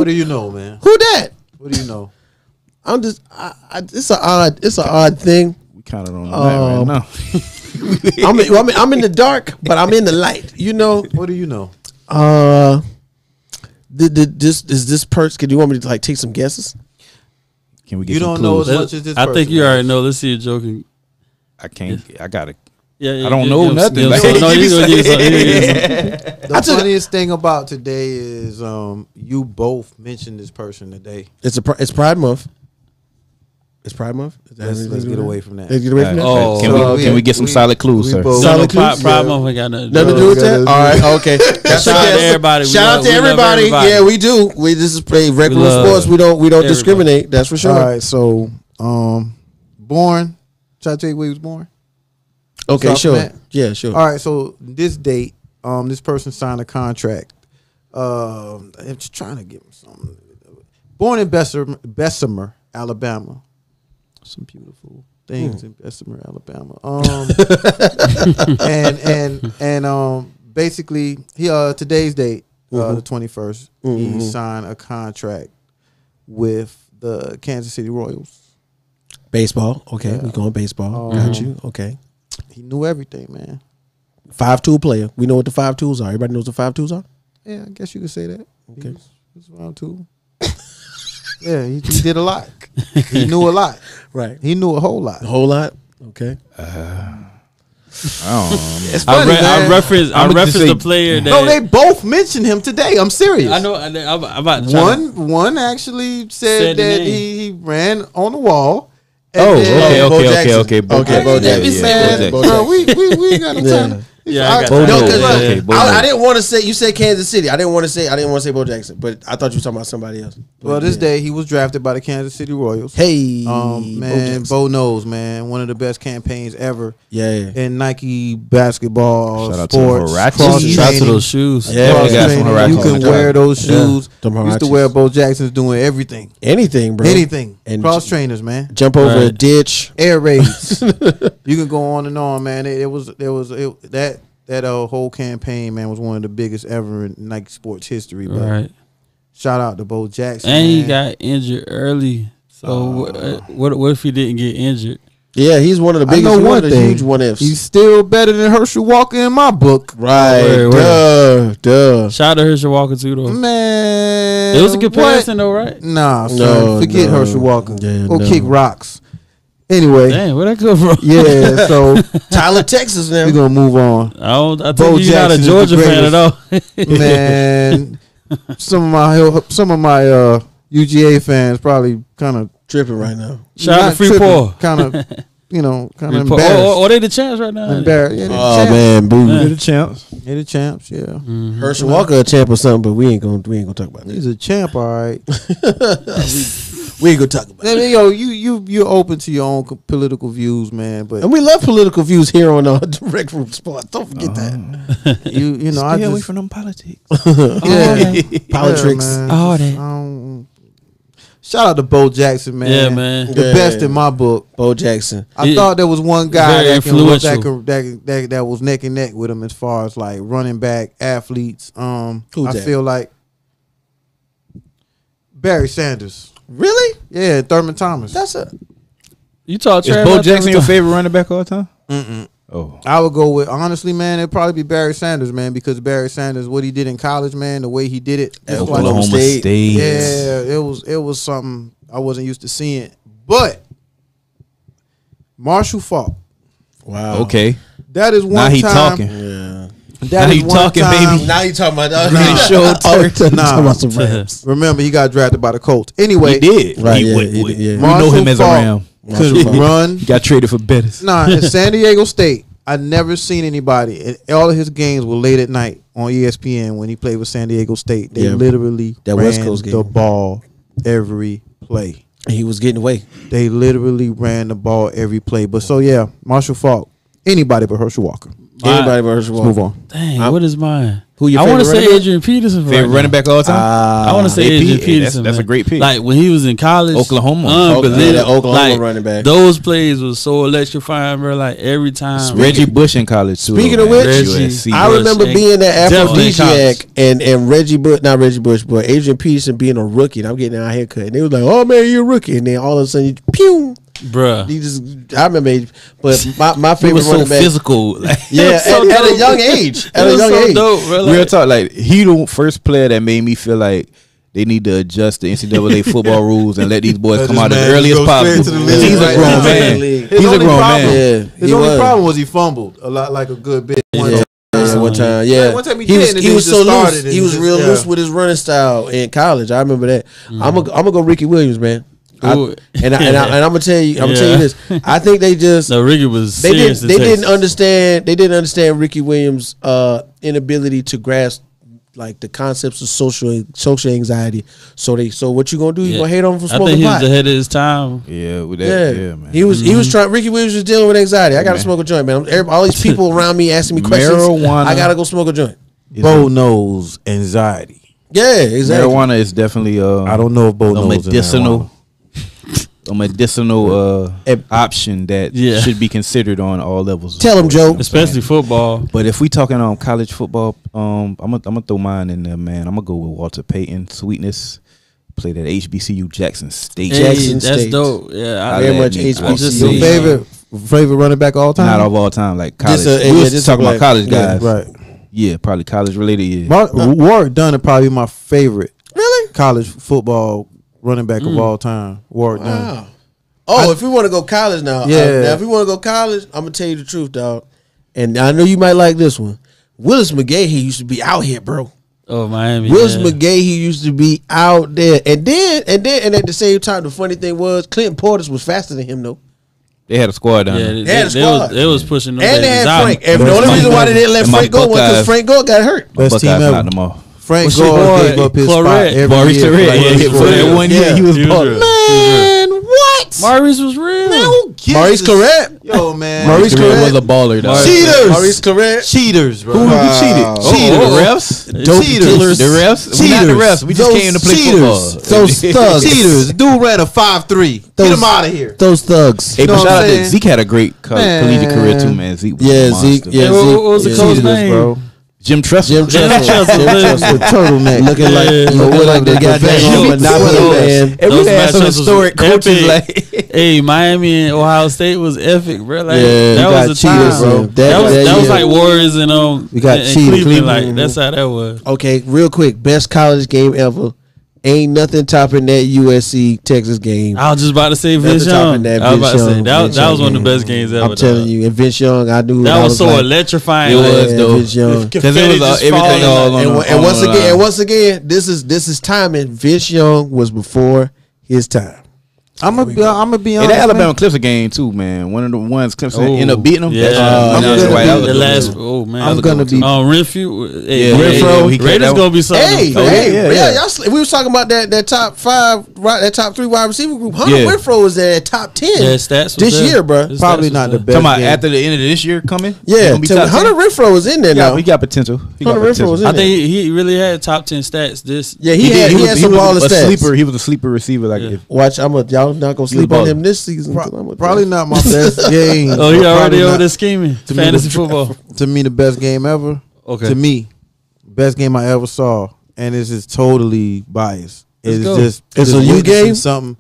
you know, man? Who that? What do you know? I'm just it's an odd thing. We kind of don't know that right I'm now. I'm in the dark, but I'm in the light. You know. What do you know? This person? Do you want me to like take some guesses? Can we get? You some don't know clues? as much as this. I think you already know. Let's see you joking. I can't. I gotta. Yeah, I don't know nothing. No, you gonna get The funniest thing about today is you both mentioned this person today. It's Pride Month. It's Pride Month. Let's get away from that. Let's get away from that. Oh, can we get some solid clues, sir? Solid clues? Pride Month ain't got nothing to do with that. All right, okay. Shout out to everybody. Shout out to everybody. Yeah, we do. This is regular sports. We don't discriminate. That's for sure. All right, so born. Should I tell you where he was born? Okay, sure. Yeah, sure. All right, so this date, this person signed a contract. I'm just trying to give him something. Born in Bessemer, Alabama. Some beautiful things in Bessemer, Alabama. And basically, he today's date, the 21st, he signed a contract with the Kansas City Royals. Baseball. Okay, we going baseball. Got you. Okay. He knew everything, man. 5-tool player. We know what the 5 tools are. Everybody knows what 5 tools are? Yeah, I guess you could say that. Okay. He was 5-tool. Yeah, he did a lot. He knew a lot. Right. He knew a whole lot. A whole lot? Okay. It's funny, I referenced the player that. No, they both mentioned him today. I'm serious. I know. I'm about to one actually said the that name. he ran on the wall. Okay. Bo Jackson. Bo Man, Jackson. bro, we got no time. Yeah, I got Bo that. No, knows. because Okay, Bo I knows. didn't want to say. You said Kansas City. I didn't want to say Bo Jackson, but I thought you were talking about somebody else. Well, this day he was drafted by the Kansas City Royals. Hey, Man, Bo Bo knows, man. One of the best campaigns ever yeah. in Nike basketball, Shout out to the sports, Huaraches. cross Shout out to training. those shoes. Yeah, Cross they got some training. Huaraches You on can the wear top. those shoes. Them Used to Huaraches. wear Bo Jackson's doing everything. Anything, bro. Anything. And Cross trainers, man. jump over a Right. ditch. Air raids. You can go on and on, man. That whole campaign, man, was one of the biggest ever in Nike sports history. But Right. shout out to Bo Jackson. And he man. got injured early. So what if he didn't get injured? Yeah, he's one of the I biggest. know One one of the thing. huge one ifs. He's still better than Herschel Walker in my book. Right. Word. Duh. Shout out to Herschel Walker too though. Man, It was a comparison though, right? What? Nah, son, No, forget no. Herschel Walker. Yeah, Go no. kick rocks. Anyway, Dang, where that come from? yeah. So Tyler, Texas now. we're gonna move on. I Bo think you're not a Jackson is Georgia the fan at all. Man, some of my UGA fans probably kind of Tripping right now. Shout out to Freeport. kind of kind of Or embarrassed. they the champs right now. Embarrassed. Yeah, Oh champs. man, boo. Man. They're the champs. They're the champs. Yeah, Herschel Walker a champ or something, but we ain't gonna talk about that. he's a champ. All right. We ain't gonna talk about I it. mean, yo, you're open to your own political views, man. But And we love political views here on Direct from Sports. Don't forget that. you know, I Stay away just from them politics. yeah, Politics. man. All that. Shout out to Bo Jackson, man. Yeah, man. The Yeah. best in my book. Bo Jackson. I He- thought there was one guy very that influential. that was neck and neck with him as far as like running back athletes. Who's I that? feel like Barry Sanders. Really? Yeah, Thurman Thomas. That's a You talk Is trash Bo about Jackson them your time. favorite running back all the time? Mm-mm. Oh, I would go with, honestly, man, it'd probably be Barry Sanders, man, because Barry Sanders, what he did in college, man, the way he did it. At it's like- Oklahoma State. yeah, it was something I wasn't used to seeing. But Marshall Faulk, wow. Okay. that is one Now he time. talking. Yeah. That Now is he one talking, time- baby. Now you talking about Nah. Show talking Nah. about some Rams. Remember, he got drafted by the Colts. Anyway, He did. Right, He yeah, went he with- did, yeah. We know him as a Marshall Ram. couldn't Faulk. run. He got traded for Bettis. Nah, in San Diego State, I never seen anybody. And all of his games were late at night on ESPN when he played with San Diego State. They Yeah. literally That ran West Coast game. the ball every play. He was getting away. They literally ran the ball every play. But so yeah, Marshall Faulk, anybody but Herschel Walker. Anybody but Herschel Let's move Walker. on. Dang, what is mine? Who your I want to favorite say running back? Adrian Peterson. Favorite right running now. back all the time? I want to say AP, Adrian hey, Peterson. that's a man. great pick. Like when he was in college, Oklahoma. unbelievable. Yeah, that Oklahoma Like, running back. Those plays was so electrifying, bro. Like every time. Reggie Bush in college too. Speaking though, of man. which, USC. I remember Bush, being that definitely in aphrodisiac and Reggie Bush, not Reggie Bush, but Adrian Peterson being a rookie, and I'm getting our haircut, and they was like, "Oh man, you're a rookie," and then all of a sudden, pew, bruh. he just. I remember, but my He favorite was so running back, physical. Like, yeah, so at a dope. young age, at It a was young so age. dope, bro. real Like, talk, like he the first player that made me feel like they need to adjust the NCAA football rules and let these boys Let come this out as man early as go straight possible. to the 'Cause league he's a right grown now. man. His He's a only grown problem- man. Yeah, His he only was. problem was he fumbled a lot, like a good bit. Yeah. Yeah, one time, yeah. One time he he did, was and he then was he so just loose. started and He was just- real yeah. loose with his running style in college. I remember that. I'm gonna go Ricky Williams, man. Ooh. And I'm gonna tell you, I'm gonna tell you Yeah. this. I think they just no, Ricky was they serious. didn't understand. They didn't understand Ricky Williams' inability to grasp like the concepts of social anxiety. So what you gonna do? You gonna hate on him for I think smoking he was pot? ahead of his time. Yeah, with that, Yeah. yeah, man. He was trying. Ricky Williams was dealing with anxiety. I gotta Man. smoke a joint, man. All these people around me asking me questions. Marijuana. I gotta go smoke a joint. Bo knows anxiety. Yeah, exactly. Marijuana is definitely I don't know if Bo a knows medicinal option that Yeah. should be considered on all levels. of Tell him, sports, Joe. you know what I'm Especially saying? football. But if we talking on college football, I'm gonna throw mine in there, man. I'm gonna go with Walter Payton. Sweetness played at HBCU Jackson State. Hey, Jackson that's State. dope. Yeah, I Very let much me- HBCU. I just Your see- favorite running back all time? Not of all time, like college. Just, we was just talking about like- college yeah, guys, Right. Yeah, probably college related. Yeah, Warwick Dunn is probably my favorite Really? college football running back of all time. Warwick Dunn. Wow. Oh, if we want to go college now, Yeah. now if we want to go college, I'm gonna tell you the truth, dog. And I know you might like this one. Willis McGahee used to be out here, bro. Oh, Miami. Willis yeah. McGahee used to be out there, and at the same time, the funny thing was Clinton Portis was faster than him, though. They had a squad down there. They had a squad. They was pushing them. And they babies had out. Frank. And the only reason why they didn't let and my Frank go was because Buckeyes- Frank Gore got hurt. Best Buckeyes team ever. knocked them off. Frank What's your Gore boy, gave up his spot Claret? every Maurice year. Claret, Like, yeah, for that 1 year, he was balling. Man, what? Maurice was real. Maurice Claret. Yo, man. Maurice Claret was a baller, though. Cheaters. Maurice Claret. Cheaters, bro. Who cheated? Wow. Cheated. Oh, The refs? Dope Cheaters. killers. The refs? We not the refs. We just Those came to play cheaters. football. Those thugs. Cheaters. Dude ran a 5'3". Get Those- him out of here. Those thugs. Hey, You know but what shout I'm out to saying? Zeke had a great Man. collegiate career too, man. Zeke was Yeah, a monster. Zeke. Yeah, Hey, what Zeke. was the yeah. coach's Cheaters, name? bro. Jim Tressel. Jim Tressel. With turtleneck. Looking like Yeah. looking like the goddamn Monopoly man. And we Those had some matchups was historic coaches epic. like Hey, Miami and Ohio State was epic, bro. Like, Yeah, that we was got the time, cheaters, bro. That was yeah. like Warriors and We got and cheaters. Cleveland. Cleveland. Like that's how that was. Okay, real quick. Best college game ever. Ain't nothing topping that USC Texas game. I was just about to say Nothing Vince topping Young. that I was about to Vince say Young- that Vince was Young one of the game. best games ever. I'm telling you, and Vince Young, I knew that was so like, electrifying. It was, like, though. Vince Young. because it was everything all on And once the again, line. and once again, this is timing. Vince Young was before his time. I'm gonna be Hey, honest. that Alabama man. Clemson game too, man. One of the ones Clemson Oh, ended up beating them. yeah. That's I'm that was gonna right. be- That was the a good last. one. Oh man, I'm gonna be. Renfrew. Hey, Yeah, Renfrew. he Raiders that gonna be something. Hey, to play. hey, yeah, yeah, yeah. y'all. We was talking about that top 5, right? That top 3 wide receiver group. Hunter Yeah. Renfro is at top 10 Yeah, stats was this there. year, bro. His Probably stats not was the there. best. Talking about game. after the end of this year coming. He Yeah, gonna be top Hunter 10. Renfro is in there now. He got potential. He got Hunter Renfro potential. was in I there. think he really had top 10 stats. This Yeah, he had some baller a stats. sleeper. He was a sleeper receiver. Like Yeah. if Watch, y'all not gonna sleep on baller. him this season. 'cause I'm Probably not my best game. Oh, he but already probably over not- there scheming. to me, Fantasy the- football. To me, the best game ever. Okay. To me, best game I ever saw, and it's just totally biased. Let's It's go. just It's just a you witnessing game? Something.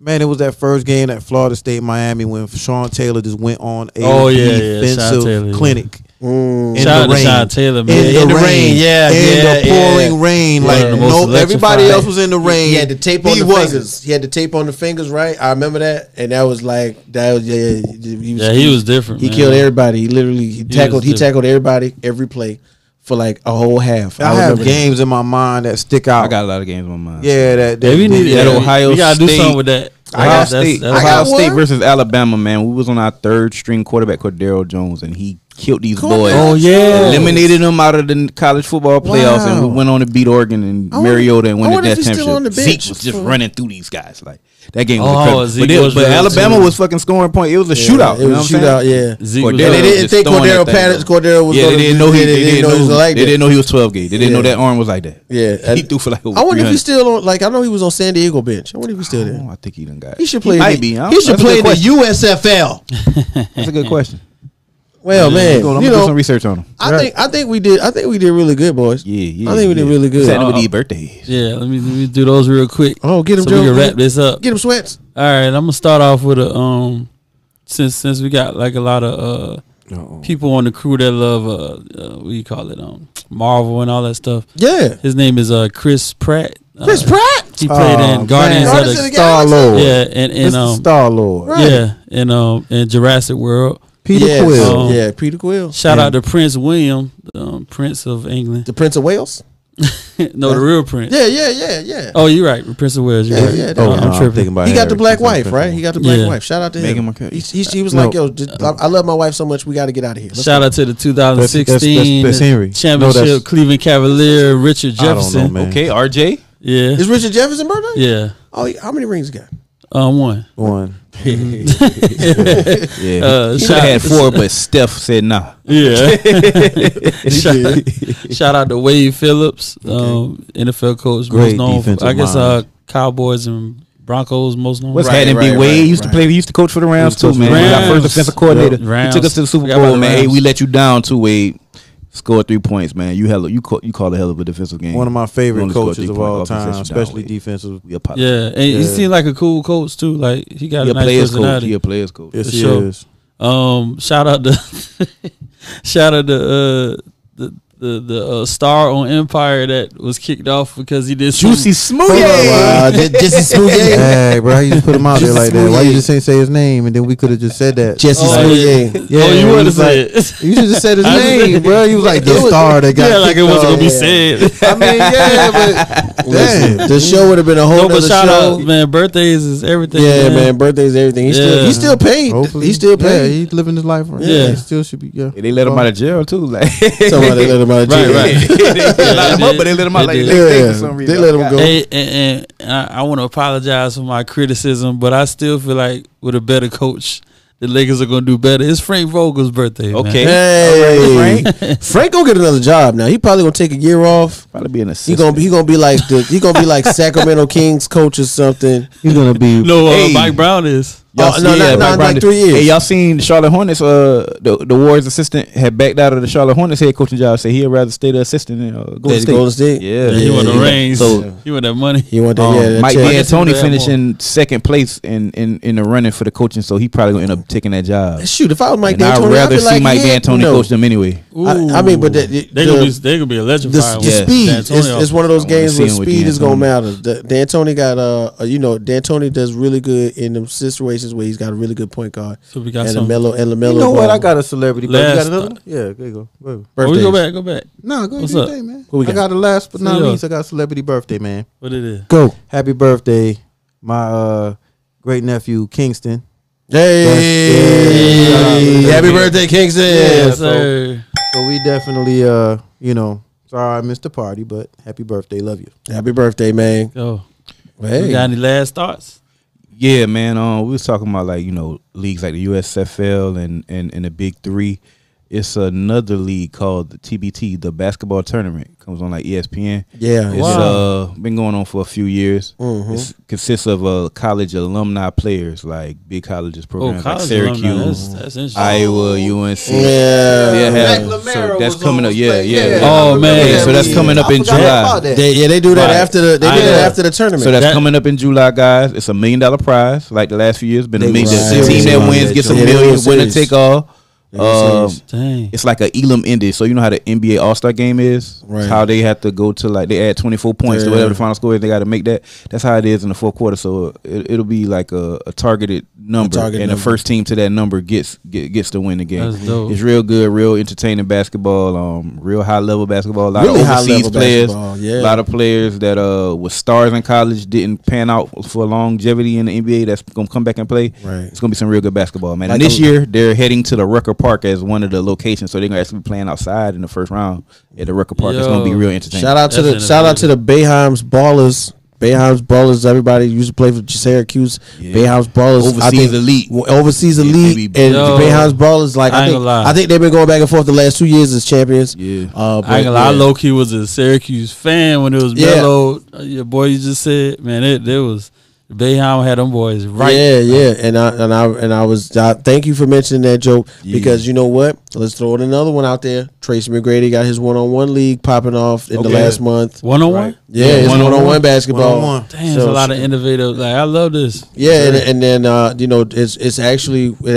Man, it was that first game at Florida State, Miami, when Sean Taylor just went on a Oh, yeah, Sean defensive Taylor, yeah. clinic. In Shout out the to rain. Sean Taylor, man. In the rain, yeah, in yeah, the pouring rain, One like of the most no, everybody electrifying. else was in the rain. He had the tape on He the wasn't. fingers. He had the tape on the fingers, right? I remember that, and that was like that was He was different. He man. killed everybody. He literally he tackled different. everybody every play for like a whole half. I have remember that. games in my mind that stick out. I got a lot of games on my mind. Yeah, that Yeah, we need that that. Ohio We gotta do State- something with that. Ohio State, That's Ohio got State one. versus Alabama, man. We was on our third string quarterback, Cordero Jones, and he killed these Cordero boys. Oh, yeah. Eliminated them out of the college football playoffs, and we Wow. went on to beat Oregon and I wonder- Mariota and win I the wonder if national he's still on the championship. bench Zeke was just for- running through these guys like that game was Oh, incredible. Zeke was but real Alabama too. was fucking scoring point. It was a shootout. It you know was what a I'm saying? shootout. Yeah. Zeke Cordero was They up. didn't just think throwing Cordero that thing, Patterson. though. Cordero was. Yeah, gonna they didn't do- know he was like they that. didn't know he was 12 gauge. They didn't know Yeah. that arm was like that. Yeah, He threw for like. I wonder if 300. he's still on. Like I know he was on San Diego bench. I wonder if he's still there. Oh, I think he done got. He should play. Might in the- be. Huh? He should That's a play good in the question. USFL. That's a good question. Well, man, I'm gonna you do some know, research on him. I think we did really good, boys. Yeah. I think we did really good. Saturday with these birthdays. Yeah, let me do those real quick. Oh, get him, so Joe. we can wrap this up. Get him sweats. All right, I'm gonna start off with a since we got like a lot of people on the crew that love what do you call it Marvel and all that stuff. Yeah, His name is Chris Pratt. Chris Pratt. He played in Guardians of Guardians of the the Star Galaxy. Lord. yeah, and Star Lord. Right. yeah, in Jurassic World. Peter Yes. Quill. Yeah, Peter Quill. Shout out to Prince William, Prince of England. The Prince of Wales. No, the real Prince. Yeah. Oh, you're right, Prince of Wales. You're Yeah, right. yeah, Oh, I'm no, I'm tripping. thinking about He got Harry. the black He's not wife, right? Prince. He got the black Yeah. wife. Shout out to Meghan him. Markle. He was No. like, yo, I love my wife so much. We got to get out of here. Let's Shout go. out to the 2016 that's Henry. championship No, that's- Cleveland Cavalier Richard I don't know, Jefferson. man. Okay, RJ. Yeah, Is Richard Jefferson birthday? yeah. Oh, how many rings he got? One. One. Yeah, he should shout- have had 4, but Steph said nah. Yeah. shout out to Wade Phillips, NFL coach, Great most known for, defensive I guess mind. Cowboys and Broncos most known. What's Right, happening? right, Big Wade. right, He used to right. play. He used to coach for the Rams too, coach for man. the He got Rams. first defensive coordinator. Yep, Rams. He took us to the Super Forgot about Bowl, the man. Hey, Rams. we let you down too, Wade. Scored 3 points, man. You call a hell of a defensive game. One of my You favorite only scored coaches 3 of points. all Offense let time, you down, especially Wade. defensive. We apologize. Yeah, and he Yeah. seemed like a cool coach too. Like he got He a a nice players coach. personality. He a players coach. Yes, For he sure. is. Shout out to shout out to the star on Empire that was kicked off because he did Juicy Smoothie. Wow, Jesse Smoothie. Hey, bro, you just put him out there like that. Why you just ain't say his name and then we could have just said that? Jesse Smoothie. Yeah, you he would have was said. You should have said his name, bro. You was like the star that got. Yeah, like it kicked wasn't off. gonna be said. I mean, yeah, but Listen, damn. the show would have been a whole No, but other shout show. out, man. Birthdays is everything. Yeah, man. Birthdays, everything. He's still paid. Hopefully, He's still Yeah, paid. he's living his life. Right? Yeah. He still should be. Yeah, They let him out of jail too. Like Somebody let him out of jail. Right. they locked him up, but they let him out like the next day for some reason. They let him go. Hey, and I want to apologize for my criticism, but I still feel like with a better coach, the Lakers are going to do better. It's Frank Vogel's birthday. Okay. Hey, All right, Frank gonna get another job now. He probably gonna take a year off. Probably be an He assistant. gonna be like Sacramento Kings coach or something. he's gonna be. No, Hey. Mike Brown is. Oh, no, not Brian- like 3 years. Hey, y'all seen the Charlotte Hornets? The Warriors assistant had backed out of the Charlotte Hornets head coaching job. Said he'd rather stay the assistant than Golden State. Golden State. Yeah, He want the yeah. rings. So- He want that money. He want that. Yeah, that Mike check. D'Antoni That more. finishing second place in the running for the coaching, so he probably gonna end up taking that job. Shoot, if I was Mike And I'd D'Antoni, rather I'd be see like, Mike yeah, D'Antoni no. coach them anyway. I mean, but they gonna be electrified. the Yeah. speed D'Antoni it's one of those I wanna games see where him with speed is gonna D'Antoni. matter. D'Antoni got D'Antoni does really good in them situations where he's got a really good point guard So we got and some. LaMelo You know what? ball. I got a celebrity. But you got Last- another one? Yeah, there you go. Go ahead. Oh, we Birthdays. go back. No, go ahead. What's do up? your thing, man. Who we I got? got the last but not Say yours. least. I got celebrity birthday, man. What it is? Go. Happy birthday, my great nephew Kingston. Hey, Yeah. happy birthday, Kingston. Yeah. Yes, so- sir. So we definitely, sorry I missed the party, but happy birthday, love you. Happy birthday, man. Go. Hey. You got any last thoughts? Yeah, man. We was talking about leagues like the USFL and the Big Three. It's another league called the TBT, the basketball tournament. Comes on like ESPN. Yeah. It's been going on for a few years. Mhm. It consists of college alumni players, like big colleges programs like college Syracuse, alumni. That's interesting. Iowa, UNC. Yeah. Yeah, Mac so Lamero that's was coming on up. the Yeah, play. yeah. Oh, man. Yeah, so that's coming up in I forgot July. about that. They do that Right. after the after the tournament. So that's That- coming up in July, guys. It's $1 million prize, like the last few years. Been a They million. was The team serious that about wins that gets joke. $1 Yeah, they million. was Winner serious. take all. Dang. It's like a Elam ended. So you know how the NBA All Star game is. Right. It's how they have to go to they add 24 points to Yeah. whatever the final score is. They got to make that. That's how it is in the fourth quarter. So it'll be like a targeted number, target and number. the first team to that number gets to win the game. That's dope. It's real good, real entertaining basketball. Real high level basketball. A lot Really of high overseas level players. basketball, yeah. A lot of players that was stars in college didn't pan out for longevity in the NBA. That's gonna come back and play. Right. It's gonna be some real good basketball, man. Like And this a- year they're heading to the Rucker Park as one of the locations, so they're gonna actually be playing outside in the first round at the Rucker Park. It's gonna be Yo. real entertaining. Shout out to That's the Bayham's Ballers. Bayham's Ballers. Everybody used to play for Syracuse. Yeah. Bayham's Ballers. Overseas elite. Overseas Yeah, elite. they be- And Yo. Bayham's Ballers. Like I I ain't think, gonna lie. I think they've been going back and forth the last 2 years as champions. Yeah. But I ain't gonna lie, I yeah. low key was a Syracuse fan when it was Yeah. Melo. Your boy, you just said, man, it was Bayham had them boys right. Yeah. And I was. Thank you for mentioning that joke because you know what? Let's throw in another one out there. Tracy McGrady got his one-on-one league popping off in the Okay. last month. 1-on-1. Yeah, his one-on-one basketball. One-on-one. Damn, there's a lot of innovative. Like I love this. Yeah, and then it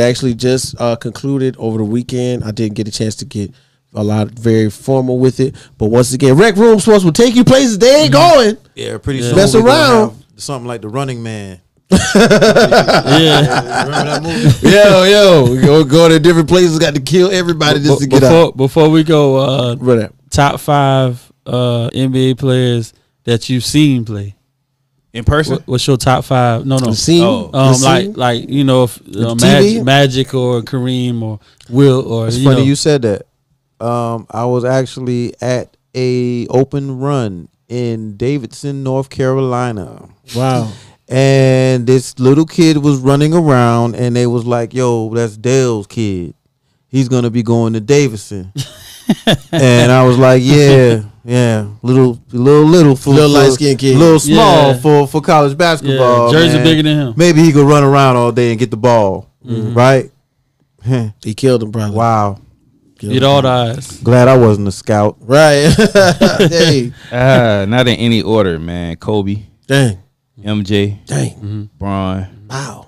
actually just concluded over the weekend. I didn't get a chance to get a lot very formal with it, but once again, Rec Room Sports will take you places they ain't going. Yeah, pretty Yeah. soon. Mess we gonna around. have something like the Running Man. Yeah. Remember that movie? Yo, go to different places. Got to kill everybody just to get out. Before we go, Whatever. top 5 NBA players that you've seen play. In person? What's your top 5? No. The scene. Oh. The scene? Like you know, if, TV? Magic or Kareem or Will or It's you funny know. you said that. I was actually at a open run in Davidson, North Carolina. Wow. And this little kid was running around, and they was like, "Yo, that's Dale's kid. He's gonna be going to Davidson." And I was like, "Yeah, little light-skinned kid. little small Yeah. for college basketball. Jersey man. bigger than him. Maybe he could run around all day and get the ball, right?" He killed him, probably. Wow, Get all the eyes. glad I wasn't a scout. Right. Hey. Not in any order, man. Kobe, Dang. MJ, Dang. Bron. Wow.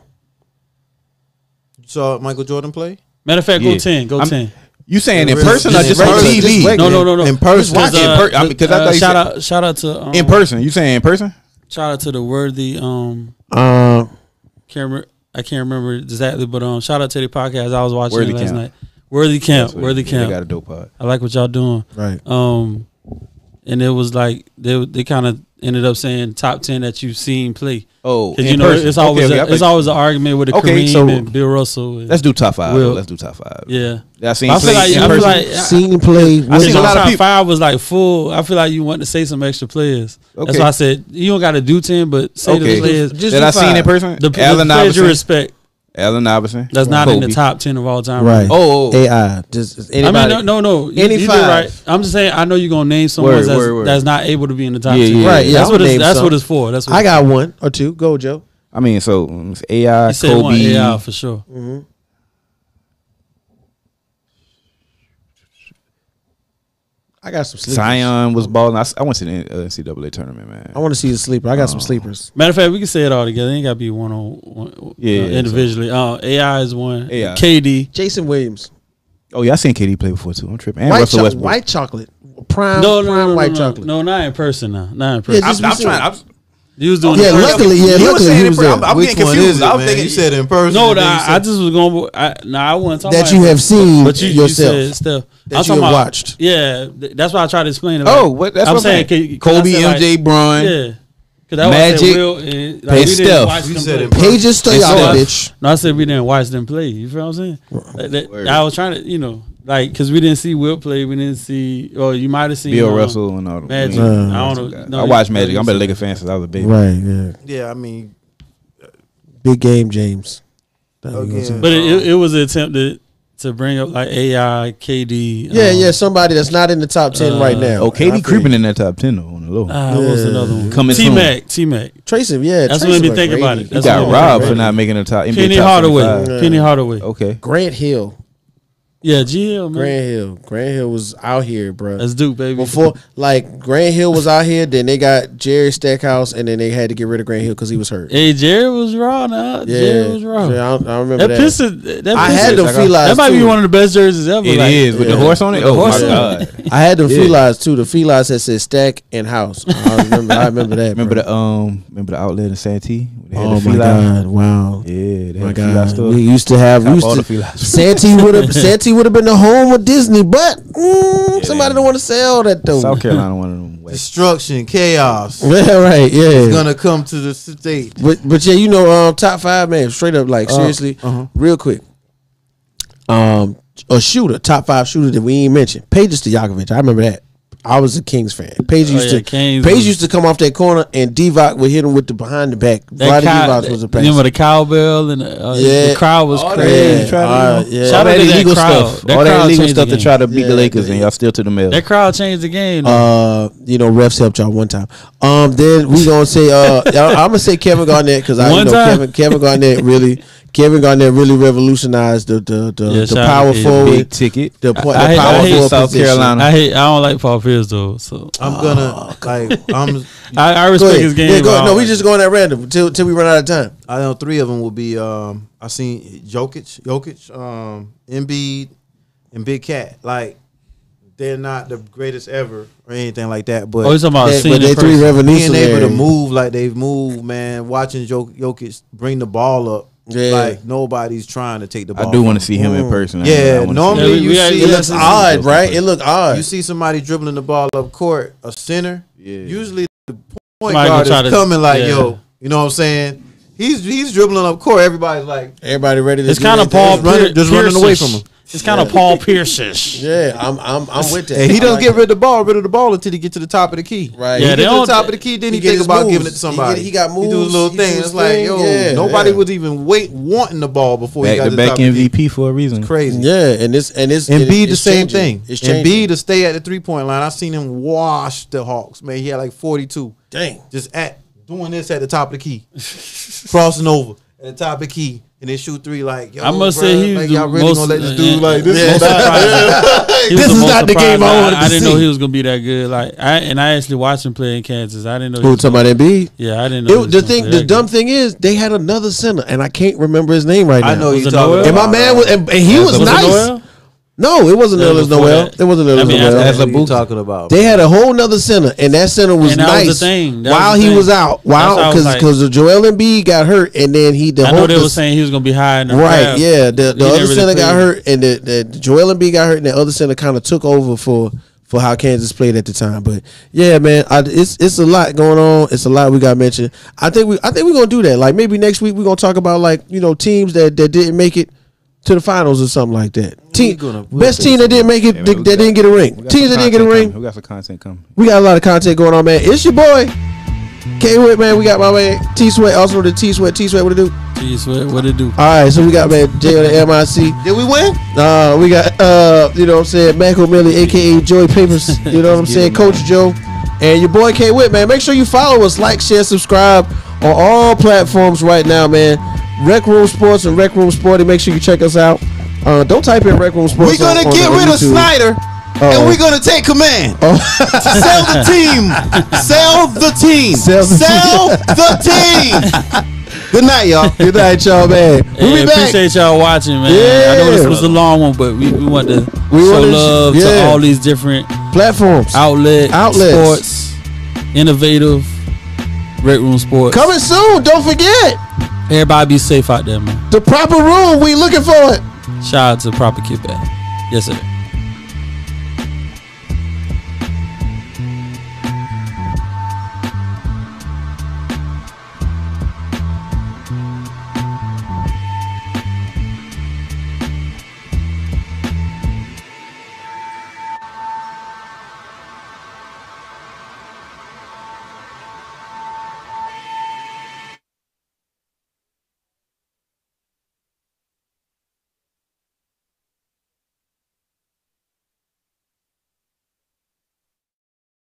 You saw Michael Jordan play? Matter of fact, Yeah. go 10. Go I'm- 10. You saying in Really? person or just on Just TV? regular. No. In person. Watch because I thought you said Shout out to in person. You saying in person? Shout out to the worthy I can't remember exactly, but shout out to the podcast I was watching Worthy last Camp. night. Worthy Camp. They Worthy Camp. got a dope pod. I like what y'all doing. Right. And it was like they kind of ended up saying top 10 that you've seen play. Oh, Because you know it's always it's always an argument with Kareem and Bill Russell. And let's do top 5. Will. Let's do top 5. Yeah. I seen I feel play like in person. Seen play. I think a lot of top people. 5 was like full. I feel like you want to say some extra players. That's Okay. why I said you don't got to do 10, but say Okay. the players. Just that do I seen 5. in person. The Allen players you Iverson. respect. Allen Iverson. That's not in the Kobe. top 10 of all time. Right. Oh, AI. Just anybody. I mean, no. You Any did 5. right. I'm just saying. I know you're gonna name someone Word. that's not able to be in the top Yeah, 10. yeah. Right. Yeah. That's what name that's some. what it's for. That's what I got 1 or 2. Go, Joe. I mean, so it's AI, you said one Kobe. AI for sure. I got some sleepers. Zion was balling. I went to the NCAA tournament, man. I want to see the sleeper. I got some sleepers. Matter of fact, we can say it all together. It ain't gotta be one on one. Yeah, individually. AI is one. AI. KD. Jason Williams. Oh yeah, I seen KD play before too. I'm tripping. And White, Russell Westbrook. white chocolate. Prime No, white chocolate. No, not in person now. Not in person. Yeah, just I'm be serious. trying. You was doing Yeah, it in person. luckily he was there. I'm Which getting one confused. is it, I was man? thinking You said in person. No, and then you I said- just was going. I wasn't talking That about you in have person. seen But you yourself. said Steph. That I'm you talking have about- watched. Yeah, that's why I tried to explain it. Oh, what? That's I'm what saying. saying. Can I Kobe, say, like, MJ, Bron. Yeah. Because that Magic, was I said Will and Pay we Steph. didn't watch You them said play. in person. Pages Stoyanovich. No, I said we didn't watch them play. You feel what I'm saying? I was trying to, like, because we didn't see Will play. We didn't see, or you might have seen Bill Russell and all them. Magic. I don't know. No, I watched Magic. I'm a Laker fan since I was a baby. Right. Yeah. Yeah, I mean, Big game, James. That's what you gonna Again. say. But it was an attempt to bring up like AI, KD. Yeah. Somebody that's not in the top 10 right now. Oh, I KD feel creeping you. in that top 10 though on the low. What was another one? Coming T soon. Mac. Tracy, yeah. That's Tracy what made me like think about Brady. it. He That's got what robbed made for me not making the top. NBA Penny top Hardaway. 75. Penny Hardaway. Okay. Grant Hill. Yeah, GL man. Grant Hill was out here, bro. That's Duke, baby. Before, like, Grant Hill was out here, then they got Jerry Stackhouse, and then they had to get rid of Grant Hill because he was hurt. Hey, Jerry was raw now. Yeah, Jerry was raw. I don't remember that. That I had them felines That might be too. one of the best jerseys ever. It is with the horse on it. the Oh my horse on god! I had them Yeah. felines too. The felines that said Stack and House. I remember that. Remember bro. the outlet in Santee? They had Oh the my feline? god! Wow. Yeah, they My had the feline God, store. we used to have. Cop all the felines. Santee would have been the home of Disney, but somebody don't want to sell that though. South Carolina, one of them. West. destruction, chaos. Yeah, right. Yeah, It's gonna come to the state. but yeah, top 5, man. Straight up, like seriously, real quick. A shooter, top 5 shooter that we ain't mentioned. Pages Stoyanovich. I remember that. I was a Kings fan. Paige used to come off that corner and Divock would hit him with the behind the back. Roddy Divock was a passer. Remember the cowbell and the crowd was All crazy. Yeah. Shout All out that to that illegal crowd. stuff. That All that crowd illegal changed stuff the to try to game. beat the Lakers, and y'all still to the mail. That crowd changed the game. though. Refs helped y'all one time. Then we gonna say I'm gonna say Kevin Garnett because Kevin Garnett really revolutionized the power Big forward, Big ticket. the I power hate forward South position. Carolina. I don't like Paul Pierce though. So I'm gonna I Go respect ahead. his game. Yeah, but I no, don't we like just going at random till we run out of time. I know 3 of them will be. I seen Jokic, Embiid, and Big Cat. Like they're not the greatest ever or anything like that. But you talking about But seeing they in 3 person. being revolutionary. able to move like they've moved, man. Watching Jokic bring the ball up, Yeah. like nobody's trying to take the ball. I do want from to see him in person. Yeah, I wanna normally see you we see It looks odd, right? It look You odd. see somebody dribbling the ball up court, a center. Yeah. Usually the point Somebody guard gonna is try to- coming like, yeah. yo, you know what I'm saying? He's dribbling up court. Everybody's like, Everybody ready to It's do kind of their Paul thing. just running away from him. It's kind of Paul Pierce-ish. Yeah, I'm with that. And he I doesn't like get rid of the ball until he get to the top of the key. Right. Yeah, He they get to the don't- top of the key, then he get think his about moves. giving it to somebody. He got He do his moves. little He thing. do It's his like, thing. yo, Yeah, nobody yeah. was even wanting the ball before he got Back to to the top back of the key. MVP for a reason. Crazy. Yeah, and it's Embiid the same changing. thing. It's changing. Embiid to stay at the 3-point line. I seen him wash the Hawks. Man, he had like 42. Dang. Just doing this at the top of the key, crossing over at the top of the key, and then shoot 3. Like, yo, I must bruh, say he was like, the y'all really most, gonna let this dude like this? most surprising. He was This the is most not the game I surprising. wanted to I didn't know see. he was gonna be that good. Like I actually watched him play in Kansas. I didn't know. Who He was talking about Embiid? Yeah, I didn't know. The dumb thing is they had another center, and I can't remember his name right now. I know Was you it talking Noel? about. And my man was, and he was Was it nice. Noel? No, it wasn't Nerlens Noel. It wasn't Nerlens Noel. That's what you talking about. They had a whole nother center, and that center was nice. Was the thing. While he was out, because Joel Embiid got hurt, and then I know they were saying he was gonna be high in the right. Yeah, the other center got hurt, and the Joel Embiid got hurt, and the other center kind of took over for how Kansas played at the time. But yeah, man, it's a lot going on. It's a lot we got to mention. I think we're gonna do that. Like maybe next week we're gonna talk about teams that didn't make it to the finals or something like that. Best team that didn't make it, that didn't get a ring. Teams that didn't get a ring. We got some content coming. We got a lot of content going on, man. It's your boy K-Whit, man. We got my man T Sweat, also the T Sweat. T Sweat, what it do? T Sweat, what it do? All right, so we got man J on the MIC. Did we win? We got you know what I'm saying, Macomilly, aka Joey Papers. You know what I'm saying, Coach Joe, and your boy K-Whit, man. Make sure you follow us, like, share, subscribe on all platforms right now, man. Rec Room Sports and Rec Room Sporty. Make sure you check us out. Don't type in Rec Room Sports. We're gonna get rid of Snyder. And we're gonna take command. Sell the team. Sell the team. Sell the team. Good night, y'all. Good night, y'all, man. We'll be back. Appreciate y'all watching, man. Yeah. I know this was a long one, but we want to show love to all these different platforms, outlets, sports, innovative, Rec Room Sports. Coming soon. Don't forget. Everybody be safe out there, man. The Proper Room. We looking for it. Shout out to Proper Kickback. Yes, sir.